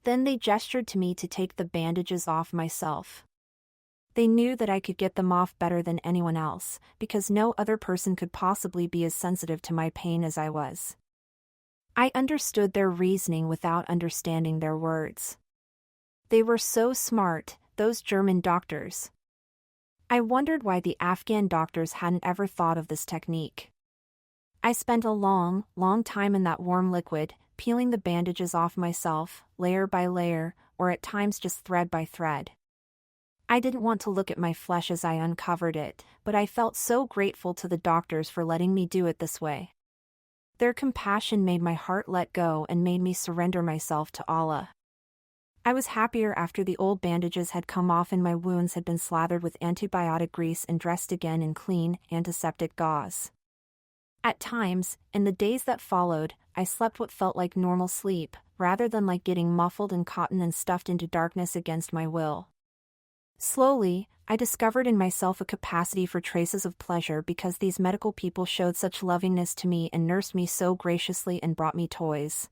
Then they gestured to me to take the bandages off myself. They knew that I could get them off better than anyone else, because no other person could possibly be as sensitive to my pain as I was. I understood their reasoning without understanding their words. They were so smart, those German doctors. I wondered why the Afghan doctors hadn't ever thought of this technique. I spent a long time in that warm liquid, peeling the bandages off myself, layer by layer, or at times just thread by thread. I didn't want to look at my flesh as I uncovered it, but I felt so grateful to the doctors for letting me do it this way. Their compassion made my heart let go and made me surrender myself to Allah. I was happier after the old bandages had come off and my wounds had been slathered with antibiotic grease and dressed again in clean, antiseptic gauze. At times, in the days that followed, I slept what felt like normal sleep, rather than like getting muffled in cotton and stuffed into darkness against my will. Slowly, I discovered in myself a capacity for traces of pleasure because these medical people showed such lovingness to me and nursed me so graciously and brought me toys.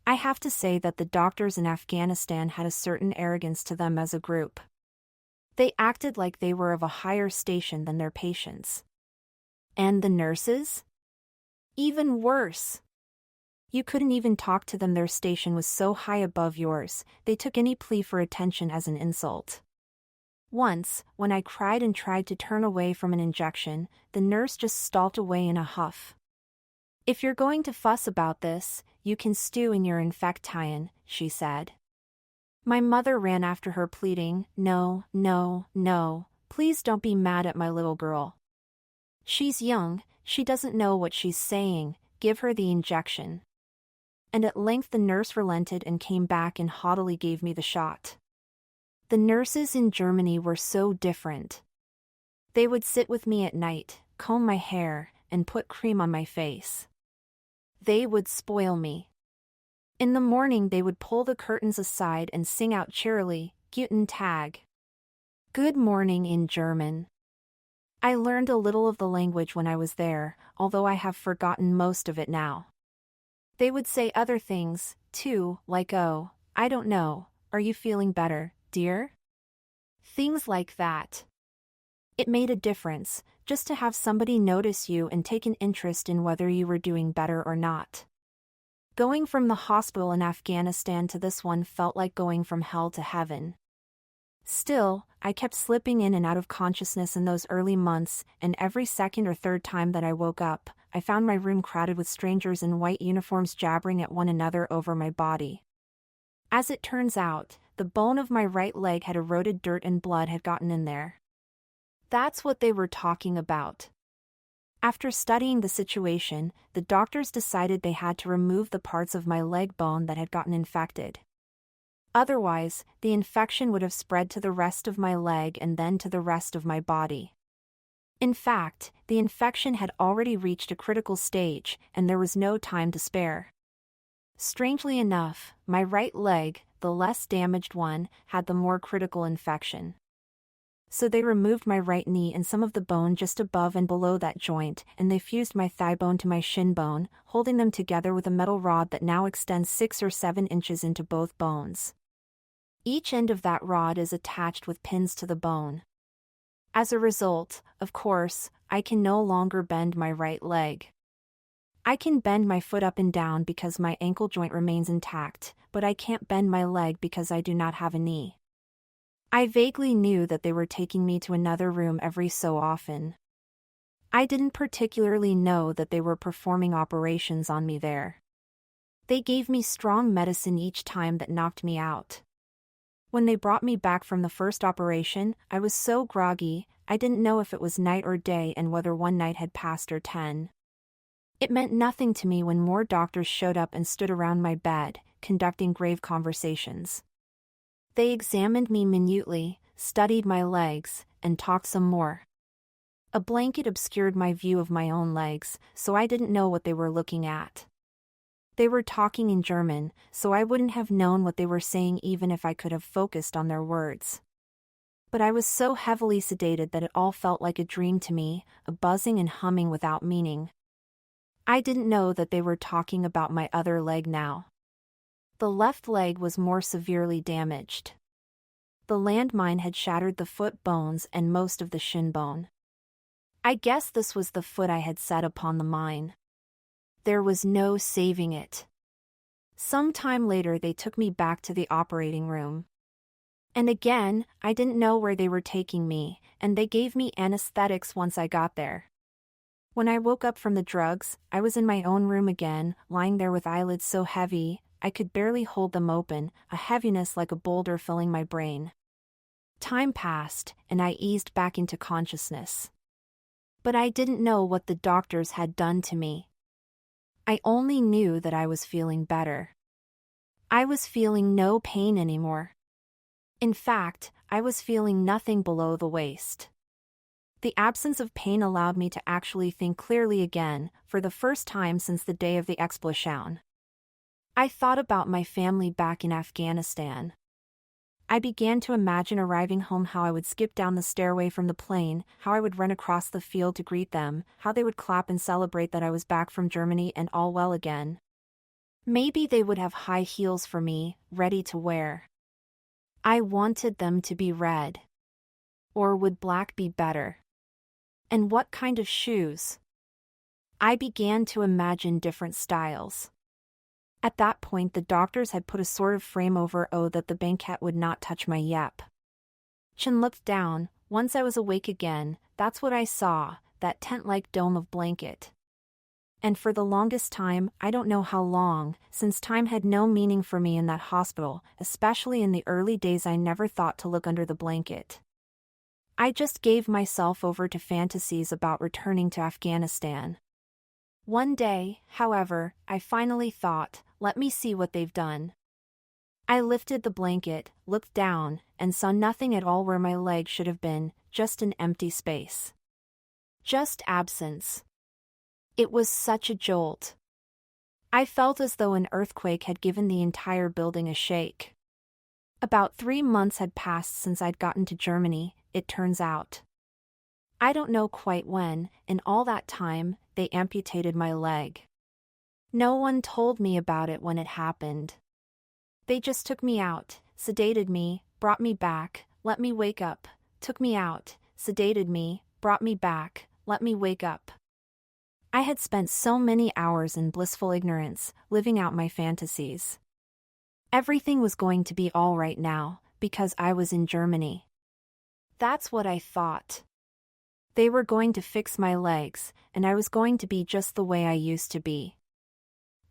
I have to say that the doctors in Afghanistan had a certain arrogance to them as a group. They acted like they were of a higher station than their patients. And the nurses? Even worse. You couldn't even talk to them, their station was so high above yours, they took any plea for attention as an insult. Once, when I cried and tried to turn away from an injection, the nurse just stalked away in a huff. "If you're going to fuss about this, you can stew in your infection," she said. My mother ran after her pleading, "No, no, no, please don't be mad at my little girl. She's young, she doesn't know what she's saying, give her the injection." And at length the nurse relented and came back and haughtily gave me the shot. The nurses in Germany were so different. They would sit with me at night, comb my hair, and put cream on my face. They would spoil me. In the morning they would pull the curtains aside and sing out cheerily, "Guten Tag." Good morning in German. I learned a little of the language when I was there, although I have forgotten most of it now. They would say other things, too, like "Oh, I don't know, are you feeling better, dear?" Things like that. It made a difference, just to have somebody notice you and take an interest in whether you were doing better or not. Going from the hospital in Afghanistan to this one felt like going from hell to heaven. Still, I kept slipping in and out of consciousness in those early months, and every second or third time that I woke up, I found my room crowded with strangers in white uniforms jabbering at one another over my body. As it turns out, the bone of my right leg had eroded, dirt and blood had gotten in there. That's what they were talking about. After studying the situation, the doctors decided they had to remove the parts of my leg bone that had gotten infected. Otherwise, the infection would have spread to the rest of my leg and then to the rest of my body. In fact, the infection had already reached a critical stage, and there was no time to spare. Strangely enough, my right leg, the less damaged one, had the more critical infection. So they removed my right knee and some of the bone just above and below that joint, and they fused my thigh bone to my shin bone, holding them together with a metal rod that now extends 6 or 7 inches into both bones. Each end of that rod is attached with pins to the bone. As a result, of course, I can no longer bend my right leg. I can bend my foot up and down because my ankle joint remains intact, but I can't bend my leg because I do not have a knee. I vaguely knew that they were taking me to another room every so often. I didn't particularly know that they were performing operations on me there. They gave me strong medicine each time that knocked me out. When they brought me back from the first operation, I was so groggy, I didn't know if it was night or day and whether one night had passed or 10. It meant nothing to me when more doctors showed up and stood around my bed, conducting grave conversations. They examined me minutely, studied my legs, and talked some more. A blanket obscured my view of my own legs, so I didn't know what they were looking at. They were talking in German, so I wouldn't have known what they were saying even if I could have focused on their words. But I was so heavily sedated that it all felt like a dream to me, a buzzing and humming without meaning. I didn't know that they were talking about my other leg now. The left leg was more severely damaged. The landmine had shattered the foot bones and most of the shin bone. I guess this was the foot I had set upon the mine. There was no saving it. Some time later they took me back to the operating room. And again, I didn't know where they were taking me, and they gave me anesthetics once I got there. When I woke up from the drugs, I was in my own room again, lying there with eyelids so heavy, I could barely hold them open, a heaviness like a boulder filling my brain. Time passed, and I eased back into consciousness. But I didn't know what the doctors had done to me. I only knew that I was feeling better. I was feeling no pain anymore. In fact, I was feeling nothing below the waist. The absence of pain allowed me to actually think clearly again, for the first time since the day of the explosion. I thought about my family back in Afghanistan. I began to imagine arriving home, how I would skip down the stairway from the plane, how I would run across the field to greet them, how they would clap and celebrate that I was back from Germany and all well again. Maybe they would have high heels for me, ready to wear. I wanted them to be red. Or would black be better? And what kind of shoes? I began to imagine different styles. At that point the doctors had put a sort of frame over that the banquette would not touch my yep. Chen looked down. Once I was awake again, that's what I saw, that tent-like dome of blanket. And for the longest time, I don't know how long, since time had no meaning for me in that hospital, especially in the early days, I never thought to look under the blanket. I just gave myself over to fantasies about returning to Afghanistan. One day, however, I finally thought, let me see what they've done. I lifted the blanket, looked down, and saw nothing at all where my leg should have been, just an empty space. Just absence. It was such a jolt. I felt as though an earthquake had given the entire building a shake. About 3 months had passed since I'd gotten to Germany, it turns out. I don't know quite when, in all that time, they amputated my leg. No one told me about it when it happened. They just took me out, sedated me, brought me back, let me wake up, took me out, sedated me, brought me back, let me wake up. I had spent so many hours in blissful ignorance, living out my fantasies. Everything was going to be all right now, because I was in Germany. That's what I thought. They were going to fix my legs, and I was going to be just the way I used to be.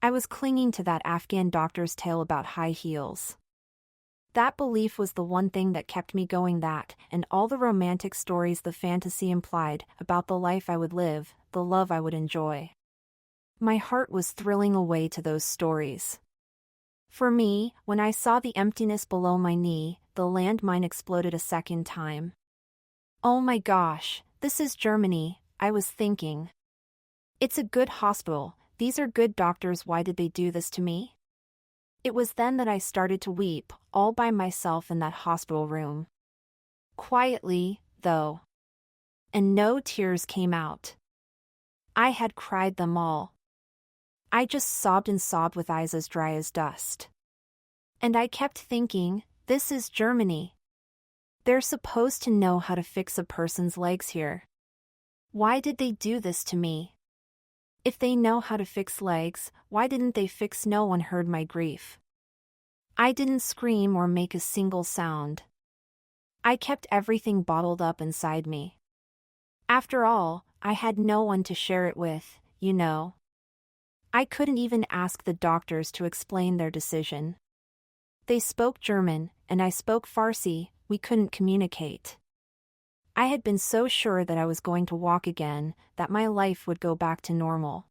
I was clinging to that Afghan doctor's tale about high heels. That belief was the one thing that kept me going, that, and all the romantic stories the fantasy implied about the life I would live, the love I would enjoy. My heart was thrilling away to those stories. For me, when I saw the emptiness below my knee, the landmine exploded a second time. Oh my gosh, this is Germany, I was thinking. It's a good hospital, these are good doctors, why did they do this to me? It was then that I started to weep, all by myself in that hospital room. Quietly, though. And no tears came out. I had cried them all. I just sobbed and sobbed with eyes as dry as dust. And I kept thinking, this is Germany. They're supposed to know how to fix a person's legs here. Why did they do this to me? If they know how to fix legs, why didn't they fix? No one heard my grief. I didn't scream or make a single sound. I kept everything bottled up inside me. After all, I had no one to share it with, you know. I couldn't even ask the doctors to explain their decision. They spoke German, and I spoke Farsi, we couldn't communicate. I had been so sure that I was going to walk again, that my life would go back to normal.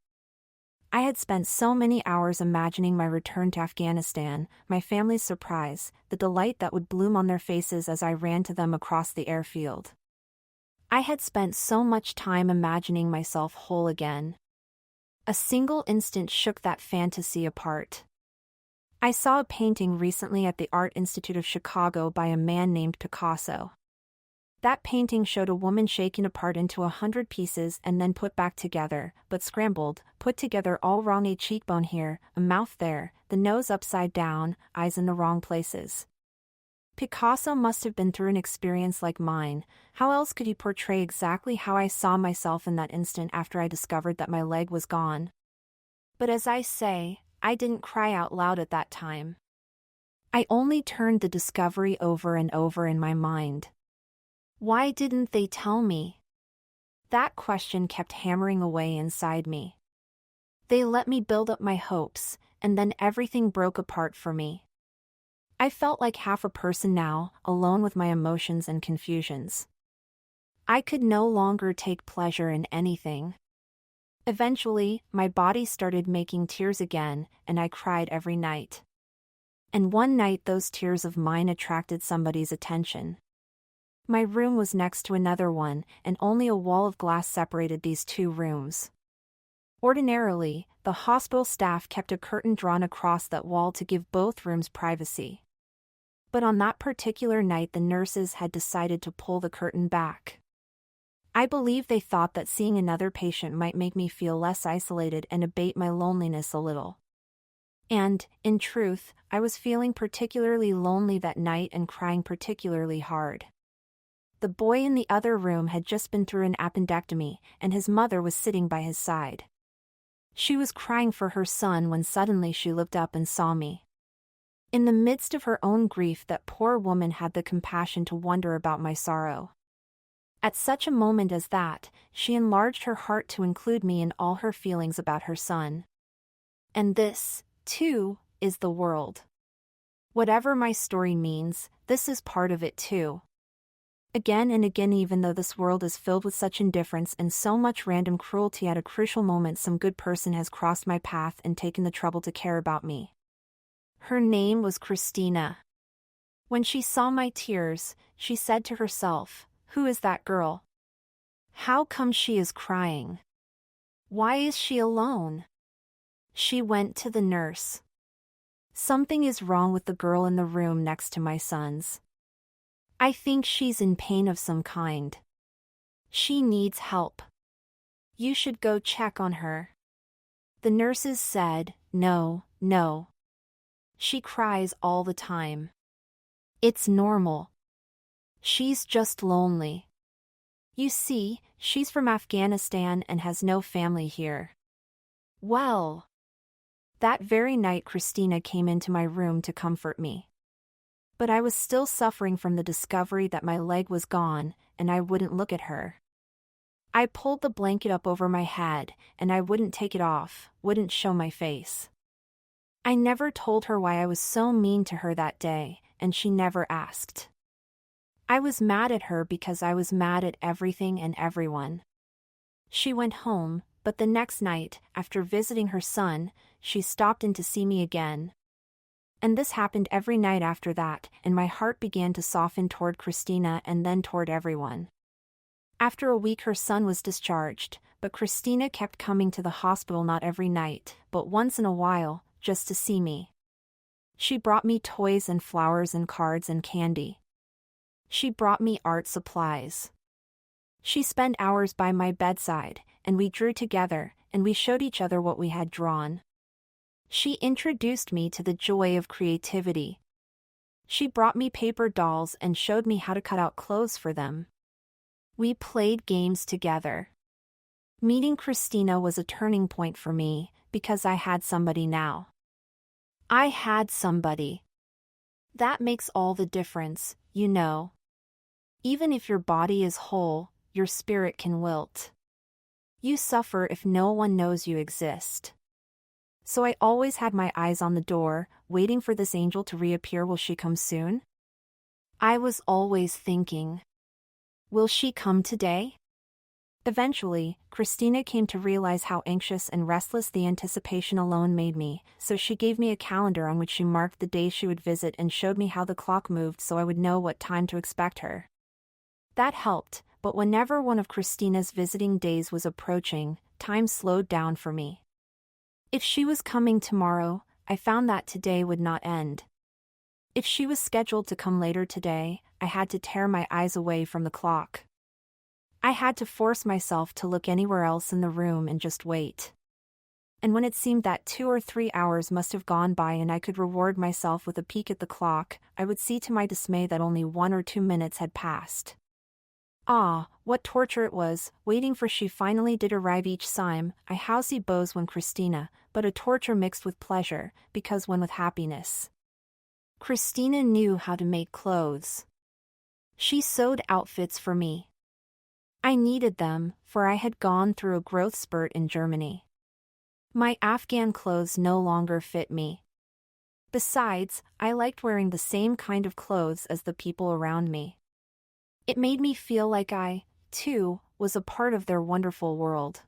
I had spent so many hours imagining my return to Afghanistan, my family's surprise, the delight that would bloom on their faces as I ran to them across the airfield. I had spent so much time imagining myself whole again. A single instant shook that fantasy apart. I saw a painting recently at the Art Institute of Chicago by a man named Picasso. That painting showed a woman shaken apart into 100 pieces and then put back together, but scrambled, put together all wrong, a cheekbone here, a mouth there, the nose upside down, eyes in the wrong places. Picasso must have been through an experience like mine. How else could he portray exactly how I saw myself in that instant after I discovered that my leg was gone? But as I say, I didn't cry out loud at that time. I only turned the discovery over and over in my mind. Why didn't they tell me? That question kept hammering away inside me. They let me build up my hopes, and then everything broke apart for me. I felt like half a person now, alone with my emotions and confusions. I could no longer take pleasure in anything. Eventually, my body started making tears again, and I cried every night. And one night those tears of mine attracted somebody's attention. My room was next to another one, and only a wall of glass separated these two rooms. Ordinarily, the hospital staff kept a curtain drawn across that wall to give both rooms privacy. But on that particular night the nurses had decided to pull the curtain back. I believe they thought that seeing another patient might make me feel less isolated and abate my loneliness a little. And, in truth, I was feeling particularly lonely that night and crying particularly hard. The boy in the other room had just been through an appendectomy, and his mother was sitting by his side. She was crying for her son when suddenly she looked up and saw me. In the midst of her own grief, that poor woman had the compassion to wonder about my sorrow. At such a moment as that, she enlarged her heart to include me in all her feelings about her son. And this, too, is the world. Whatever my story means, this is part of it too. Again and again, even though this world is filled with such indifference and so much random cruelty, at a crucial moment some good person has crossed my path and taken the trouble to care about me. Her name was Christina. When she saw my tears, she said to herself, "Who is that girl? How come she is crying? Why is she alone?" She went to the nurse. "Something is wrong with the girl in the room next to my son's. I think she's in pain of some kind. She needs help. You should go check on her." The nurses said, "No, no. She cries all the time. It's normal. She's just lonely. You see, she's from Afghanistan and has no family here." Well, that very night Christina came into my room to comfort me. But I was still suffering from the discovery that my leg was gone, and I wouldn't look at her. I pulled the blanket up over my head, and I wouldn't take it off, wouldn't show my face. I never told her why I was so mean to her that day, and she never asked. I was mad at her because I was mad at everything and everyone. She went home, but the next night, after visiting her son, she stopped in to see me again. And this happened every night after that, and my heart began to soften toward Christina and then toward everyone. After a week her son was discharged, but Christina kept coming to the hospital not every night, but once in a while, just to see me. She brought me toys and flowers and cards and candy. She brought me art supplies. She spent hours by my bedside, and we drew together, and we showed each other what we had drawn. She introduced me to the joy of creativity. She brought me paper dolls and showed me how to cut out clothes for them. We played games together. Meeting Christina was a turning point for me, because I had somebody now. I had somebody. That makes all the difference, you know. Even if your body is whole, your spirit can wilt. You suffer if no one knows you exist. So I always had my eyes on the door, waiting for this angel to reappear. Will she come soon? I was always thinking, will she come today? Eventually, Christina came to realize how anxious and restless the anticipation alone made me, so she gave me a calendar on which she marked the days she would visit and showed me how the clock moved so I would know what time to expect her. That helped, but whenever one of Christina's visiting days was approaching, time slowed down for me. If she was coming tomorrow, I found that today would not end. If she was scheduled to come later today, I had to tear my eyes away from the clock. I had to force myself to look anywhere else in the room and just wait. And when it seemed that 2 or 3 hours must have gone by and I could reward myself with a peek at the clock, I would see to my dismay that only 1 or 2 minutes had passed. Ah, what torture it was, waiting for she finally did arrive each time. I housey bows when Christina, but a torture mixed with pleasure, because when with happiness. Christina knew how to make clothes. She sewed outfits for me. I needed them, for I had gone through a growth spurt in Germany. My Afghan clothes no longer fit me. Besides, I liked wearing the same kind of clothes as the people around me. It made me feel like I, too, was a part of their wonderful world.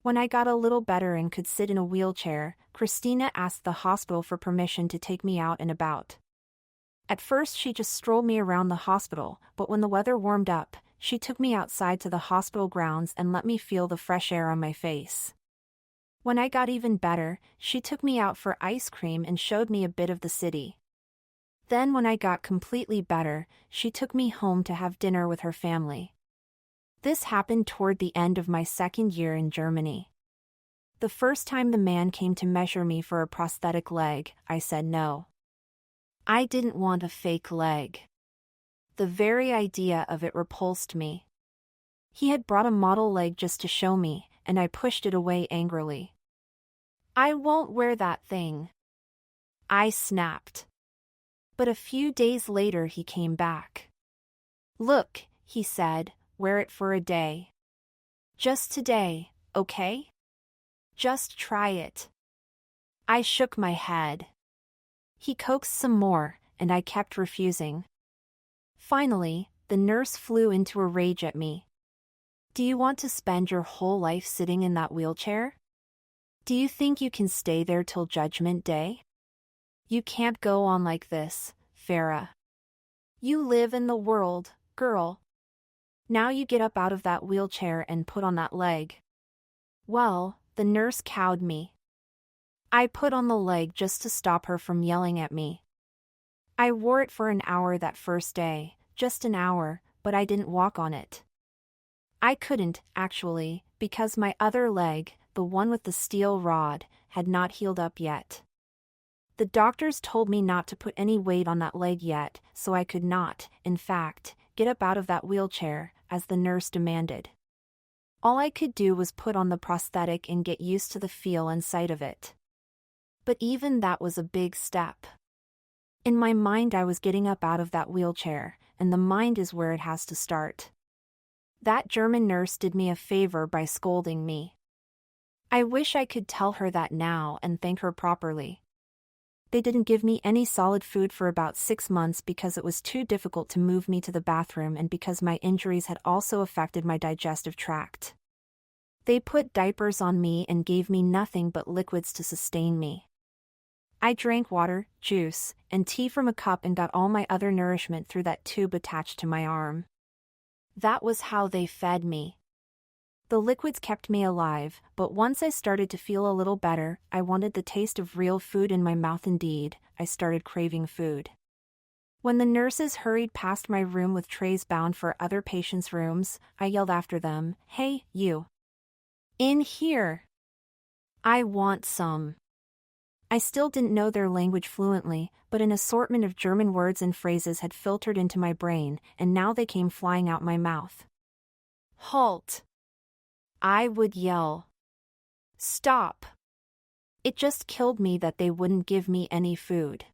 When I got a little better and could sit in a wheelchair, Christina asked the hospital for permission to take me out and about. At first she just strolled me around the hospital, but when the weather warmed up, she took me outside to the hospital grounds and let me feel the fresh air on my face. When I got even better, she took me out for ice cream and showed me a bit of the city. Then when I got completely better, she took me home to have dinner with her family. This happened toward the end of my second year in Germany. The first time the man came to measure me for a prosthetic leg, I said no. I didn't want a fake leg. The very idea of it repulsed me. He had brought a model leg just to show me, and I pushed it away angrily. I won't wear that thing, I snapped. But a few days later he came back. Look, he said, wear it for a day. Just today, okay? Just try it. I shook my head. He coaxed some more, and I kept refusing. Finally, the nurse flew into a rage at me. Do you want to spend your whole life sitting in that wheelchair? Do you think you can stay there till Judgment Day? You can't go on like this, Farah. You live in the world, girl. Now you get up out of that wheelchair and put on that leg. Well, the nurse cowed me. I put on the leg just to stop her from yelling at me. I wore it for an hour that first day, just an hour, but I didn't walk on it. I couldn't, actually, because my other leg, the one with the steel rod, had not healed up yet. The doctors told me not to put any weight on that leg yet, so I could not, in fact, get up out of that wheelchair, as the nurse demanded. All I could do was put on the prosthetic and get used to the feel and sight of it. But even that was a big step. In my mind I was getting up out of that wheelchair, and the mind is where it has to start. That German nurse did me a favor by scolding me. I wish I could tell her that now and thank her properly. They didn't give me any solid food for about 6 months because it was too difficult to move me to the bathroom and because my injuries had also affected my digestive tract. They put diapers on me and gave me nothing but liquids to sustain me. I drank water, juice, and tea from a cup and got all my other nourishment through that tube attached to my arm. That was how they fed me. The liquids kept me alive, but once I started to feel a little better, I wanted the taste of real food in my mouth. Indeed, I started craving food. When the nurses hurried past my room with trays bound for other patients' rooms, I yelled after them, "Hey, you! In here! I want some!" I still didn't know their language fluently, but an assortment of German words and phrases had filtered into my brain, and now they came flying out my mouth. Halt! I would yell. Stop! It just killed me that they wouldn't give me any food.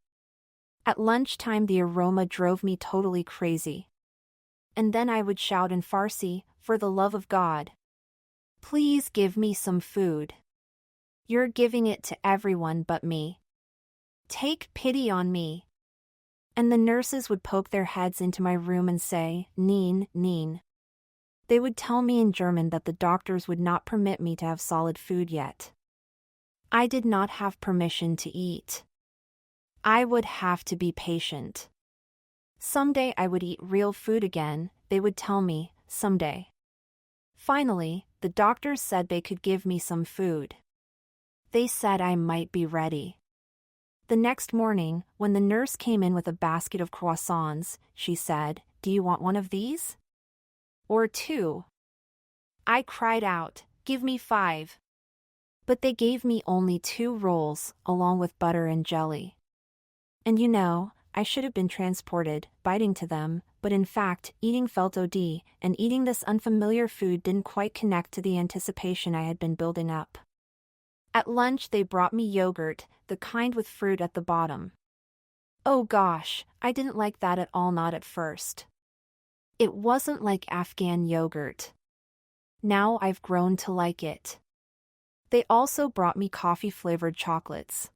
At lunchtime the aroma drove me totally crazy. And then I would shout in Farsi, "For the love of God! Please give me some food. You're giving it to everyone but me. Take pity on me." And the nurses would poke their heads into my room and say, "Neen, neen." They would tell me in German that the doctors would not permit me to have solid food yet. I did not have permission to eat. I would have to be patient. Someday I would eat real food again, they would tell me, someday. Finally, the doctors said they could give me some food. They said I might be ready. The next morning, when the nurse came in with a basket of croissants, she said, "Do you want one of these? Or 2? I cried out, "Give me 5. But they gave me only 2 rolls, along with butter and jelly. And you know, I should have been transported, biting to them, but in fact, eating felt OD, and eating this unfamiliar food didn't quite connect to the anticipation I had been building up. At lunch they brought me yogurt, the kind with fruit at the bottom. Oh gosh, I didn't like that at all, not at first. It wasn't like Afghan yogurt. Now I've grown to like it. They also brought me coffee-flavored chocolates.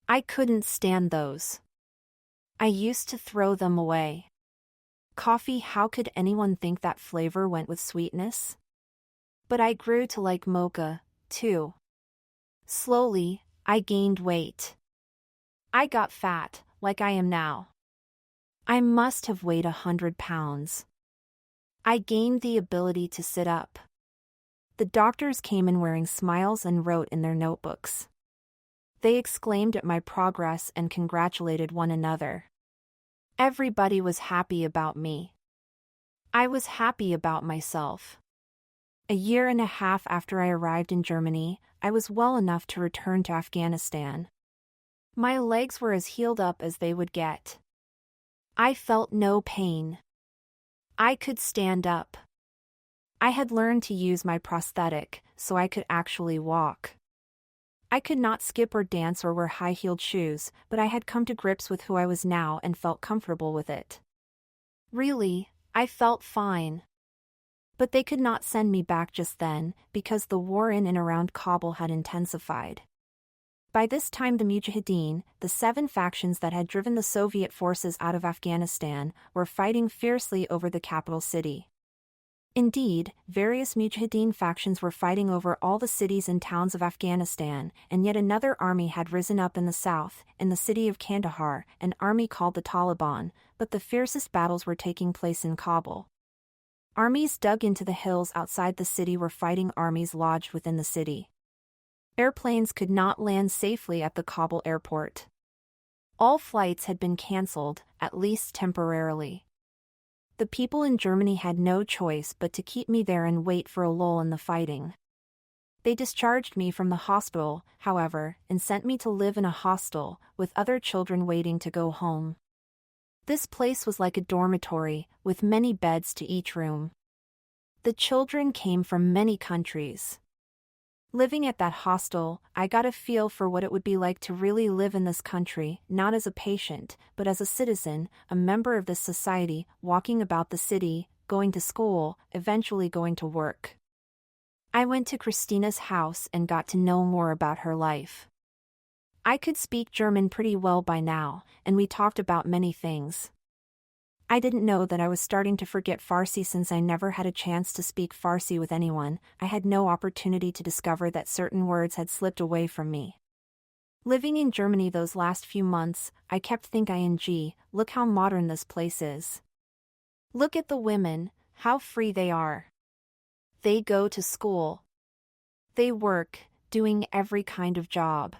I couldn't stand those. I used to throw them away. Coffee, how could anyone think that flavor went with sweetness? But I grew to like mocha, too. Slowly, I gained weight. I got fat, like I am now. I must have weighed 100 pounds. I gained the ability to sit up. The doctors came in wearing smiles and wrote in their notebooks. They exclaimed at my progress and congratulated one another. Everybody was happy about me. I was happy about myself. A year and a half after I arrived in Germany, I was well enough to return to Afghanistan. My legs were as healed up as they would get. I felt no pain. I could stand up. I had learned to use my prosthetic, so I could actually walk. I could not skip or dance or wear high-heeled shoes, but I had come to grips with who I was now and felt comfortable with it. Really, I felt fine. But they could not send me back just then, because the war in and around Kabul had intensified. By this time the Mujahideen, the 7 factions that had driven the Soviet forces out of Afghanistan, were fighting fiercely over the capital city. Indeed, various Mujahideen factions were fighting over all the cities and towns of Afghanistan, and yet another army had risen up in the south, in the city of Kandahar, an army called the Taliban, but the fiercest battles were taking place in Kabul. Armies dug into the hills outside the city were fighting armies lodged within the city. Airplanes could not land safely at the Kabul airport. All flights had been cancelled, at least temporarily. The people in Germany had no choice but to keep me there and wait for a lull in the fighting. They discharged me from the hospital, however, and sent me to live in a hostel, with other children waiting to go home. This place was like a dormitory, with many beds to each room. The children came from many countries. Living at that hostel, I got a feel for what it would be like to really live in this country, not as a patient, but as a citizen, a member of this society, walking about the city, going to school, eventually going to work. I went to Christina's house and got to know more about her life. I could speak German pretty well by now, and we talked about many things. I didn't know that I was starting to forget Farsi since I never had a chance to speak Farsi with anyone. I had no opportunity to discover that certain words had slipped away from me. Living in Germany those last few months, I kept thinking, look how modern this place is. Look at the women, how free they are. They go to school. They work, doing every kind of job.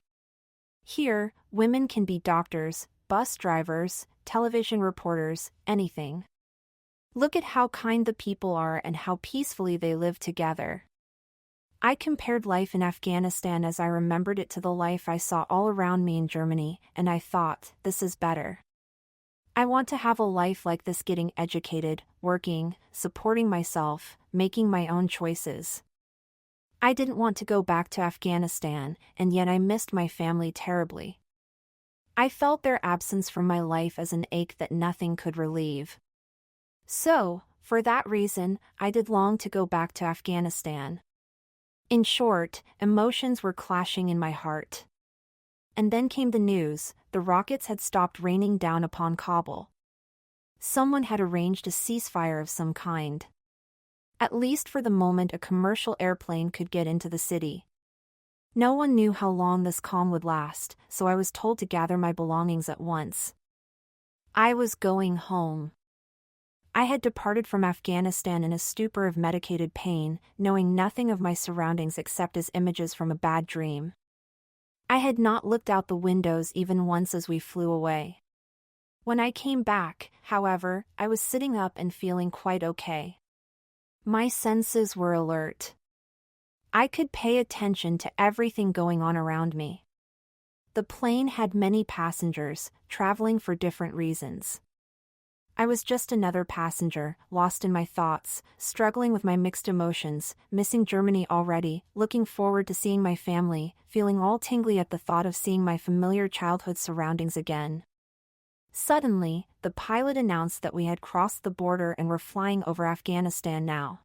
Here, women can be doctors, bus drivers, television reporters, anything. Look at how kind the people are and how peacefully they live together. I compared life in Afghanistan as I remembered it to the life I saw all around me in Germany, and I thought, this is better. I want to have a life like this, getting educated, working, supporting myself, making my own choices. I didn't want to go back to Afghanistan, and yet I missed my family terribly. I felt their absence from my life as an ache that nothing could relieve. So, for that reason, I did long to go back to Afghanistan. In short, emotions were clashing in my heart. And then came the news: the rockets had stopped raining down upon Kabul. Someone had arranged a ceasefire of some kind. At least for the moment, a commercial airplane could get into the city. No one knew how long this calm would last, so I was told to gather my belongings at once. I was going home. I had departed from Afghanistan in a stupor of medicated pain, knowing nothing of my surroundings except as images from a bad dream. I had not looked out the windows even once as we flew away. When I came back, however, I was sitting up and feeling quite okay. My senses were alert. I could pay attention to everything going on around me. The plane had many passengers, traveling for different reasons. I was just another passenger, lost in my thoughts, struggling with my mixed emotions, missing Germany already, looking forward to seeing my family, feeling all tingly at the thought of seeing my familiar childhood surroundings again. Suddenly, the pilot announced that we had crossed the border and were flying over Afghanistan now.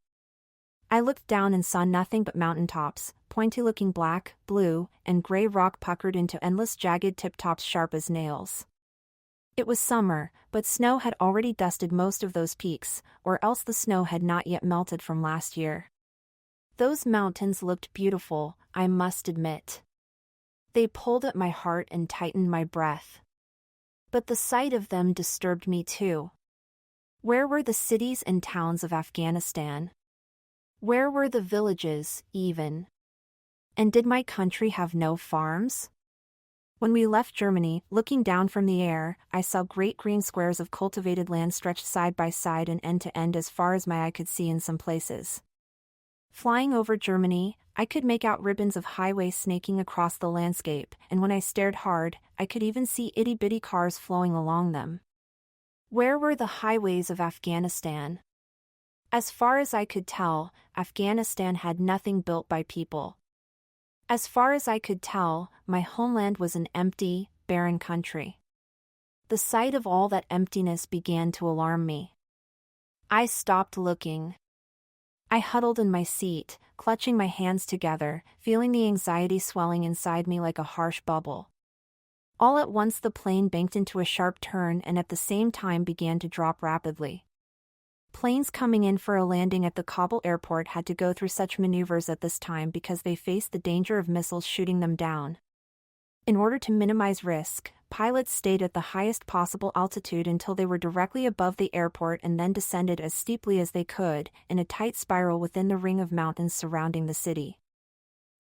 I looked down and saw nothing but mountaintops, pointy-looking black, blue, and gray rock puckered into endless jagged tip-tops sharp as nails. It was summer, but snow had already dusted most of those peaks, or else the snow had not yet melted from last year. Those mountains looked beautiful, I must admit. They pulled at my heart and tightened my breath. But the sight of them disturbed me too. Where were the cities and towns of Afghanistan? Where were the villages, even? And did my country have no farms? When we left Germany, looking down from the air, I saw great green squares of cultivated land stretched side by side and end to end as far as my eye could see in some places. Flying over Germany, I could make out ribbons of highway snaking across the landscape, and when I stared hard, I could even see itty-bitty cars flowing along them. Where were the highways of Afghanistan? As far as I could tell, Afghanistan had nothing built by people. As far as I could tell, my homeland was an empty, barren country. The sight of all that emptiness began to alarm me. I stopped looking. I huddled in my seat, clutching my hands together, feeling the anxiety swelling inside me like a harsh bubble. All at once the plane banked into a sharp turn and at the same time began to drop rapidly. Planes coming in for a landing at the Kabul airport had to go through such maneuvers at this time because they faced the danger of missiles shooting them down. In order to minimize risk, pilots stayed at the highest possible altitude until they were directly above the airport and then descended as steeply as they could, in a tight spiral within the ring of mountains surrounding the city.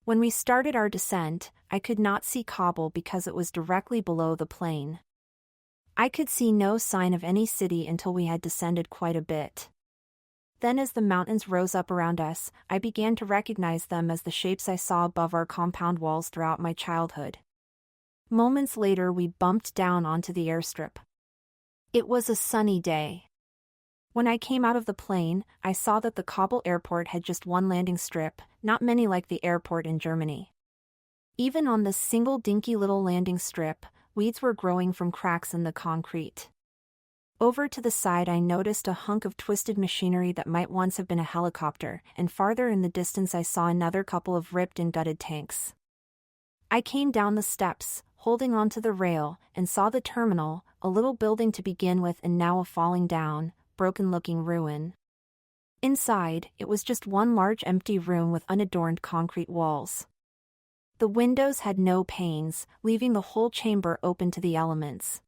When we started our descent, I could not see Kabul because it was directly below the plane. I could see no sign of any city until we had descended quite a bit. Then as the mountains rose up around us, I began to recognize them as the shapes I saw above our compound walls throughout my childhood. Moments later we bumped down onto the airstrip. It was a sunny day. When I came out of the plane, I saw that the Kabul airport had just one landing strip, not many like the airport in Germany. Even on this single dinky little landing strip, weeds were growing from cracks in the concrete. Over to the side I noticed a hunk of twisted machinery that might once have been a helicopter, and farther in the distance I saw another couple of ripped and gutted tanks. I came down the steps, holding onto the rail, and saw the terminal, a little building to begin with and now a falling down, broken-looking ruin. Inside, it was just one large empty room with unadorned concrete walls. The windows had no panes, leaving the whole chamber open to the elements.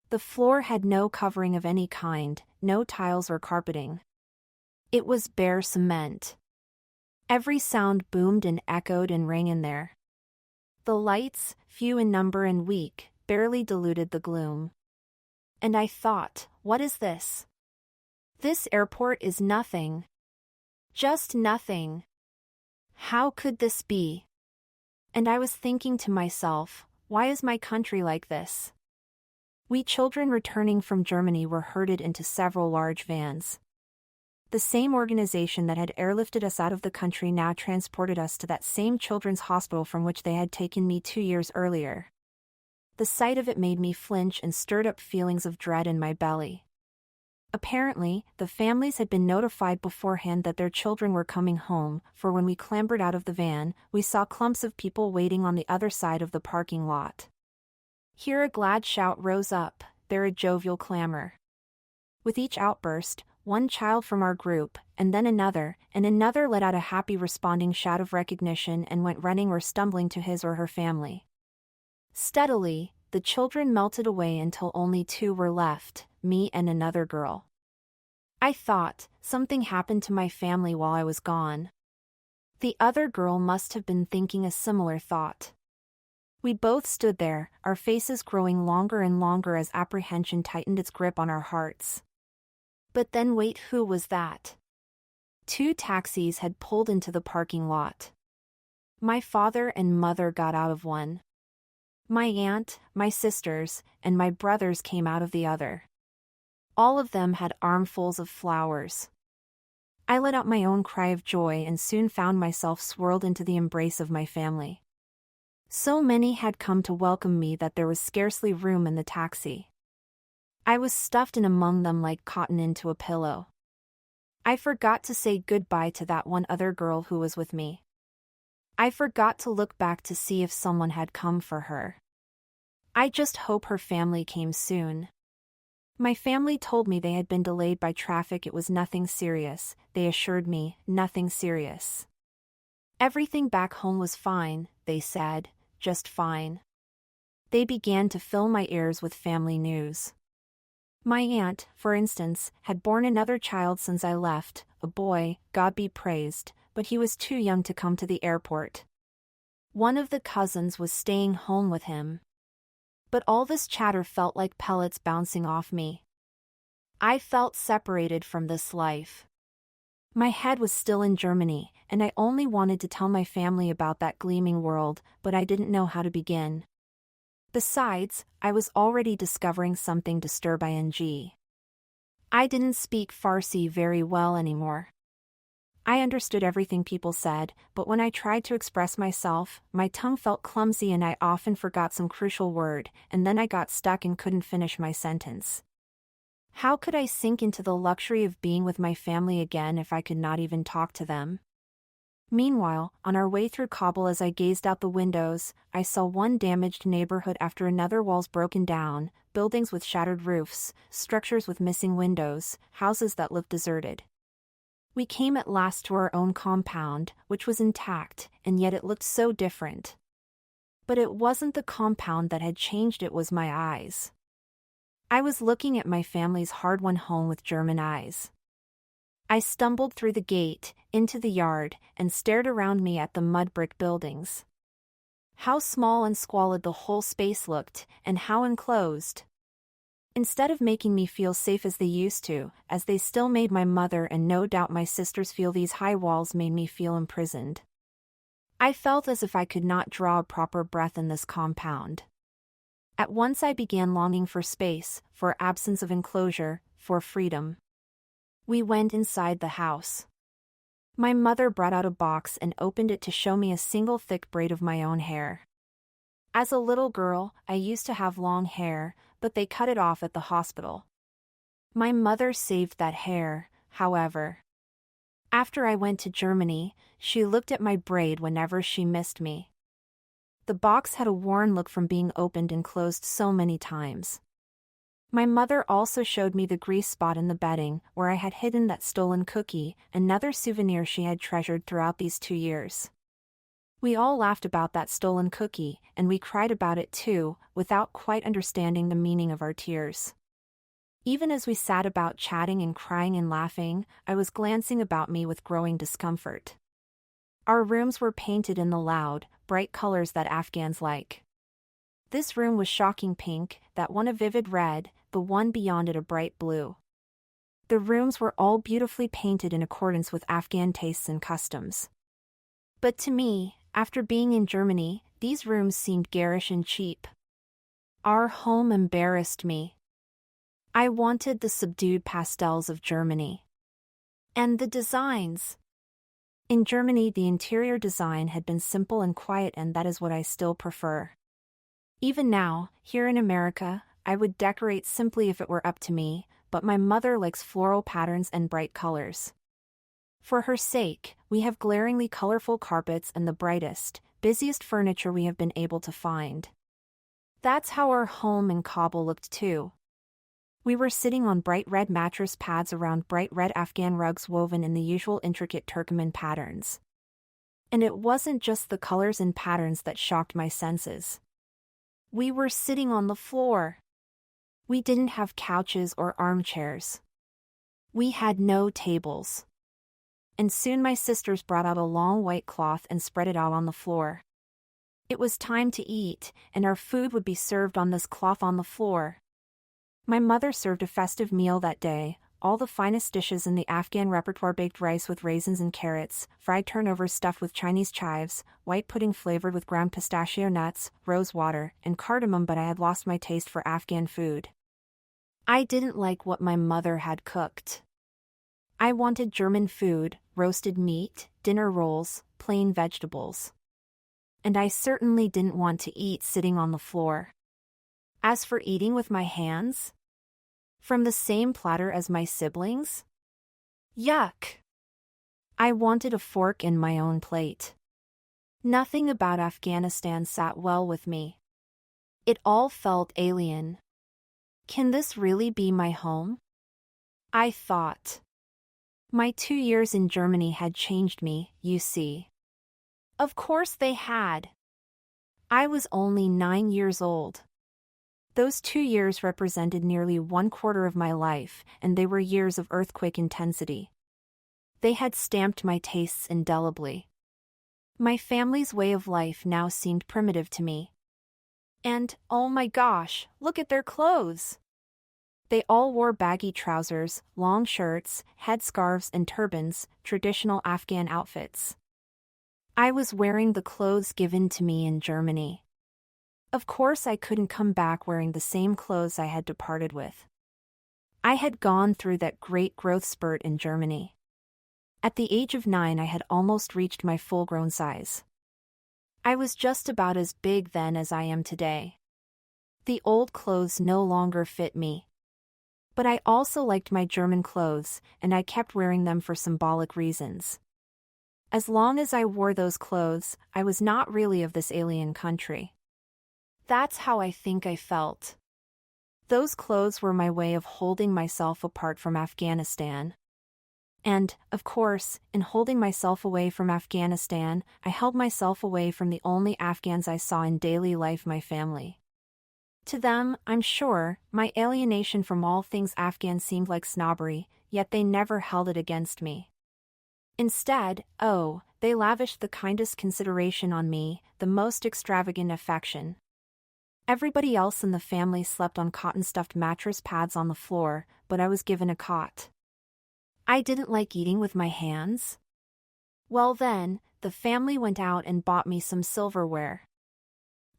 The floor had no covering of any kind, no tiles or carpeting. It was bare cement. Every sound boomed and echoed and rang in there. The lights, few in number and weak, barely diluted the gloom. And I thought, what is this? This airport is nothing. Just nothing. How could this be? And I was thinking to myself, why is my country like this? We children returning from Germany were herded into several large vans. The same organization that had airlifted us out of the country now transported us to that same children's hospital from which they had taken me 2 years earlier. The sight of it made me flinch and stirred up feelings of dread in my belly. Apparently, the families had been notified beforehand that their children were coming home, for when we clambered out of the van, we saw clumps of people waiting on the other side of the parking lot. Here a glad shout rose up, there a jovial clamor. With each outburst, one child from our group, and then another let out a happy responding shout of recognition and went running or stumbling to his or her family. Steadily, the children melted away until only 2 were left, me and another girl. I thought, something happened to my family while I was gone. The other girl must have been thinking a similar thought. We both stood there, our faces growing longer and longer as apprehension tightened its grip on our hearts. But then wait, who was that? 2 taxis had pulled into the parking lot. My father and mother got out of one. My aunt, my sisters, and my brothers came out of the other. All of them had armfuls of flowers. I let out my own cry of joy and soon found myself swirled into the embrace of my family. So many had come to welcome me that there was scarcely room in the taxi. I was stuffed in among them like cotton into a pillow. I forgot to say goodbye to that one other girl who was with me. I forgot to look back to see if someone had come for her. I just hope her family came soon. My family told me they had been delayed by traffic. It was nothing serious, they assured me, nothing serious. Everything back home was fine, they said, just fine. They began to fill my ears with family news. My aunt, for instance, had borne another child since I left, a boy, God be praised, but he was too young to come to the airport. One of the cousins was staying home with him. But all this chatter felt like pellets bouncing off me. I felt separated from this life. My head was still in Germany, and I only wanted to tell my family about that gleaming world, but I didn't know how to begin. Besides, I was already discovering something disturbing. I didn't speak Farsi very well anymore. I understood everything people said, but when I tried to express myself, my tongue felt clumsy and I often forgot some crucial word, and then I got stuck and couldn't finish my sentence. How could I sink into the luxury of being with my family again if I could not even talk to them? Meanwhile, on our way through Kabul, as I gazed out the windows, I saw one damaged neighborhood after another, walls broken down, buildings with shattered roofs, structures with missing windows, houses that looked deserted. We came at last to our own compound, which was intact, and yet it looked so different. But it wasn't the compound that had changed, it was my eyes. I was looking at my family's hard-won home with German eyes. I stumbled through the gate, into the yard, and stared around me at the mud brick buildings. How small and squalid the whole space looked, and how enclosed. Instead of making me feel safe as they used to, as they still made my mother and no doubt my sisters feel, these high walls made me feel imprisoned. I felt as if I could not draw a proper breath in this compound. At once I began longing for space, for absence of enclosure, for freedom. We went inside the house. My mother brought out a box and opened it to show me a single thick braid of my own hair. As a little girl, I used to have long hair, but they cut it off at the hospital. My mother saved that hair, however. After I went to Germany, she looked at my braid whenever she missed me. The box had a worn look from being opened and closed so many times. My mother also showed me the grease spot in the bedding, where I had hidden that stolen cookie, another souvenir she had treasured throughout these 2 years. We all laughed about that stolen cookie, and we cried about it too, without quite understanding the meaning of our tears. Even as we sat about chatting and crying and laughing, I was glancing about me with growing discomfort. Our rooms were painted in the loud, bright colors that Afghans like. This room was shocking pink, that one a vivid red, the one beyond it a bright blue. The rooms were all beautifully painted in accordance with Afghan tastes and customs. But to me, after being in Germany, these rooms seemed garish and cheap. Our home embarrassed me. I wanted the subdued pastels of Germany. And the designs. In Germany, the interior design had been simple and quiet, and that is what I still prefer. Even now, here in America, I would decorate simply if it were up to me, but my mother likes floral patterns and bright colors. For her sake, we have glaringly colorful carpets and the brightest, busiest furniture we have been able to find. That's how our home in Kabul looked too. We were sitting on bright red mattress pads around bright red Afghan rugs woven in the usual intricate Turkoman patterns. And it wasn't just the colors and patterns that shocked my senses. We were sitting on the floor. We didn't have couches or armchairs. We had no tables. And soon my sisters brought out a long white cloth and spread it out on the floor. It was time to eat, and our food would be served on this cloth on the floor. My mother served a festive meal that day, all the finest dishes in the Afghan repertoire: baked rice with raisins and carrots, fried turnovers stuffed with Chinese chives, white pudding flavored with ground pistachio nuts, rose water, and cardamom. But I had lost my taste for Afghan food. I didn't like what my mother had cooked. I wanted German food, roasted meat, dinner rolls, plain vegetables. And I certainly didn't want to eat sitting on the floor. As for eating with my hands, From the same platter as my siblings? Yuck! I wanted a fork in my own plate. Nothing about Afghanistan sat well with me. It all felt alien. Can this really be my home? I thought. My 2 years in Germany had changed me, you see. Of course they had. I was only 9 years old. Those 2 years represented nearly 1/4 of my life, and they were years of earthquake intensity. They had stamped my tastes indelibly. My family's way of life now seemed primitive to me. And, oh my gosh, look at their clothes! They all wore baggy trousers, long shirts, headscarves and turbans, traditional Afghan outfits. I was wearing the clothes given to me in Germany. Of course I couldn't come back wearing the same clothes I had departed with. I had gone through that great growth spurt in Germany. At the age of 9 I had almost reached my full-grown size. I was just about as big then as I am today. The old clothes no longer fit me. But I also liked my German clothes, and I kept wearing them for symbolic reasons. As long as I wore those clothes, I was not really of this alien country. That's how I think I felt. Those clothes were my way of holding myself apart from Afghanistan. And, of course, in holding myself away from Afghanistan, I held myself away from the only Afghans I saw in daily life, my family. To them, I'm sure, my alienation from all things Afghan seemed like snobbery, yet they never held it against me. Instead, they lavished the kindest consideration on me, the most extravagant affection. Everybody else in the family slept on cotton-stuffed mattress pads on the floor, but I was given a cot. I didn't like eating with my hands. Well then, the family went out and bought me some silverware.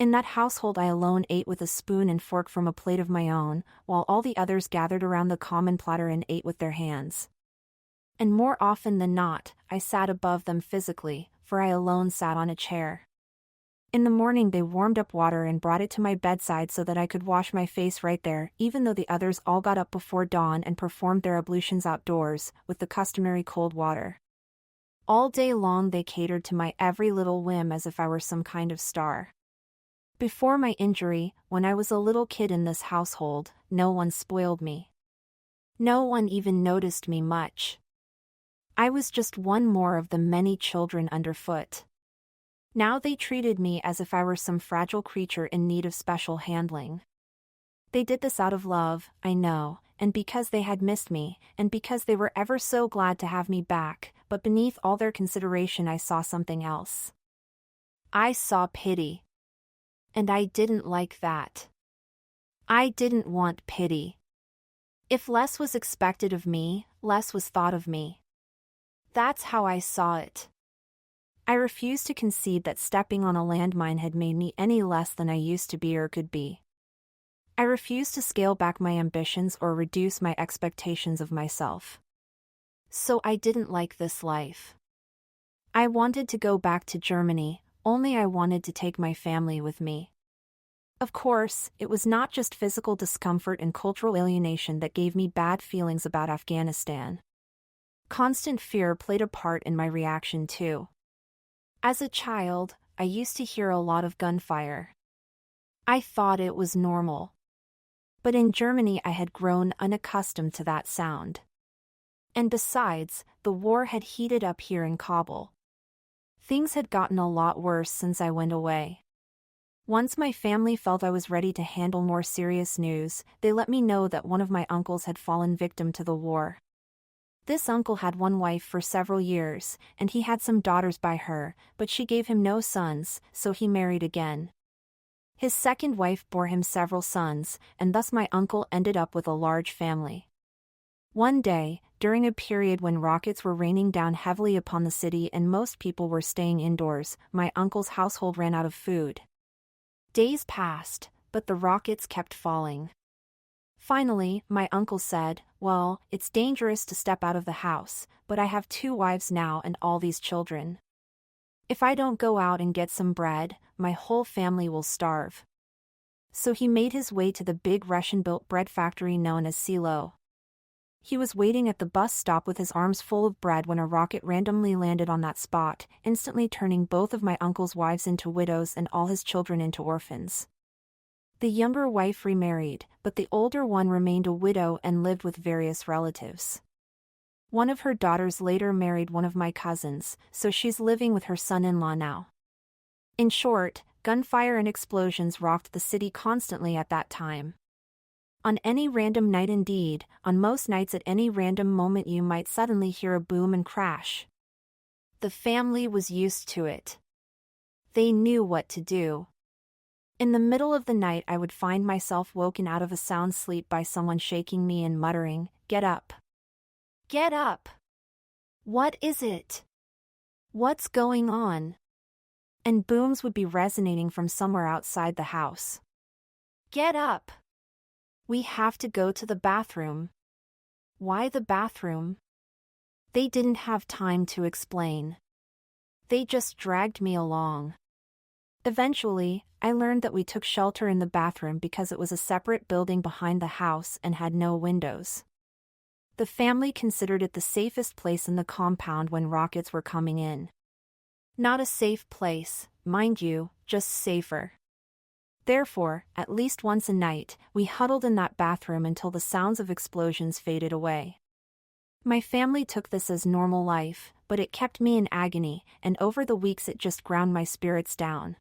In that household I alone ate with a spoon and fork from a plate of my own, while all the others gathered around the common platter and ate with their hands. And more often than not, I sat above them physically, for I alone sat on a chair. In the morning they warmed up water and brought it to my bedside so that I could wash my face right there, even though the others all got up before dawn and performed their ablutions outdoors, with the customary cold water. All day long they catered to my every little whim as if I were some kind of star. Before my injury, when I was a little kid in this household, no one spoiled me. No one even noticed me much. I was just one more of the many children underfoot. Now they treated me as if I were some fragile creature in need of special handling. They did this out of love, I know, and because they had missed me, and because they were ever so glad to have me back, but beneath all their consideration I saw something else. I saw pity. And I didn't like that. I didn't want pity. If less was expected of me, less was thought of me. That's how I saw it. I refused to concede that stepping on a landmine had made me any less than I used to be or could be. I refused to scale back my ambitions or reduce my expectations of myself. So I didn't like this life. I wanted to go back to Germany, only I wanted to take my family with me. Of course, it was not just physical discomfort and cultural alienation that gave me bad feelings about Afghanistan. Constant fear played a part in my reaction too. As a child, I used to hear a lot of gunfire. I thought it was normal. But in Germany I had grown unaccustomed to that sound. And besides, the war had heated up here in Kabul. Things had gotten a lot worse since I went away. Once my family felt I was ready to handle more serious news, they let me know that one of my uncles had fallen victim to the war. This uncle had one wife for several years, and he had some daughters by her, but she gave him no sons, so he married again. His second wife bore him several sons, and thus my uncle ended up with a large family. One day, during a period when rockets were raining down heavily upon the city and most people were staying indoors, my uncle's household ran out of food. Days passed, but the rockets kept falling. Finally, my uncle said, "Well, it's dangerous to step out of the house, but I have 2 wives now and all these children. If I don't go out and get some bread, my whole family will starve." So he made his way to the big Russian-built bread factory known as Silo. He was waiting at the bus stop with his arms full of bread when a rocket randomly landed on that spot, instantly turning both of my uncle's wives into widows and all his children into orphans. The younger wife remarried, but the older one remained a widow and lived with various relatives. One of her daughters later married one of my cousins, so she's living with her son-in-law now. In short, gunfire and explosions rocked the city constantly at that time. On any random night, indeed, on most nights at any random moment you might suddenly hear a boom and crash. The family was used to it. They knew what to do. In the middle of the night I would find myself woken out of a sound sleep by someone shaking me and muttering, "Get up! Get up! What is it? What's going on?" And booms would be resonating from somewhere outside the house. "Get up! We have to go to the bathroom." Why the bathroom? They didn't have time to explain. They just dragged me along. Eventually, I learned that we took shelter in the bathroom because it was a separate building behind the house and had no windows. The family considered it the safest place in the compound when rockets were coming in. Not a safe place, mind you, just safer. Therefore, at least once a night, we huddled in that bathroom until the sounds of explosions faded away. My family took this as normal life, but it kept me in agony, and over the weeks it just ground my spirits down.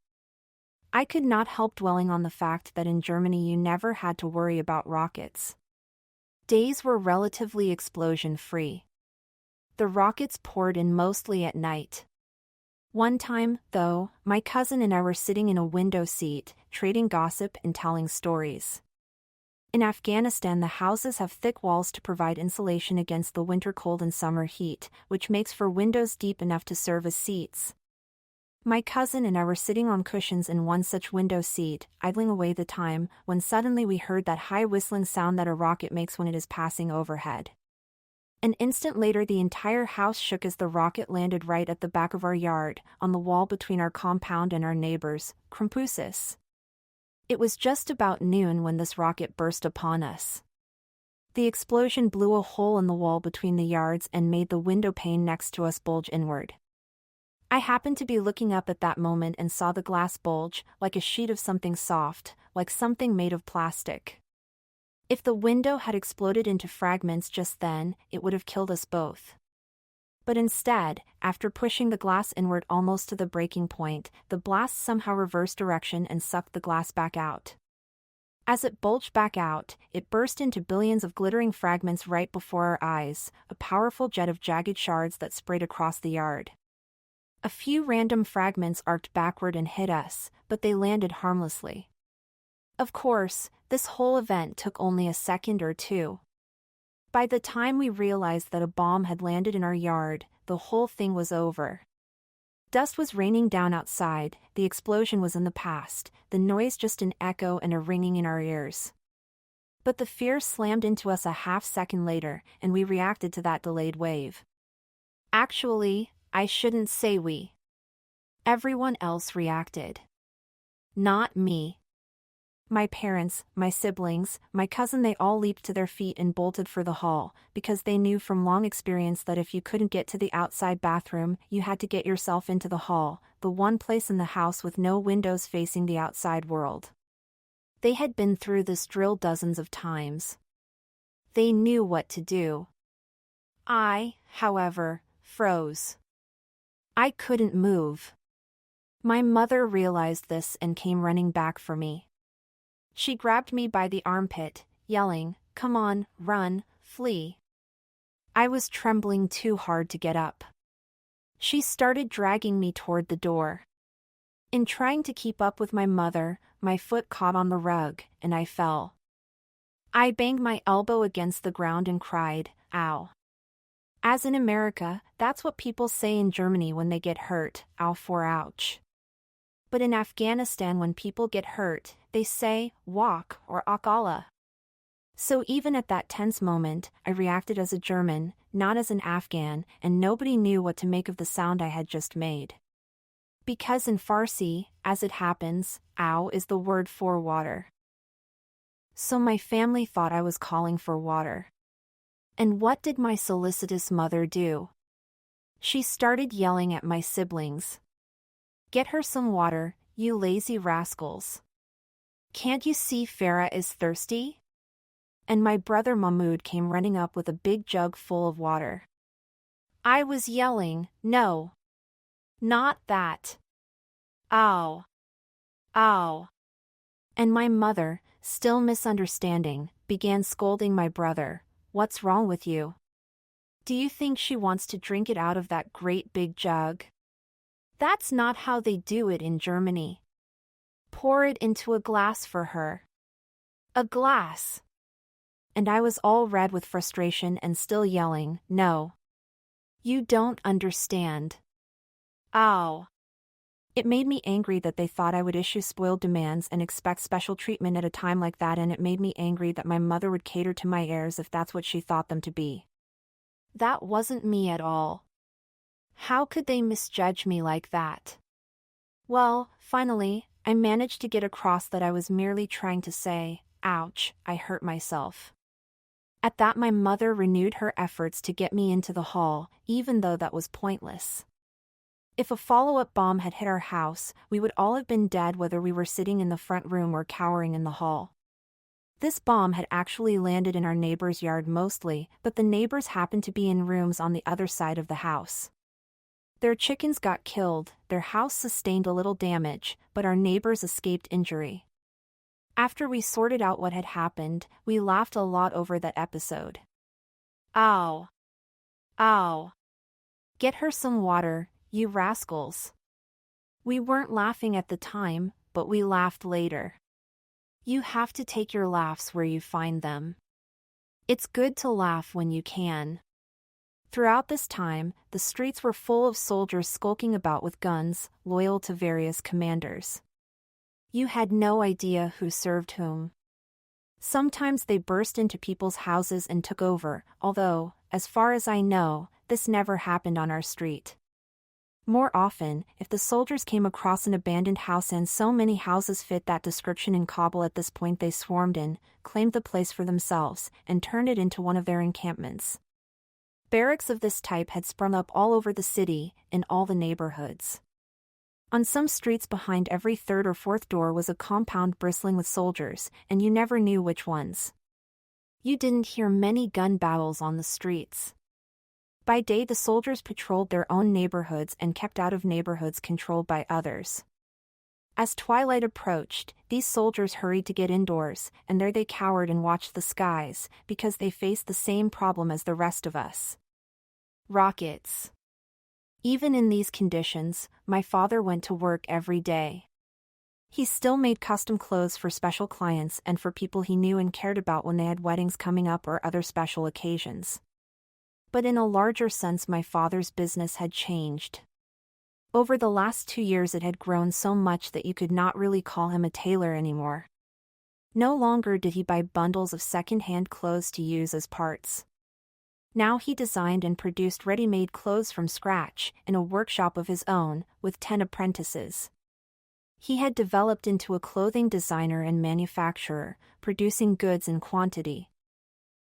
I could not help dwelling on the fact that in Germany you never had to worry about rockets. Days were relatively explosion-free. The rockets poured in mostly at night. One time, though, my cousin and I were sitting in a window seat, trading gossip and telling stories. In Afghanistan, the houses have thick walls to provide insulation against the winter cold and summer heat, which makes for windows deep enough to serve as seats. My cousin and I were sitting on cushions in one such window seat, idling away the time, when suddenly we heard that high whistling sound that a rocket makes when it is passing overhead. An instant later the entire house shook as the rocket landed right at the back of our yard, on the wall between our compound and our neighbors, Krampusis. It was just about noon when this rocket burst upon us. The explosion blew a hole in the wall between the yards and made the window pane next to us bulge inward. I happened to be looking up at that moment and saw the glass bulge, like a sheet of something soft, like something made of plastic. If the window had exploded into fragments just then, it would have killed us both. But instead, after pushing the glass inward almost to the breaking point, the blast somehow reversed direction and sucked the glass back out. As it bulged back out, it burst into billions of glittering fragments right before our eyes, a powerful jet of jagged shards that sprayed across the yard. A few random fragments arced backward and hit us, but they landed harmlessly. Of course, this whole event took only a second or two. By the time we realized that a bomb had landed in our yard, the whole thing was over. Dust was raining down outside, the explosion was in the past, the noise just an echo and a ringing in our ears. But the fear slammed into us a half-second later, and we reacted to that delayed wave. Actually, I shouldn't say we. Everyone else reacted. Not me. My parents, my siblings, my cousin, they all leaped to their feet and bolted for the hall, because they knew from long experience that if you couldn't get to the outside bathroom, you had to get yourself into the hall, the one place in the house with no windows facing the outside world. They had been through this drill dozens of times. They knew what to do. I, however, froze. I couldn't move. My mother realized this and came running back for me. She grabbed me by the armpit, yelling, "Come on, run, flee." I was trembling too hard to get up. She started dragging me toward the door. In trying to keep up with my mother, my foot caught on the rug, and I fell. I banged my elbow against the ground and cried, "Ow." As in America, that's what people say in Germany when they get hurt, "Ow" for ouch. But in Afghanistan when people get hurt, they say, "Walk" or "Ak Allah." So even at that tense moment, I reacted as a German, not as an Afghan, and nobody knew what to make of the sound I had just made. Because in Farsi, as it happens, "ow" is the word for water. So my family thought I was calling for water. And what did my solicitous mother do? She started yelling at my siblings. "Get her some water, you lazy rascals. Can't you see Farah is thirsty?" And my brother Mahmoud came running up with a big jug full of water. I was yelling, "No. Not that. Ow. Ow." And my mother, still misunderstanding, began scolding my brother. "What's wrong with you? Do you think she wants to drink it out of that great big jug? That's not how they do it in Germany. Pour it into a glass for her." A glass! And I was all red with frustration and still yelling, "No. You don't understand. Ow." It made me angry that they thought I would issue spoiled demands and expect special treatment at a time like that, and it made me angry that my mother would cater to my heirs if that's what she thought them to be. That wasn't me at all. How could they misjudge me like that? Well, finally, I managed to get across that I was merely trying to say, "Ouch, I hurt myself." At that, my mother renewed her efforts to get me into the hall, even though that was pointless. If a follow-up bomb had hit our house, we would all have been dead, whether we were sitting in the front room or cowering in the hall. This bomb had actually landed in our neighbor's yard mostly, but the neighbors happened to be in rooms on the other side of the house. Their chickens got killed, their house sustained a little damage, but our neighbors escaped injury. After we sorted out what had happened, we laughed a lot over that episode. Ow. Ow. Get her some water, you rascals. We weren't laughing at the time, but we laughed later. You have to take your laughs where you find them. It's good to laugh when you can. Throughout this time, the streets were full of soldiers skulking about with guns, loyal to various commanders. You had no idea who served whom. Sometimes they burst into people's houses and took over, although, as far as I know, this never happened on our street. More often, if the soldiers came across an abandoned house, and so many houses fit that description in Kabul at this point, they swarmed in, claimed the place for themselves, and turned it into one of their encampments. Barracks of this type had sprung up all over the city, in all the neighborhoods. On some streets, behind every third or fourth door was a compound bristling with soldiers, and you never knew which ones. You didn't hear many gun battles on the streets. By day, the soldiers patrolled their own neighborhoods and kept out of neighborhoods controlled by others. As twilight approached, these soldiers hurried to get indoors, and there they cowered and watched the skies, because they faced the same problem as the rest of us. Rockets. Even in these conditions, my father went to work every day. He still made custom clothes for special clients and for people he knew and cared about when they had weddings coming up or other special occasions. But in a larger sense, my father's business had changed. Over the last 2 years, it had grown so much that you could not really call him a tailor anymore. No longer did he buy bundles of second-hand clothes to use as parts. Now he designed and produced ready-made clothes from scratch, in a workshop of his own, with 10 apprentices. He had developed into a clothing designer and manufacturer, producing goods in quantity.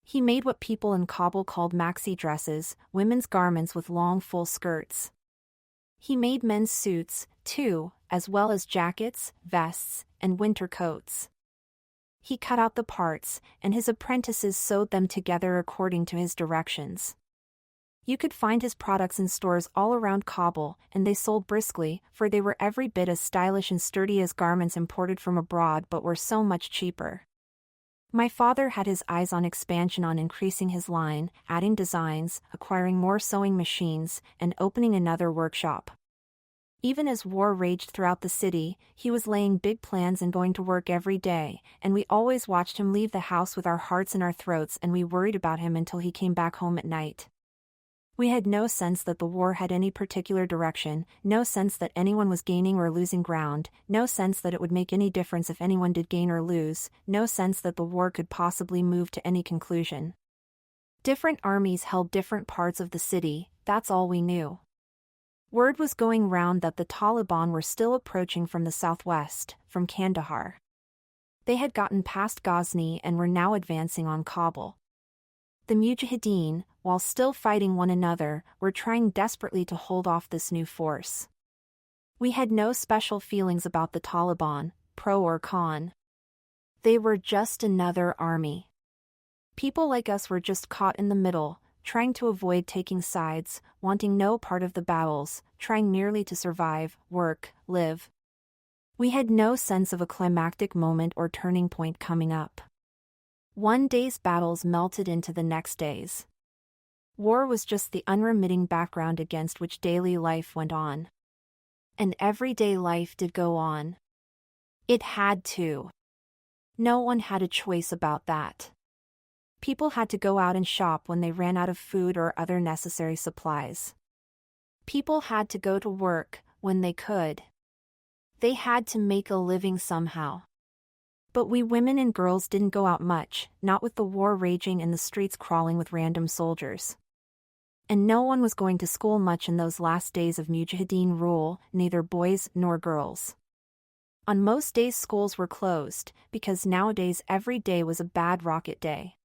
He made what people in Kabul called maxi dresses, women's garments with long full skirts. He made men's suits, too, as well as jackets, vests, and winter coats. He cut out the parts, and his apprentices sewed them together according to his directions. You could find his products in stores all around Kabul, and they sold briskly, for they were every bit as stylish and sturdy as garments imported from abroad, but were so much cheaper. My father had his eyes on expansion, on increasing his line, adding designs, acquiring more sewing machines, and opening another workshop. Even as war raged throughout the city, he was laying big plans and going to work every day, and we always watched him leave the house with our hearts in our throats, and we worried about him until he came back home at night. We had no sense that the war had any particular direction, no sense that anyone was gaining or losing ground, no sense that it would make any difference if anyone did gain or lose, no sense that the war could possibly move to any conclusion. Different armies held different parts of the city, that's all we knew. Word was going round that the Taliban were still approaching from the southwest, from Kandahar. They had gotten past Ghazni and were now advancing on Kabul. The Mujahideen, while still fighting one another, were trying desperately to hold off this new force. We had no special feelings about the Taliban, pro or con. They were just another army. People like us were just caught in the middle, trying to avoid taking sides, wanting no part of the battles, trying merely to survive, work, live. We had no sense of a climactic moment or turning point coming up. One day's battles melted into the next day's. War was just the unremitting background against which daily life went on. And everyday life did go on. It had to. No one had a choice about that. People had to go out and shop when they ran out of food or other necessary supplies. People had to go to work when they could. They had to make a living somehow. But we women and girls didn't go out much, not with the war raging and the streets crawling with random soldiers. And no one was going to school much in those last days of Mujahideen rule, neither boys nor girls. On most days schools were closed, because nowadays every day was a bad rocket day.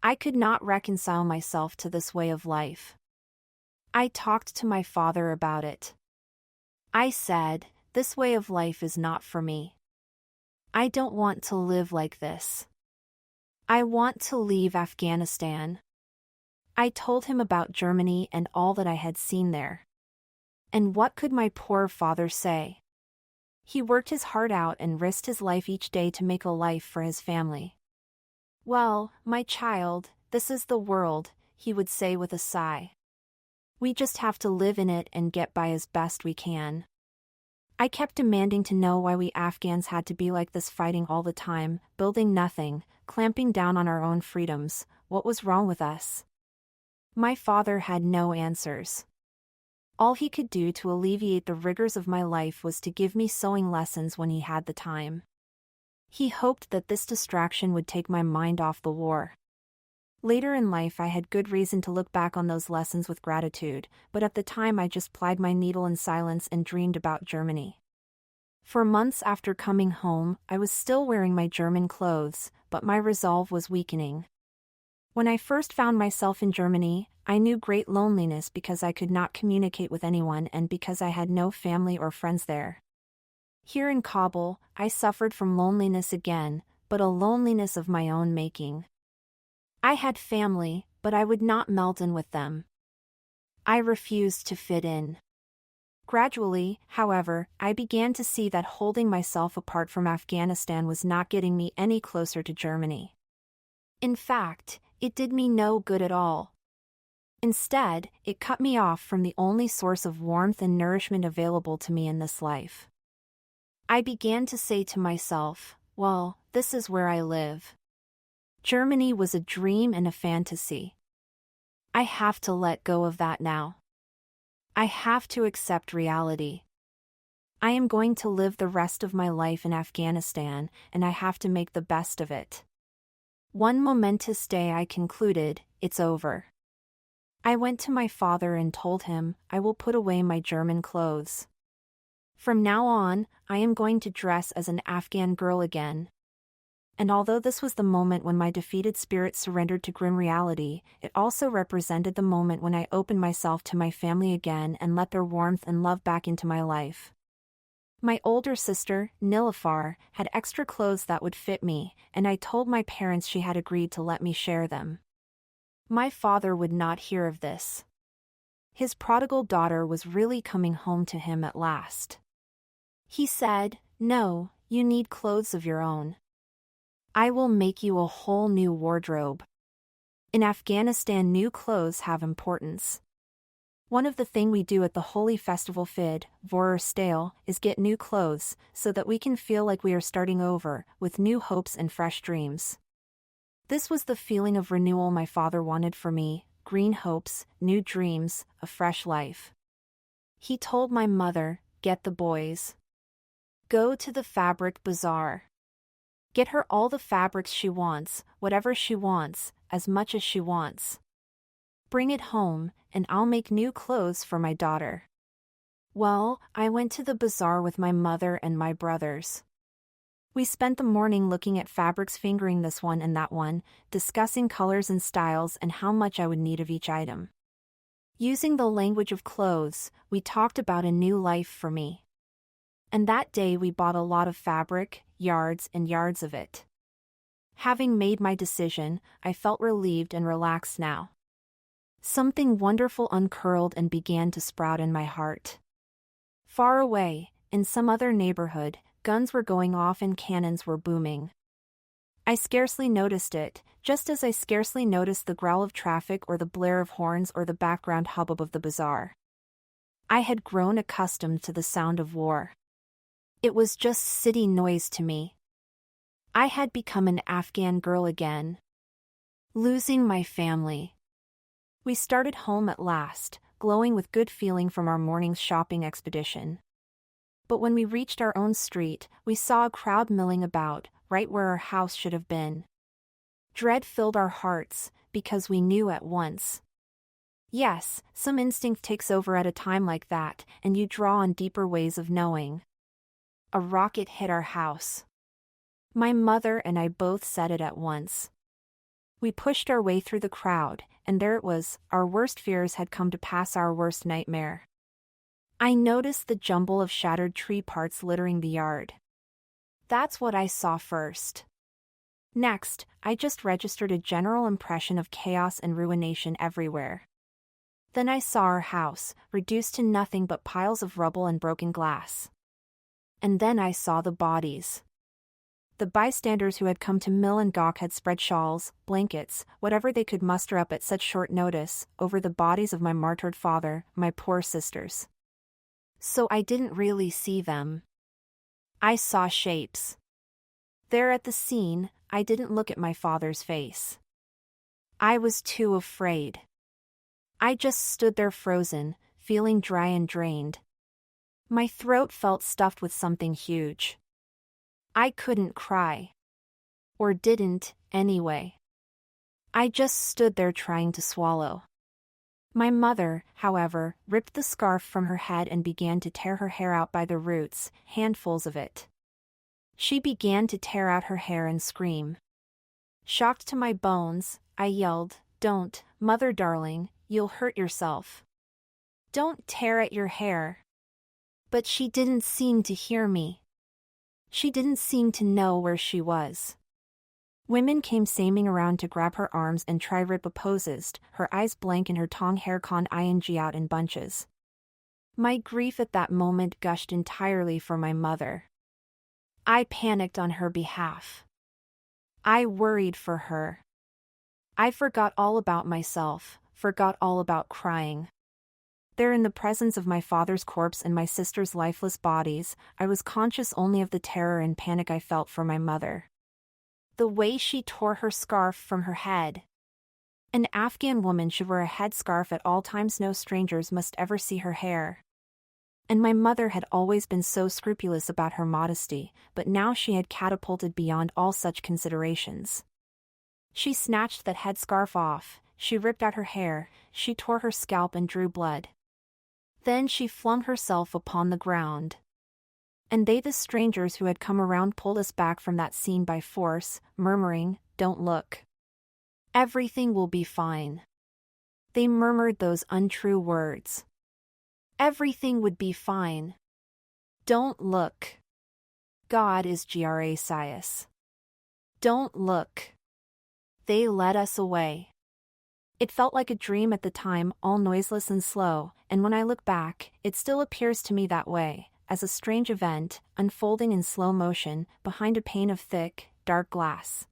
I could not reconcile myself to this way of life. I talked to my father about it. I said, "This way of life is not for me. I don't want to live like this. I want to leave Afghanistan." I told him about Germany and all that I had seen there. And what could my poor father say? He worked his heart out and risked his life each day to make a life for his family. "Well, my child, this is the world," he would say with a sigh. "We just have to live in it and get by as best we can." I kept demanding to know why we Afghans had to be like this, fighting all the time, building nothing, clamping down on our own freedoms. What was wrong with us? My father had no answers. All he could do to alleviate the rigors of my life was to give me sewing lessons when he had the time. He hoped that this distraction would take my mind off the war. Later in life I had good reason to look back on those lessons with gratitude, but at the time I just plied my needle in silence and dreamed about Germany. For months after coming home, I was still wearing my German clothes, but my resolve was weakening. When I first found myself in Germany, I knew great loneliness because I could not communicate with anyone and because I had no family or friends there. Here in Kabul, I suffered from loneliness again, but a loneliness of my own making. I had family, but I would not meld in with them. I refused to fit in. Gradually, however, I began to see that holding myself apart from Afghanistan was not getting me any closer to Germany. In fact, it did me no good at all. Instead, it cut me off from the only source of warmth and nourishment available to me in this life. I began to say to myself, well, this is where I live. Germany was a dream and a fantasy. I have to let go of that now. I have to accept reality. I am going to live the rest of my life in Afghanistan, and I have to make the best of it. One momentous day I concluded, it's over. I went to my father and told him, I will put away my German clothes. From now on, I am going to dress as an Afghan girl again. And although this was the moment when my defeated spirit surrendered to grim reality, it also represented the moment when I opened myself to my family again and let their warmth and love back into my life. My older sister, Nilafar, had extra clothes that would fit me, and I told my parents she had agreed to let me share them. My father would not hear of this. His prodigal daughter was really coming home to him at last. He said, "No, you need clothes of your own. I will make you a whole new wardrobe." In Afghanistan, new clothes have importance. One of the things we do at the holy festival Fid, Vor Stale, is get new clothes, so that we can feel like we are starting over, with new hopes and fresh dreams. This was the feeling of renewal my father wanted for me, green hopes, new dreams, a fresh life. He told my mother, get the boys. Go to the fabric bazaar. Get her all the fabrics she wants, whatever she wants, as much as she wants. Bring it home, and I'll make new clothes for my daughter. Well, I went to the bazaar with my mother and my brothers. We spent the morning looking at fabrics, fingering this one and that one, discussing colors and styles and how much I would need of each item. Using the language of clothes, we talked about a new life for me. And that day we bought a lot of fabric, yards and yards of it. Having made my decision, I felt relieved and relaxed now. Something wonderful uncurled and began to sprout in my heart. Far away, in some other neighborhood, guns were going off and cannons were booming. I scarcely noticed it, just as I scarcely noticed the growl of traffic or the blare of horns or the background hubbub of the bazaar. I had grown accustomed to the sound of war. It was just city noise to me. I had become an Afghan girl again. Losing my family. We started home at last, glowing with good feeling from our morning's shopping expedition. But when we reached our own street, we saw a crowd milling about, right where our house should have been. Dread filled our hearts, because we knew at once. Yes, some instinct takes over at a time like that, and you draw on deeper ways of knowing. A rocket hit our house. My mother and I both said it at once. We pushed our way through the crowd, and there it was, our worst fears had come to pass, our worst nightmare. I noticed the jumble of shattered tree parts littering the yard. That's what I saw first. Next, I just registered a general impression of chaos and ruination everywhere. Then I saw our house, reduced to nothing but piles of rubble and broken glass. And then I saw the bodies. The bystanders who had come to mill and gawk had spread shawls, blankets, whatever they could muster up at such short notice, over the bodies of my martyred father, my poor sisters. So I didn't really see them. I saw shapes. There at the scene, I didn't look at my father's face. I was too afraid. I just stood there frozen, feeling dry and drained. My throat felt stuffed with something huge. I couldn't cry. Or didn't, anyway. I just stood there trying to swallow. My mother, however, ripped the scarf from her head and began to tear her hair out by the roots, handfuls of it. She began to tear out her hair and scream. Shocked to my bones, I yelled, "Don't, mother darling, you'll hurt yourself. Don't tear at your hair." But she didn't seem to hear me. She didn't seem to know where she was. Women came seaming around to grab her arms and try rip poses, her eyes blank and her tongue hair ing out in bunches. My grief at that moment gushed entirely for my mother. I panicked on her behalf. I worried for her. I forgot all about myself, forgot all about crying. There in the presence of my father's corpse and my sister's lifeless bodies, I was conscious only of the terror and panic I felt for my mother. The way she tore her scarf from her head. An Afghan woman should wear a headscarf at all times. No strangers must ever see her hair. And my mother had always been so scrupulous about her modesty, but now she had catapulted beyond all such considerations. She snatched that headscarf off, she ripped out her hair, she tore her scalp and drew blood. Then she flung herself upon the ground. And they, the strangers who had come around, pulled us back from that scene by force, murmuring, "Don't look. Everything will be fine." They murmured those untrue words. Everything would be fine. Don't look. God is gracious. Don't look. They led us away. It felt like a dream at the time, all noiseless and slow, and when I look back, it still appears to me that way, as a strange event, unfolding in slow motion, behind a pane of thick, dark glass.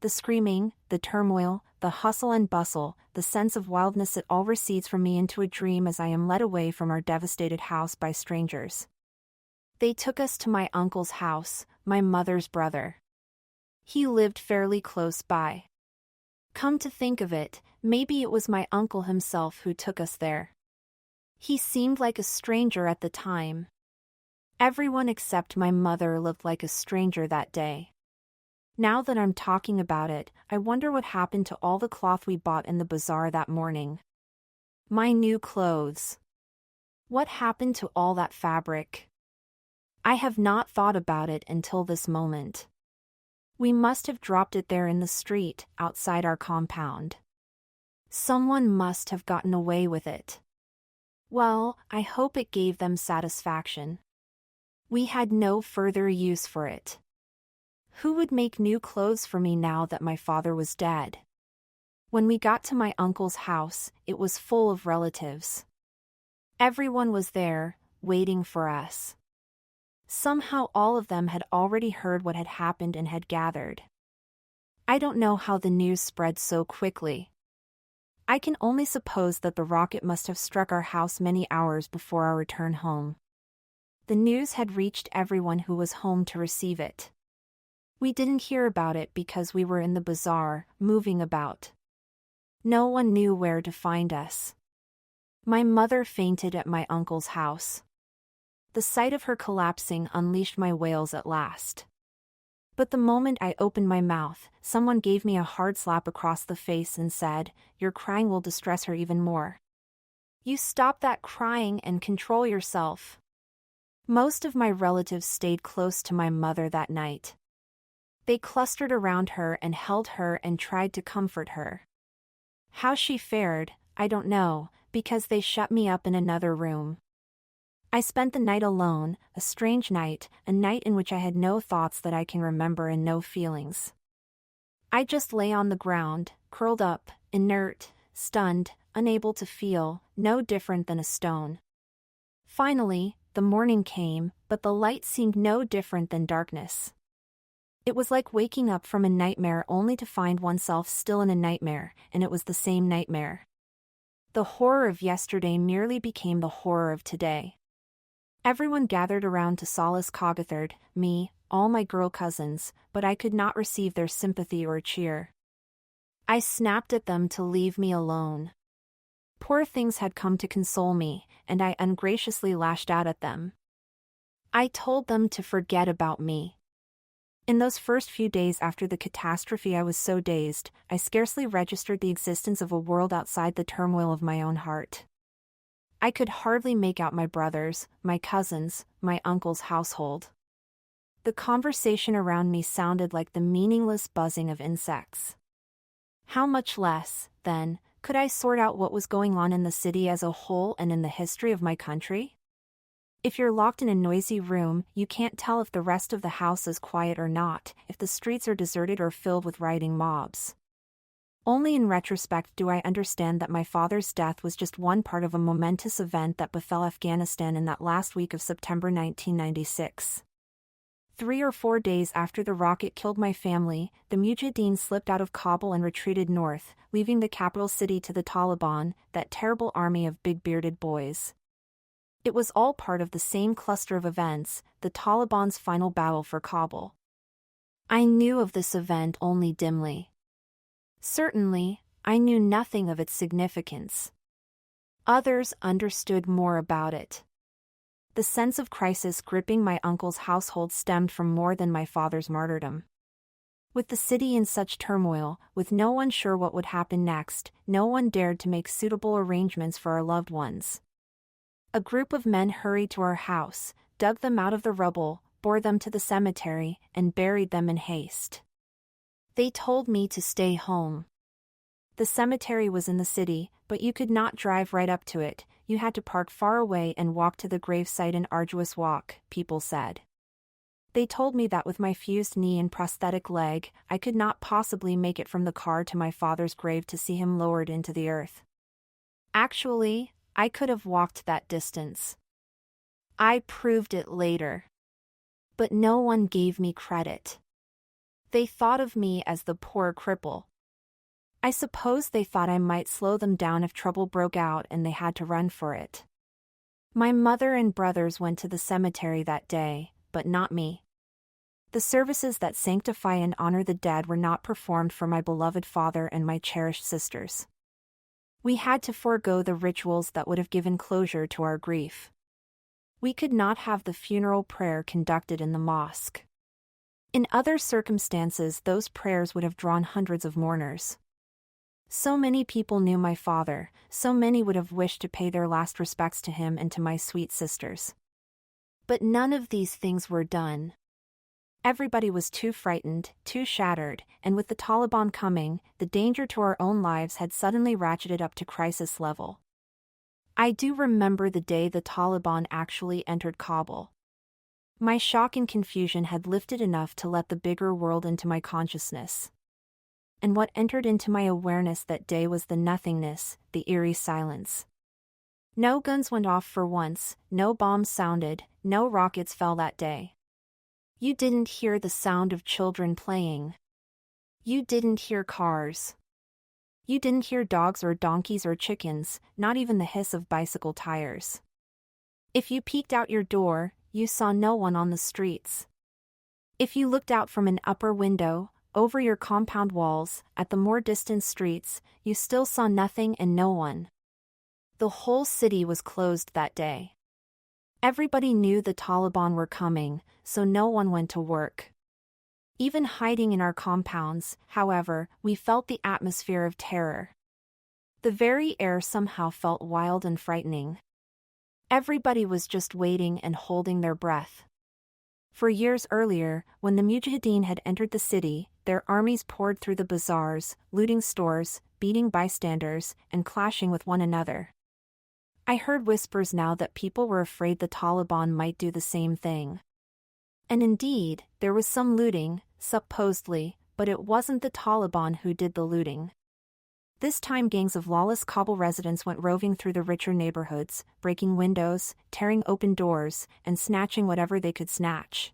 The screaming, the turmoil, the hustle and bustle, the sense of wildness, it all recedes from me into a dream as I am led away from our devastated house by strangers. They took us to my uncle's house, my mother's brother. He lived fairly close by. Come to think of it, maybe it was my uncle himself who took us there. He seemed like a stranger at the time. Everyone except my mother looked like a stranger that day. Now that I'm talking about it, I wonder what happened to all the cloth we bought in the bazaar that morning. My new clothes. What happened to all that fabric? I have not thought about it until this moment. We must have dropped it there in the street, outside our compound. Someone must have gotten away with it. Well, I hope it gave them satisfaction. We had no further use for it. Who would make new clothes for me now that my father was dead? When we got to my uncle's house, it was full of relatives. Everyone was there, waiting for us. Somehow all of them had already heard what had happened and had gathered. I don't know how the news spread so quickly. I can only suppose that the rocket must have struck our house many hours before our return home. The news had reached everyone who was home to receive it. We didn't hear about it because we were in the bazaar, moving about. No one knew where to find us. My mother fainted at my uncle's house. The sight of her collapsing unleashed my wails at last. But the moment I opened my mouth, someone gave me a hard slap across the face and said, "Your crying will distress her even more. You stop that crying and control yourself." Most of my relatives stayed close to my mother that night. They clustered around her and held her and tried to comfort her. How she fared, I don't know, because they shut me up in another room. I spent the night alone, a strange night, a night in which I had no thoughts that I can remember and no feelings. I just lay on the ground, curled up, inert, stunned, unable to feel, no different than a stone. Finally, the morning came, but the light seemed no different than darkness. It was like waking up from a nightmare only to find oneself still in a nightmare, and it was the same nightmare. The horror of yesterday merely became the horror of today. Everyone gathered around to solace Cogathard, me, all my girl cousins, but I could not receive their sympathy or cheer. I snapped at them to leave me alone. Poor things had come to console me, and I ungraciously lashed out at them. I told them to forget about me. In those first few days after the catastrophe I was so dazed, I scarcely registered the existence of a world outside the turmoil of my own heart. I could hardly make out my brothers, my cousins, my uncle's household. The conversation around me sounded like the meaningless buzzing of insects. How much less, then, could I sort out what was going on in the city as a whole and in the history of my country? If you're locked in a noisy room, you can't tell if the rest of the house is quiet or not, if the streets are deserted or filled with rioting mobs. Only in retrospect do I understand that my father's death was just one part of a momentous event that befell Afghanistan in that last week of September 1996. 3 or 4 days after the rocket killed my family, the Mujahideen slipped out of Kabul and retreated north, leaving the capital city to the Taliban, that terrible army of big bearded boys. It was all part of the same cluster of events, the Taliban's final battle for Kabul. I knew of this event only dimly. Certainly, I knew nothing of its significance. Others understood more about it. The sense of crisis gripping my uncle's household stemmed from more than my father's martyrdom. With the city in such turmoil, with no one sure what would happen next, no one dared to make suitable arrangements for our loved ones. A group of men hurried to our house, dug them out of the rubble, bore them to the cemetery, and buried them in haste. They told me to stay home. The cemetery was in the city, but you could not drive right up to it, you had to park far away and walk to the gravesite, an arduous walk, people said. They told me that with my fused knee and prosthetic leg, I could not possibly make it from the car to my father's grave to see him lowered into the earth. Actually, I could have walked that distance. I proved it later. But no one gave me credit. They thought of me as the poor cripple. I suppose they thought I might slow them down if trouble broke out and they had to run for it. My mother and brothers went to the cemetery that day, but not me. The services that sanctify and honor the dead were not performed for my beloved father and my cherished sisters. We had to forego the rituals that would have given closure to our grief. We could not have the funeral prayer conducted in the mosque. In other circumstances, those prayers would have drawn hundreds of mourners. So many people knew my father, so many would have wished to pay their last respects to him and to my sweet sisters. But none of these things were done. Everybody was too frightened, too shattered, and with the Taliban coming, the danger to our own lives had suddenly ratcheted up to crisis level. I do remember the day the Taliban actually entered Kabul. My shock and confusion had lifted enough to let the bigger world into my consciousness. And what entered into my awareness that day was the nothingness, the eerie silence. No guns went off for once, no bombs sounded, no rockets fell that day. You didn't hear the sound of children playing. You didn't hear cars. You didn't hear dogs or donkeys or chickens, not even the hiss of bicycle tires. If you peeked out your door, you saw no one on the streets. If you looked out from an upper window, over your compound walls, at the more distant streets, you still saw nothing and no one. The whole city was closed that day. Everybody knew the Taliban were coming, so no one went to work. Even hiding in our compounds, however, we felt the atmosphere of terror. The very air somehow felt wild and frightening. Everybody was just waiting and holding their breath. For years earlier, when the Mujahideen had entered the city, their armies poured through the bazaars, looting stores, beating bystanders, and clashing with one another. I heard whispers now that people were afraid the Taliban might do the same thing. And indeed, there was some looting, supposedly, but it wasn't the Taliban who did the looting. This time gangs of lawless Kabul residents went roving through the richer neighborhoods, breaking windows, tearing open doors, and snatching whatever they could snatch.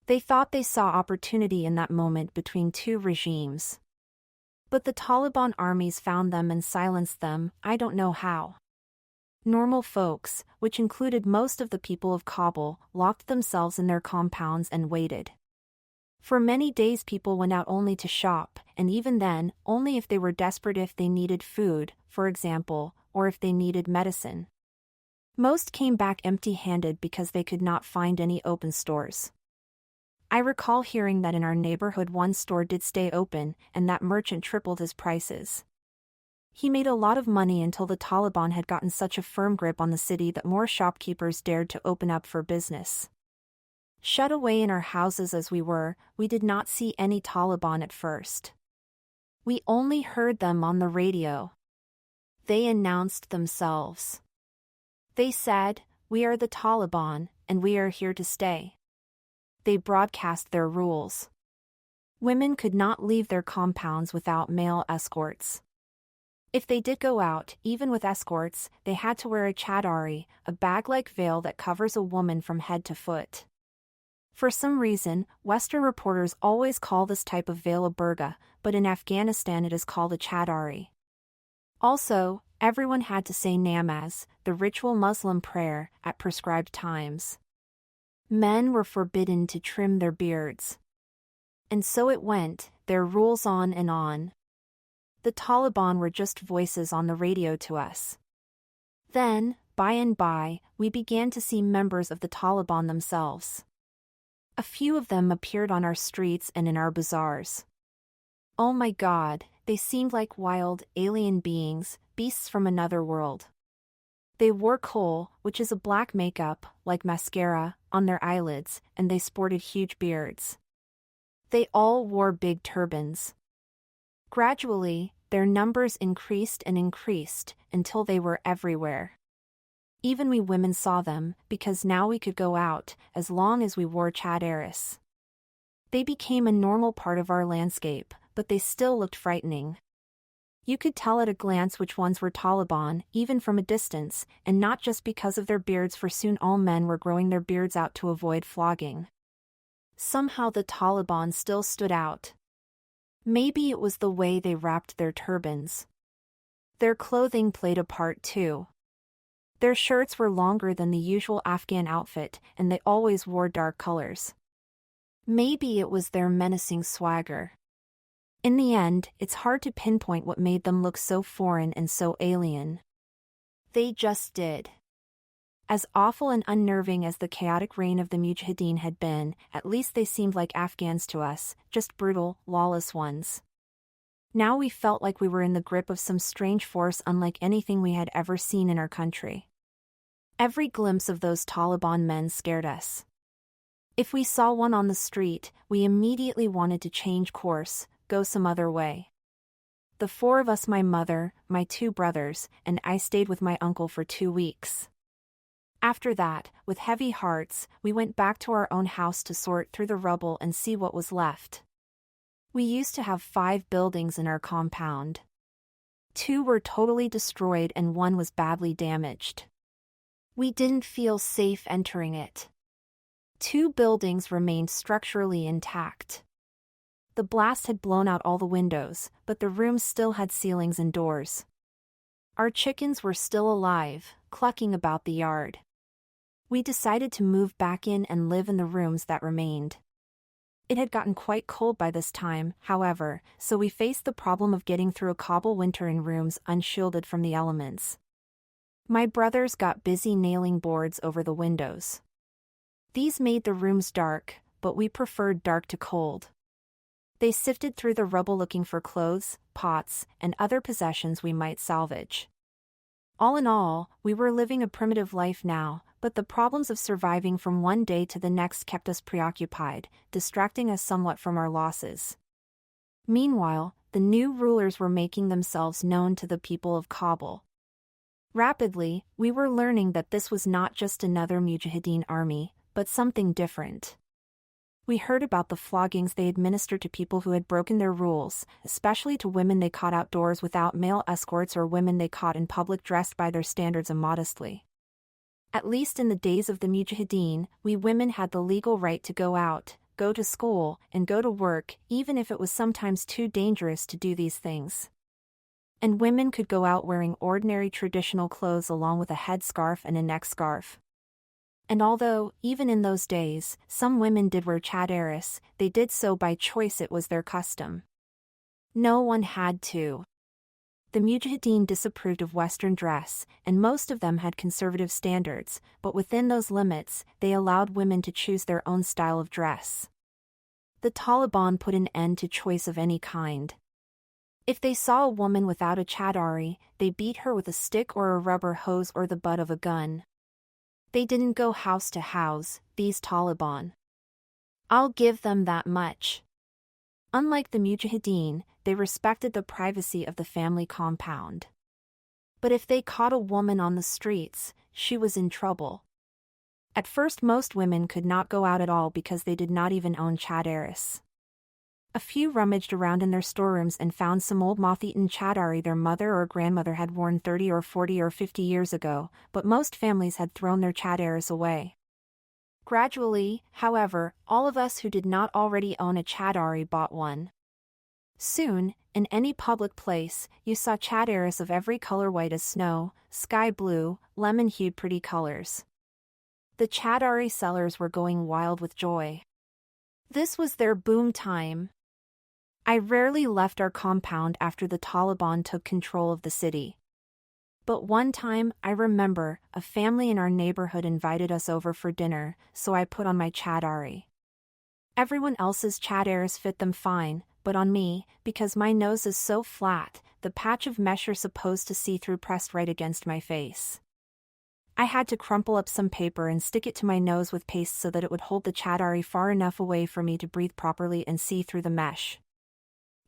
They thought they saw opportunity in that moment between two regimes. But the Taliban armies found them and silenced them, I don't know how. Normal folks, which included most of the people of Kabul, locked themselves in their compounds and waited. For many days people went out only to shop, and even then, only if they were desperate, if they needed food, for example, or if they needed medicine. Most came back empty-handed because they could not find any open stores. I recall hearing that in our neighborhood one store did stay open, and that merchant tripled his prices. He made a lot of money until the Taliban had gotten such a firm grip on the city that more shopkeepers dared to open up for business. Shut away in our houses as we were, we did not see any Taliban at first. We only heard them on the radio. They announced themselves. They said, "We are the Taliban, and we are here to stay." They broadcast their rules. Women could not leave their compounds without male escorts. If they did go out, even with escorts, they had to wear a chadari, a bag-like veil that covers a woman from head to foot. For some reason, Western reporters always call this type of veil a burqa, but in Afghanistan it is called a chadari. Also, everyone had to say namaz, the ritual Muslim prayer, at prescribed times. Men were forbidden to trim their beards. And so it went, their rules on and on. The Taliban were just voices on the radio to us. Then, by and by, we began to see members of the Taliban themselves. A few of them appeared on our streets and in our bazaars. Oh my God, they seemed like wild, alien beings, beasts from another world. They wore kohl, which is a black makeup, like mascara, on their eyelids, and they sported huge beards. They all wore big turbans. Gradually, their numbers increased and increased, until they were everywhere. Even we women saw them, because now we could go out, as long as we wore chadaris. They became a normal part of our landscape, but they still looked frightening. You could tell at a glance which ones were Taliban, even from a distance, and not just because of their beards, for soon all men were growing their beards out to avoid flogging. Somehow the Taliban still stood out. Maybe it was the way they wrapped their turbans. Their clothing played a part too. Their shirts were longer than the usual Afghan outfit, and they always wore dark colors. Maybe it was their menacing swagger. In the end, it's hard to pinpoint what made them look so foreign and so alien. They just did. As awful and unnerving as the chaotic reign of the Mujahideen had been, at least they seemed like Afghans to us, just brutal, lawless ones. Now we felt like we were in the grip of some strange force unlike anything we had ever seen in our country. Every glimpse of those Taliban men scared us. If we saw one on the street, we immediately wanted to change course, go some other way. The four of us, my mother, my two brothers, and I, stayed with my uncle for 2 weeks. After that, with heavy hearts, we went back to our own house to sort through the rubble and see what was left. We used to have 5 buildings in our compound. 2 were totally destroyed and 1 was badly damaged. We didn't feel safe entering it. 2 buildings remained structurally intact. The blast had blown out all the windows, but the rooms still had ceilings and doors. Our chickens were still alive, clucking about the yard. We decided to move back in and live in the rooms that remained. It had gotten quite cold by this time, however, so we faced the problem of getting through a Kabul winter in rooms unshielded from the elements. My brothers got busy nailing boards over the windows. These made the rooms dark, but we preferred dark to cold. They sifted through the rubble looking for clothes, pots, and other possessions we might salvage. All in all, we were living a primitive life now, but the problems of surviving from one day to the next kept us preoccupied, distracting us somewhat from our losses. Meanwhile, the new rulers were making themselves known to the people of Kabul. Rapidly, we were learning that this was not just another Mujahideen army, but something different. We heard about the floggings they administered to people who had broken their rules, especially to women they caught outdoors without male escorts or women they caught in public dressed by their standards immodestly. At least in the days of the Mujahideen, we women had the legal right to go out, go to school, and go to work, even if it was sometimes too dangerous to do these things. And women could go out wearing ordinary traditional clothes along with a headscarf and a neck scarf. And although, even in those days, some women did wear chadars, they did so by choice. It was their custom. No one had to. The Mujahideen disapproved of Western dress, and most of them had conservative standards, but within those limits, they allowed women to choose their own style of dress. The Taliban put an end to choice of any kind. If they saw a woman without a chadari, they beat her with a stick or a rubber hose or the butt of a gun. They didn't go house to house, these Taliban. I'll give them that much. Unlike the Mujahideen, they respected the privacy of the family compound. But if they caught a woman on the streets, she was in trouble. At first, most women could not go out at all because they did not even own chadars. A few rummaged around in their storerooms and found some old moth-eaten chadari their mother or grandmother had worn 30 or 40 or 50 years ago, but most families had thrown their chadars away. Gradually, however, all of us who did not already own a chadari bought one. Soon, in any public place, you saw chadars of every color: white as snow, sky blue, lemon-hued, pretty colors. The chadari sellers were going wild with joy. This was their boom time. I rarely left our compound after the Taliban took control of the city. But one time, I remember, a family in our neighborhood invited us over for dinner, so I put on my chadari. Everyone else's chadars fit them fine, but on me, because my nose is so flat, the patch of mesh you're supposed to see through pressed right against my face. I had to crumple up some paper and stick it to my nose with paste so that it would hold the chadari far enough away for me to breathe properly and see through the mesh.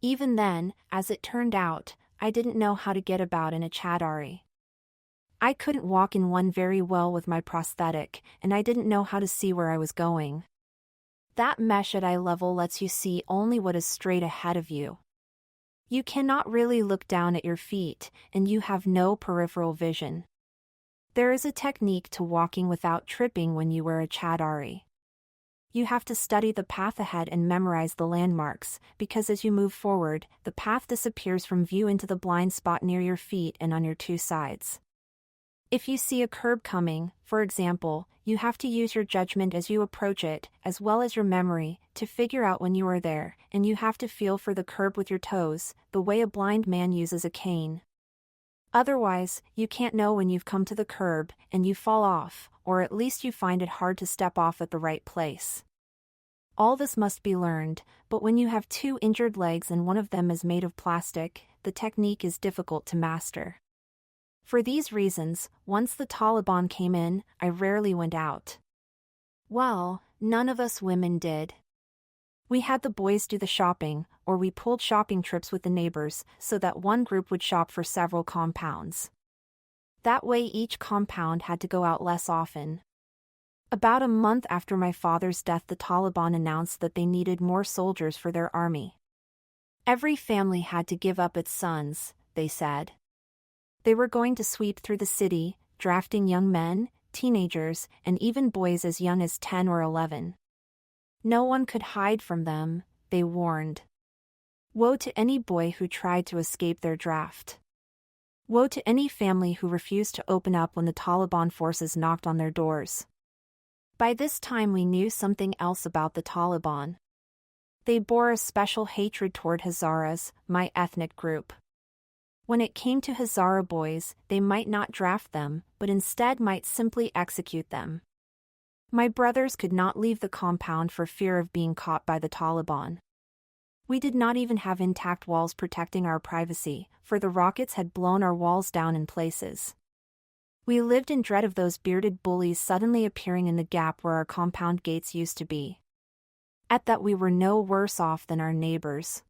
Even then, as it turned out, I didn't know how to get about in a chadari. I couldn't walk in one very well with my prosthetic, and I didn't know how to see where I was going. That mesh at eye level lets you see only what is straight ahead of you. You cannot really look down at your feet, and you have no peripheral vision. There is a technique to walking without tripping when you wear a chadari. You have to study the path ahead and memorize the landmarks, because as you move forward, the path disappears from view into the blind spot near your feet and on your 2 sides. If you see a curb coming, for example, you have to use your judgment as you approach it, as well as your memory, to figure out when you are there, and you have to feel for the curb with your toes, the way a blind man uses a cane. Otherwise, you can't know when you've come to the curb, and you fall off, or at least you find it hard to step off at the right place. All this must be learned, but when you have 2 injured legs and one of them is made of plastic, the technique is difficult to master. For these reasons, once the Taliban came in, I rarely went out. Well, none of us women did. We had the boys do the shopping, or we pulled shopping trips with the neighbors so that one group would shop for several compounds. That way each compound had to go out less often. About a month after my father's death, the Taliban announced that they needed more soldiers for their army. Every family had to give up its sons, they said. They were going to sweep through the city, drafting young men, teenagers, and even boys as young as 10 or 11. No one could hide from them, they warned. Woe to any boy who tried to escape their draft. Woe to any family who refused to open up when the Taliban forces knocked on their doors. By this time we knew something else about the Taliban. They bore a special hatred toward Hazaras, my ethnic group. When it came to Hazara boys, they might not draft them, but instead might simply execute them. My brothers could not leave the compound for fear of being caught by the Taliban. We did not even have intact walls protecting our privacy, for the rockets had blown our walls down in places. We lived in dread of those bearded bullies suddenly appearing in the gap where our compound gates used to be. At that we were no worse off than our neighbors.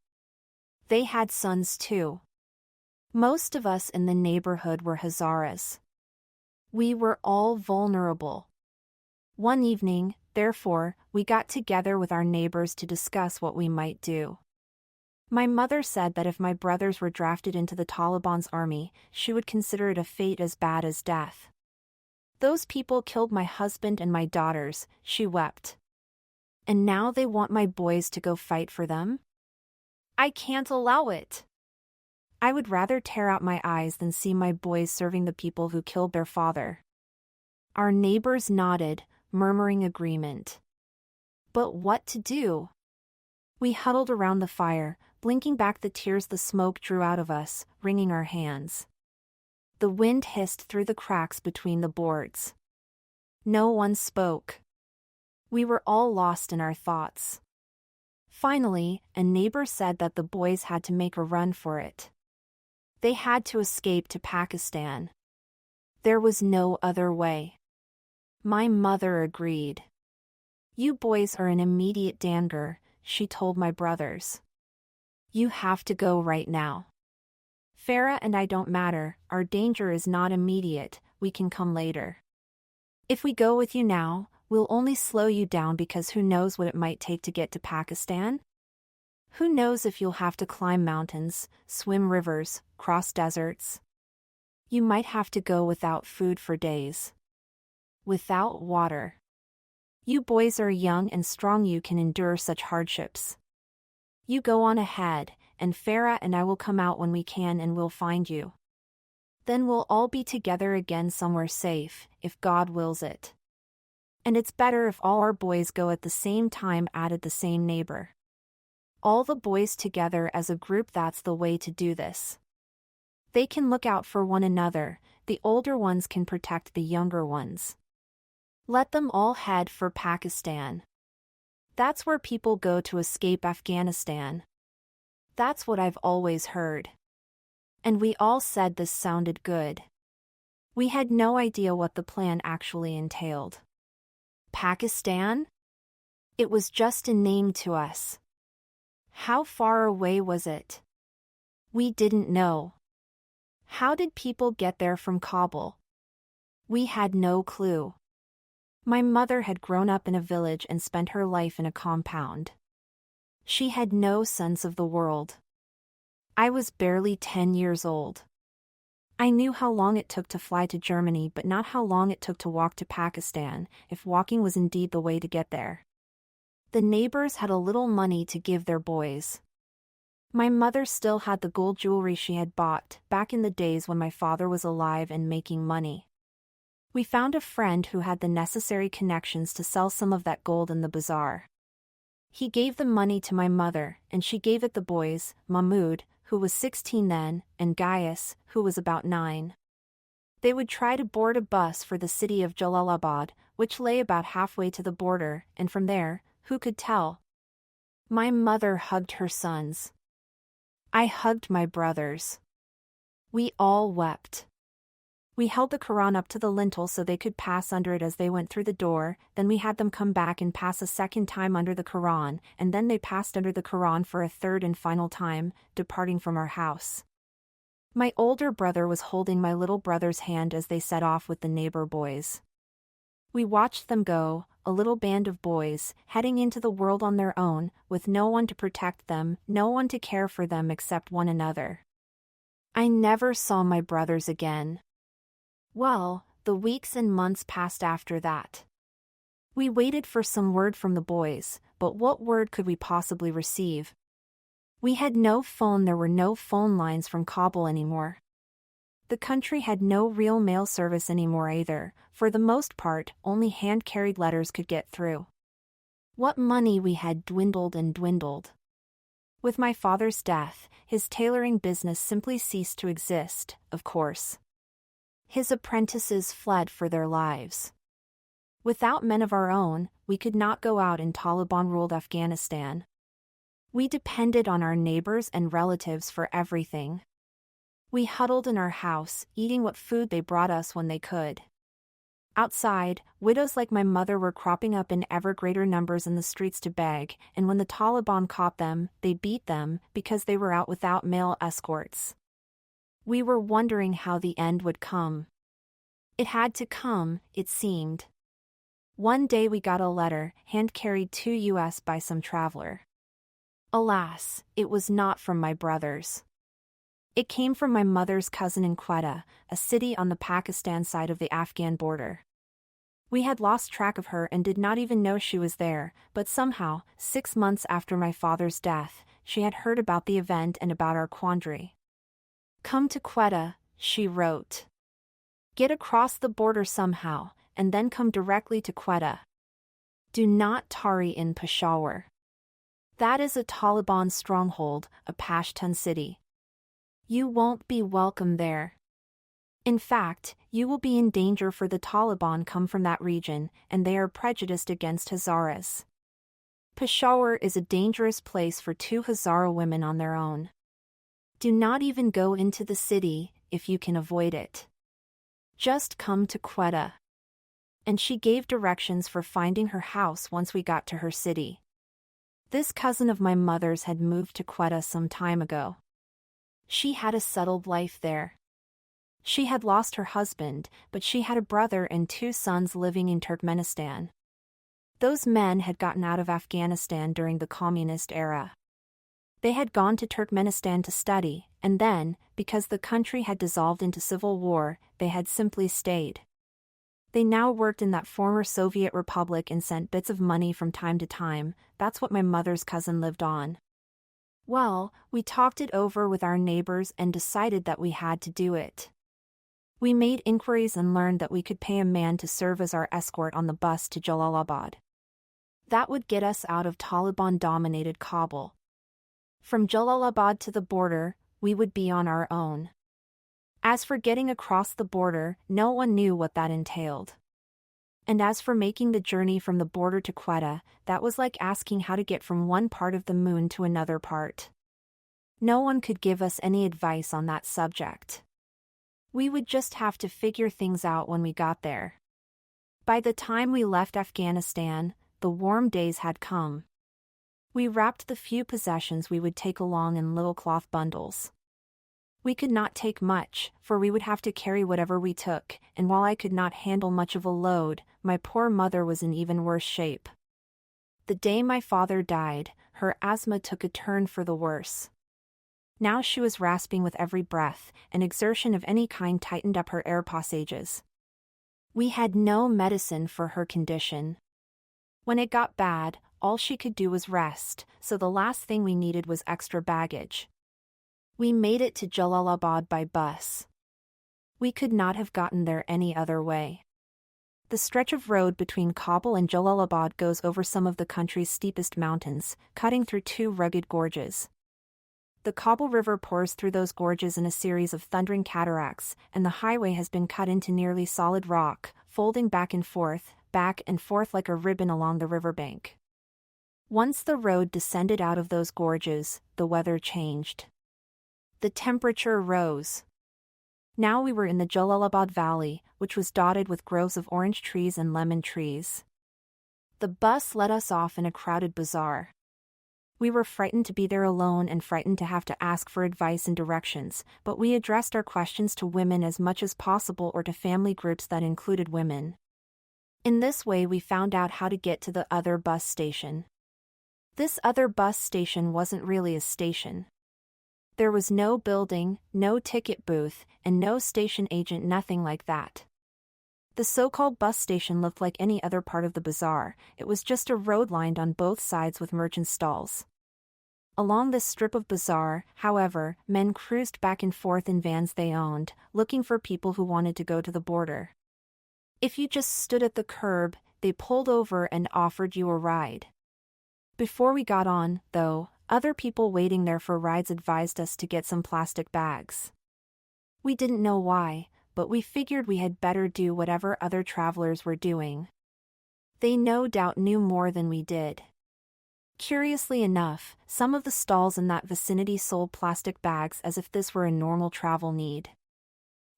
They had sons too. Most of us in the neighborhood were Hazaras. We were all vulnerable. One evening, therefore, we got together with our neighbors to discuss what we might do. My mother said that if my brothers were drafted into the Taliban's army, she would consider it a fate as bad as death. Those people killed my husband and my daughters, she wept. And now they want my boys to go fight for them? I can't allow it. I would rather tear out my eyes than see my boys serving the people who killed their father. Our neighbors nodded, murmuring agreement. But what to do? We huddled around the fire, blinking back the tears the smoke drew out of us, wringing our hands. The wind hissed through the cracks between the boards. No one spoke. We were all lost in our thoughts. Finally, a neighbor said that the boys had to make a run for it. They had to escape to Pakistan. There was no other way. My mother agreed. You boys are in immediate danger, she told my brothers. You have to go right now. Farah and I don't matter, our danger is not immediate, we can come later. If we go with you now, we'll only slow you down because who knows what it might take to get to Pakistan? Who knows if you'll have to climb mountains, swim rivers, cross deserts? You might have to go without food for days. Without water. You boys are young and strong, you can endure such hardships. You go on ahead, and Farah and I will come out when we can and we'll find you. Then we'll all be together again somewhere safe, if God wills it. And it's better if all our boys go at the same time, added the same neighbor. All the boys together as a group, that's the way to do this. They can look out for one another, the older ones can protect the younger ones. Let them all head for Pakistan. That's where people go to escape Afghanistan. That's what I've always heard. And we all said this sounded good. We had no idea what the plan actually entailed. Pakistan? It was just a name to us. How far away was it? We didn't know. How did people get there from Kabul? We had no clue. My mother had grown up in a village and spent her life in a compound. She had no sense of the world. I was barely 10 years old. I knew how long it took to fly to Germany, but not how long it took to walk to Pakistan, if walking was indeed the way to get there. The neighbors had a little money to give their boys. My mother still had the gold jewelry she had bought back in the days when my father was alive and making money. We found a friend who had the necessary connections to sell some of that gold in the bazaar. He gave the money to my mother, and she gave it the boys, Mahmoud, who was 16 then, and Gaius, who was about 9. They would try to board a bus for the city of Jalalabad, which lay about halfway to the border, and from there, who could tell? My mother hugged her sons. I hugged my brothers. We all wept. We held the Quran up to the lintel so they could pass under it as they went through the door, then we had them come back and pass a second time under the Quran, and then they passed under the Quran for a third and final time, departing from our house. My older brother was holding my little brother's hand as they set off with the neighbor boys. We watched them go, a little band of boys, heading into the world on their own, with no one to protect them, no one to care for them except one another. I never saw my brothers again. Well, the weeks and months passed after that. We waited for some word from the boys, but what word could we possibly receive? We had no phone. There were no phone lines from Kabul anymore. The country had no real mail service anymore either. For the most part, only hand-carried letters could get through. What money we had dwindled and dwindled. With my father's death, his tailoring business simply ceased to exist, of course. His apprentices fled for their lives. Without men of our own, we could not go out in Taliban-ruled Afghanistan. We depended on our neighbors and relatives for everything. We huddled in our house, eating what food they brought us when they could. Outside, widows like my mother were cropping up in ever greater numbers in the streets to beg, and when the Taliban caught them, they beat them because they were out without male escorts. We were wondering how the end would come. It had to come, it seemed. One day we got a letter, hand-carried to US by some traveler. Alas, it was not from my brothers. It came from my mother's cousin in Quetta, a city on the Pakistan side of the Afghan border. We had lost track of her and did not even know she was there, but somehow, 6 months after my father's death, she had heard about the event and about our quandary. "Come to Quetta," she wrote. "Get across the border somehow, and then come directly to Quetta. Do not tarry in Peshawar. That is a Taliban stronghold, a Pashtun city. You won't be welcome there. In fact, you will be in danger, for the Taliban come from that region, and they are prejudiced against Hazaras. Peshawar is a dangerous place for 2 Hazara women on their own. Do not even go into the city, if you can avoid it. Just come to Quetta." And she gave directions for finding her house once we got to her city. This cousin of my mother's had moved to Quetta some time ago. She had a settled life there. She had lost her husband, but she had a brother and 2 sons living in Turkmenistan. Those men had gotten out of Afghanistan during the communist era. They had gone to Turkmenistan to study, and then, because the country had dissolved into civil war, they had simply stayed. They now worked in that former Soviet republic and sent bits of money from time to time. That's what my mother's cousin lived on. Well, we talked it over with our neighbors and decided that we had to do it. We made inquiries and learned that we could pay a man to serve as our escort on the bus to Jalalabad. That would get us out of Taliban-dominated Kabul. From Jalalabad to the border, we would be on our own. As for getting across the border, no one knew what that entailed. And as for making the journey from the border to Quetta, that was like asking how to get from one part of the moon to another part. No one could give us any advice on that subject. We would just have to figure things out when we got there. By the time we left Afghanistan, the warm days had come. We wrapped the few possessions we would take along in little cloth bundles. We could not take much, for we would have to carry whatever we took, and while I could not handle much of a load, my poor mother was in even worse shape. The day my father died, her asthma took a turn for the worse. Now she was rasping with every breath, and exertion of any kind tightened up her air passages. We had no medicine for her condition. When it got bad, all she could do was rest, so the last thing we needed was extra baggage. We made it to Jalalabad by bus. We could not have gotten there any other way. The stretch of road between Kabul and Jalalabad goes over some of the country's steepest mountains, cutting through 2 rugged gorges. The Kabul River pours through those gorges in a series of thundering cataracts, and the highway has been cut into nearly solid rock, folding back and forth like a ribbon along the riverbank. Once the road descended out of those gorges, the weather changed. The temperature rose. Now we were in the Jalalabad Valley, which was dotted with groves of orange trees and lemon trees. The bus let us off in a crowded bazaar. We were frightened to be there alone and frightened to have to ask for advice and directions, but we addressed our questions to women as much as possible or to family groups that included women. In this way we found out how to get to the other bus station. This other bus station wasn't really a station. There was no building, no ticket booth, and no station agent, nothing like that. The so-called bus station looked like any other part of the bazaar. It was just a road lined on both sides with merchant stalls. Along this strip of bazaar, however, men cruised back and forth in vans they owned, looking for people who wanted to go to the border. If you just stood at the curb, they pulled over and offered you a ride. Before we got on, though, other people waiting there for rides advised us to get some plastic bags. We didn't know why, but we figured we had better do whatever other travelers were doing. They no doubt knew more than we did. Curiously enough, some of the stalls in that vicinity sold plastic bags as if this were a normal travel need.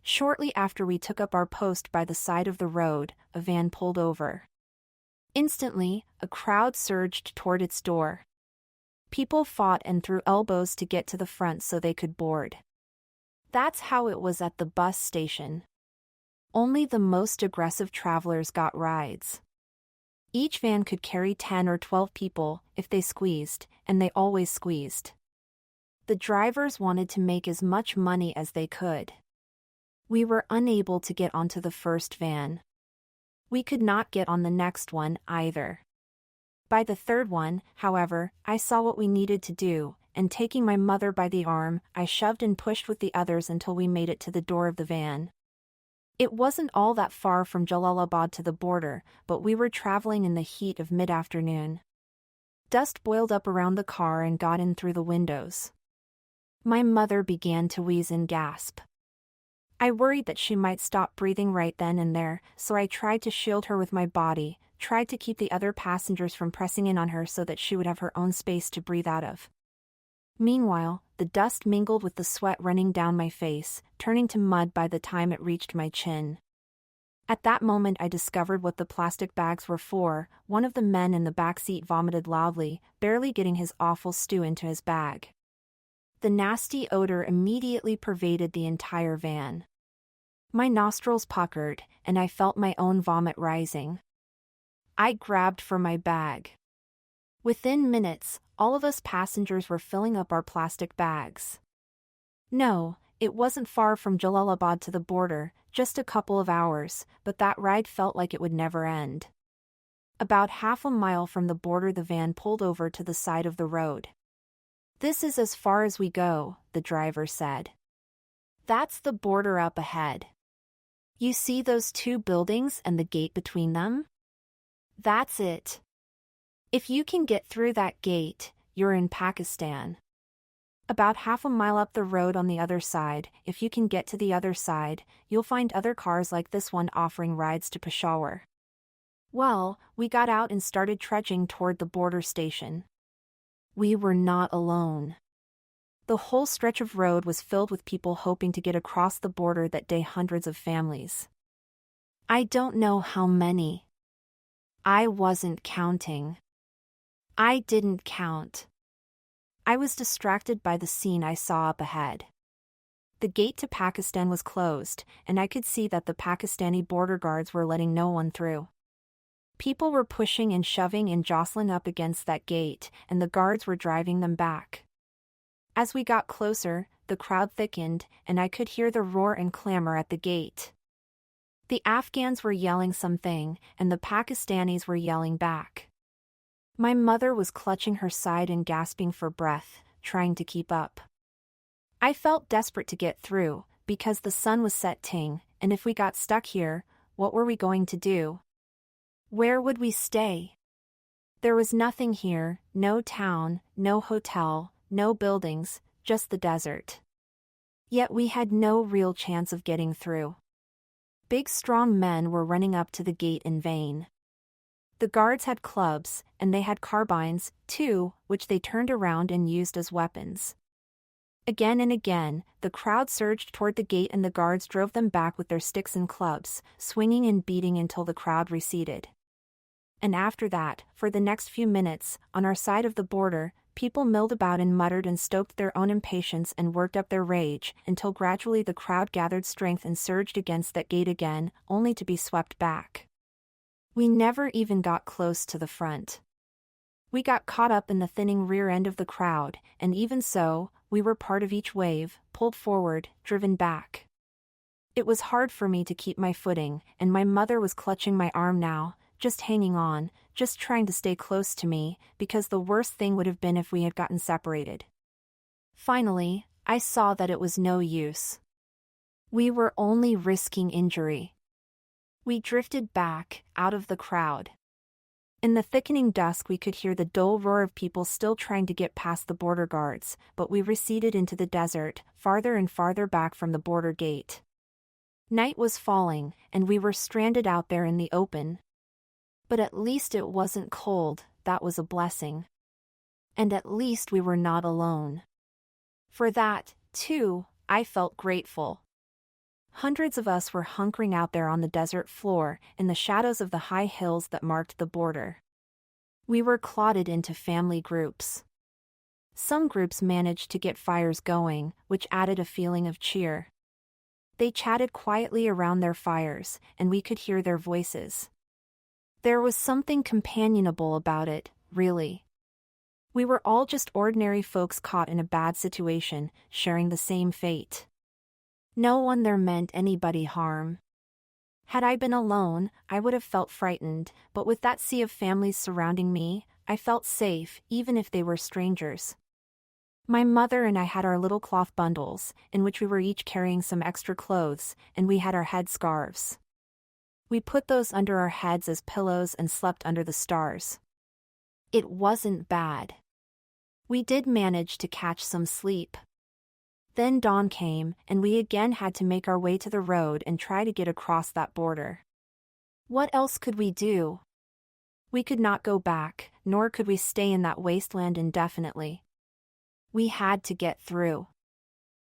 Shortly after we took up our post by the side of the road, a van pulled over. Instantly, a crowd surged toward its door. People fought and threw elbows to get to the front so they could board. That's how it was at the bus station. Only the most aggressive travelers got rides. Each van could carry 10 or 12 people, if they squeezed, and they always squeezed. The drivers wanted to make as much money as they could. We were unable to get onto the first van. We could not get on the next one either. By the third one, however, I saw what we needed to do, and taking my mother by the arm, I shoved and pushed with the others until we made it to the door of the van. It wasn't all that far from Jalalabad to the border, but we were traveling in the heat of mid-afternoon. Dust boiled up around the car and got in through the windows. My mother began to wheeze and gasp. I worried that she might stop breathing right then and there, so I tried to shield her with my body, tried to keep the other passengers from pressing in on her so that she would have her own space to breathe out of. Meanwhile, the dust mingled with the sweat running down my face, turning to mud by the time it reached my chin. At that moment I discovered what the plastic bags were for. One of the men in the back seat vomited loudly, barely getting his awful stew into his bag. The nasty odor immediately pervaded the entire van. My nostrils puckered, and I felt my own vomit rising. I grabbed for my bag. Within minutes, all of us passengers were filling up our plastic bags. No, it wasn't far from Jalalabad to the border, just a couple of hours, but that ride felt like it would never end. About half a mile from the border the van pulled over to the side of the road. "This is as far as we go," the driver said. "That's the border up ahead. You see those two buildings and the gate between them? That's it. If you can get through that gate, you're in Pakistan. About half a mile up the road on the other side, if you can get to the other side, you'll find other cars like this one offering rides to Peshawar." Well, we got out and started trudging toward the border station. We were not alone. The whole stretch of road was filled with people hoping to get across the border that day, hundreds of families. I don't know how many. I wasn't counting. I didn't count. I was distracted by the scene I saw up ahead. The gate to Pakistan was closed, and I could see that the Pakistani border guards were letting no one through. People were pushing and shoving and jostling up against that gate, and the guards were driving them back. As we got closer, the crowd thickened, and I could hear the roar and clamor at the gate. The Afghans were yelling something, and the Pakistanis were yelling back. My mother was clutching her side and gasping for breath, trying to keep up. I felt desperate to get through, because the sun was setting, and if we got stuck here, what were we going to do? Where would we stay? There was nothing here, no town, no hotel, no buildings, just the desert. Yet we had no real chance of getting through. Big strong men were running up to the gate in vain. The guards had clubs, and they had carbines, too, which they turned around and used as weapons. Again and again, the crowd surged toward the gate and the guards drove them back with their sticks and clubs, swinging and beating until the crowd receded. And after that, for the next few minutes, on our side of the border, people milled about and muttered and stoked their own impatience and worked up their rage, until gradually the crowd gathered strength and surged against that gate again, only to be swept back. We never even got close to the front. We got caught up in the thinning rear end of the crowd, and even so, we were part of each wave, pulled forward, driven back. It was hard for me to keep my footing, and my mother was clutching my arm now, just hanging on, just trying to stay close to me, because the worst thing would have been if we had gotten separated. Finally, I saw that it was no use. We were only risking injury. We drifted back, out of the crowd. In the thickening dusk we could hear the dull roar of people still trying to get past the border guards, but we receded into the desert, farther and farther back from the border gate. Night was falling, and we were stranded out there in the open. But at least it wasn't cold, that was a blessing. And at least we were not alone. For that, too, I felt grateful. Hundreds of us were hunkering out there on the desert floor, in the shadows of the high hills that marked the border. We were clotted into family groups. Some groups managed to get fires going, which added a feeling of cheer. They chatted quietly around their fires, and we could hear their voices. There was something companionable about it, really. We were all just ordinary folks caught in a bad situation, sharing the same fate. No one there meant anybody harm. Had I been alone, I would have felt frightened, but with that sea of families surrounding me, I felt safe, even if they were strangers. My mother and I had our little cloth bundles, in which we were each carrying some extra clothes, and we had our head scarves. We put those under our heads as pillows and slept under the stars. It wasn't bad. We did manage to catch some sleep. Then dawn came, and we again had to make our way to the road and try to get across that border. What else could we do? We could not go back, nor could we stay in that wasteland indefinitely. We had to get through.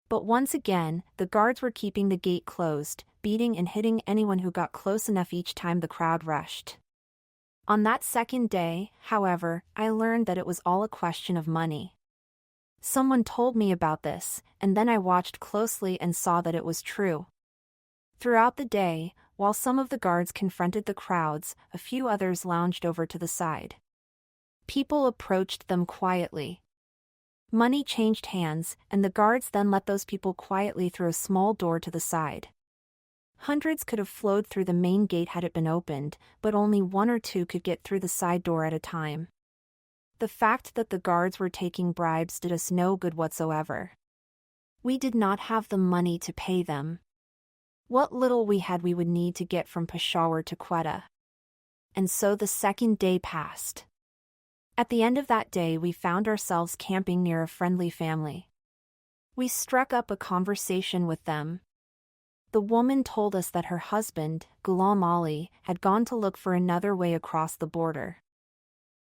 But once again, the guards were keeping the gate closed, beating and hitting anyone who got close enough each time the crowd rushed. On that second day, however, I learned that it was all a question of money. Someone told me about this, and then I watched closely and saw that it was true. Throughout the day, while some of the guards confronted the crowds, a few others lounged over to the side. People approached them quietly. Money changed hands, and the guards then let those people quietly through a small door to the side. Hundreds could have flowed through the main gate had it been opened, but only one or two could get through the side door at a time. The fact that the guards were taking bribes did us no good whatsoever. We did not have the money to pay them. What little we had we would need to get from Peshawar to Quetta. And so the second day passed. At the end of that day we found ourselves camping near a friendly family. We struck up a conversation with them. The woman told us that her husband, Ghulam Ali, had gone to look for another way across the border.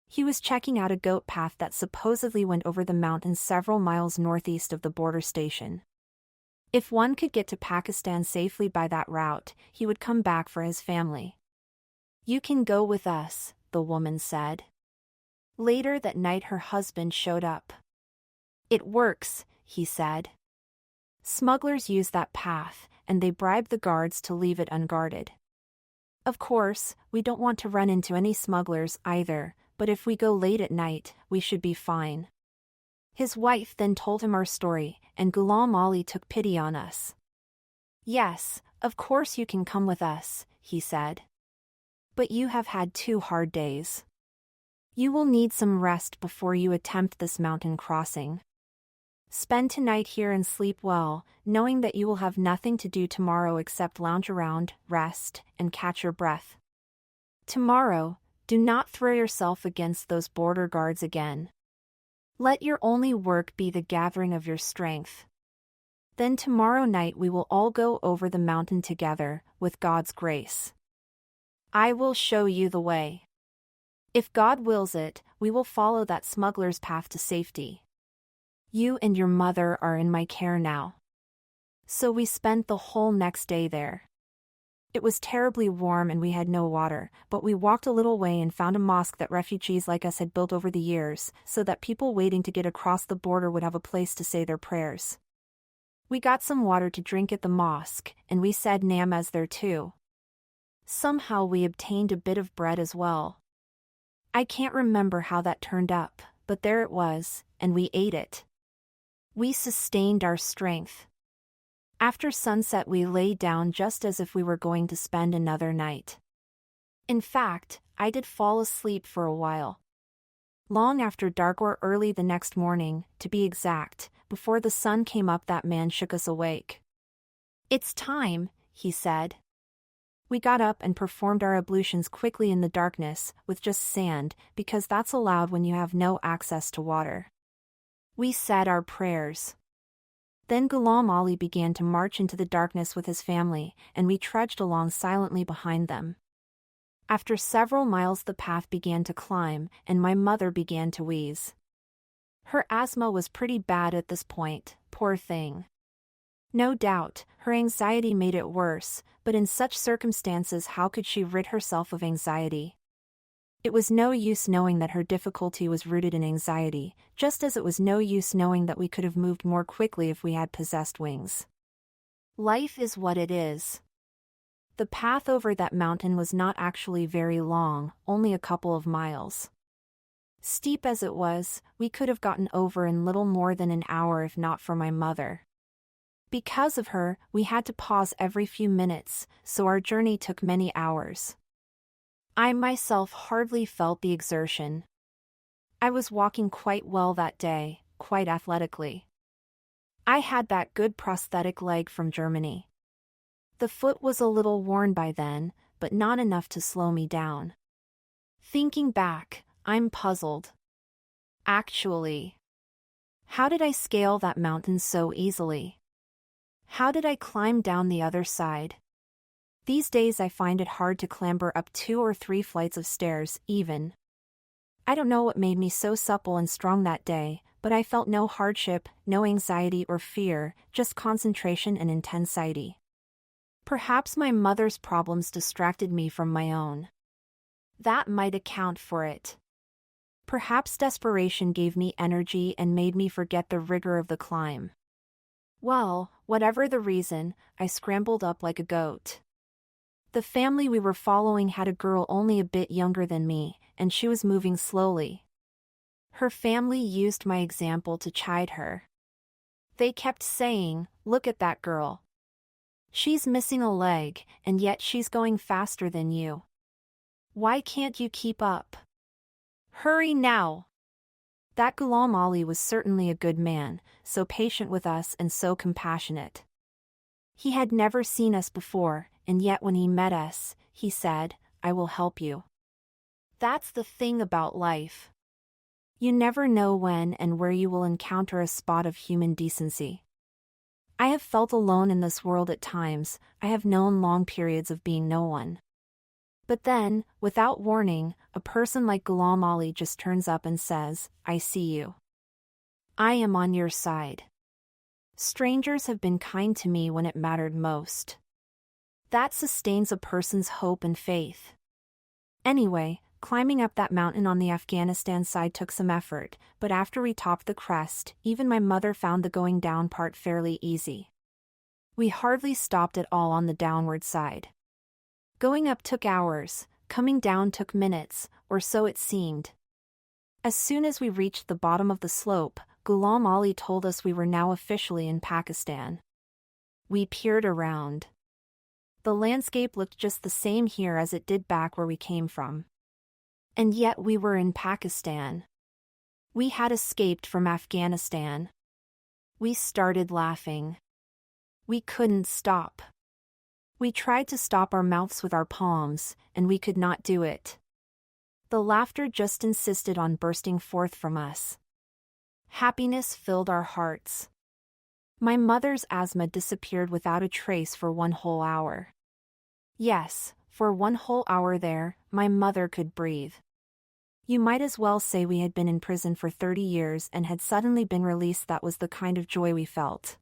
He was checking out a goat path that supposedly went over the mountains several miles northeast of the border station. If one could get to Pakistan safely by that route, he would come back for his family. "You can go with us," the woman said. Later that night her husband showed up. "It works," he said. "Smugglers use that path, and they bribe the guards to leave it unguarded. Of course, we don't want to run into any smugglers either, but if we go late at night, we should be fine." His wife then told him our story, and Ghulam Ali took pity on us. "Yes, of course you can come with us," he said. "But you have had 2 hard days. You will need some rest before you attempt this mountain crossing. Spend tonight here and sleep well, knowing that you will have nothing to do tomorrow except lounge around, rest, and catch your breath. Tomorrow, do not throw yourself against those border guards again. Let your only work be the gathering of your strength. Then tomorrow night we will all go over the mountain together, with God's grace. I will show you the way. If God wills it, we will follow that smuggler's path to safety. You and your mother are in my care now. So we spent the whole next day there. It was terribly warm and we had no water, but we walked a little way and found a mosque that refugees like us had built over the years, so that people waiting to get across the border would have a place to say their prayers. We got some water to drink at the mosque, and we said namaz there too. Somehow we obtained a bit of bread as well. I can't remember how that turned up, but there it was, and we ate it. We sustained our strength. After sunset we lay down just as if we were going to spend another night. In fact, I did fall asleep for a while. Long after dark or early the next morning, to be exact, before the sun came up that man shook us awake. "It's time," he said. We got up and performed our ablutions quickly in the darkness, with just sand, because that's allowed when you have no access to water. We said our prayers. Then Ghulam Ali began to march into the darkness with his family, and we trudged along silently behind them. After several miles the path began to climb, and my mother began to wheeze. Her asthma was pretty bad at this point, poor thing. No doubt, her anxiety made it worse, but in such circumstances how could she rid herself of anxiety? It was no use knowing that her difficulty was rooted in anxiety, just as it was no use knowing that we could have moved more quickly if we had possessed wings. Life is what it is. The path over that mountain was not actually very long, only a couple of miles. Steep as it was, we could have gotten over in little more than an hour if not for my mother. Because of her, we had to pause every few minutes, so our journey took many hours. I myself hardly felt the exertion. I was walking quite well that day, quite athletically. I had that good prosthetic leg from Germany. The foot was a little worn by then, but not enough to slow me down. Thinking back, I'm puzzled. Actually, how did I scale that mountain so easily? How did I climb down the other side? These days I find it hard to clamber up 2 or 3 flights of stairs, even. I don't know what made me so supple and strong that day, but I felt no hardship, no anxiety or fear, just concentration and intensity. Perhaps my mother's problems distracted me from my own. That might account for it. Perhaps desperation gave me energy and made me forget the rigor of the climb. Well, whatever the reason, I scrambled up like a goat. The family we were following had a girl only a bit younger than me, and she was moving slowly. Her family used my example to chide her. They kept saying, "Look at that girl. She's missing a leg, and yet she's going faster than you. Why can't you keep up? Hurry now!" That Ghulam Ali was certainly a good man, so patient with us and so compassionate. He had never seen us before, and yet when he met us, he said, "I will help you." That's the thing about life. You never know when and where you will encounter a spot of human decency. I have felt alone in this world at times, I have known long periods of being no one. But then, without warning, a person like Ghulam Ali just turns up and says, "I see you. I am on your side." Strangers have been kind to me when it mattered most. That sustains a person's hope and faith. Anyway, climbing up that mountain on the Afghanistan side took some effort, but after we topped the crest, even my mother found the going down part fairly easy. We hardly stopped at all on the downward side. Going up took hours, coming down took minutes, or so it seemed. As soon as we reached the bottom of the slope, Ghulam Ali told us we were now officially in Pakistan. We peered around. The landscape looked just the same here as it did back where we came from. And yet we were in Pakistan. We had escaped from Afghanistan. We started laughing. We couldn't stop. We tried to stop our mouths with our palms, and we could not do it. The laughter just insisted on bursting forth from us. Happiness filled our hearts. My mother's asthma disappeared without a trace for 1 whole hour. Yes, for 1 whole hour there, my mother could breathe. You might as well say we had been in prison for 30 years and had suddenly been released. That was the kind of joy we felt.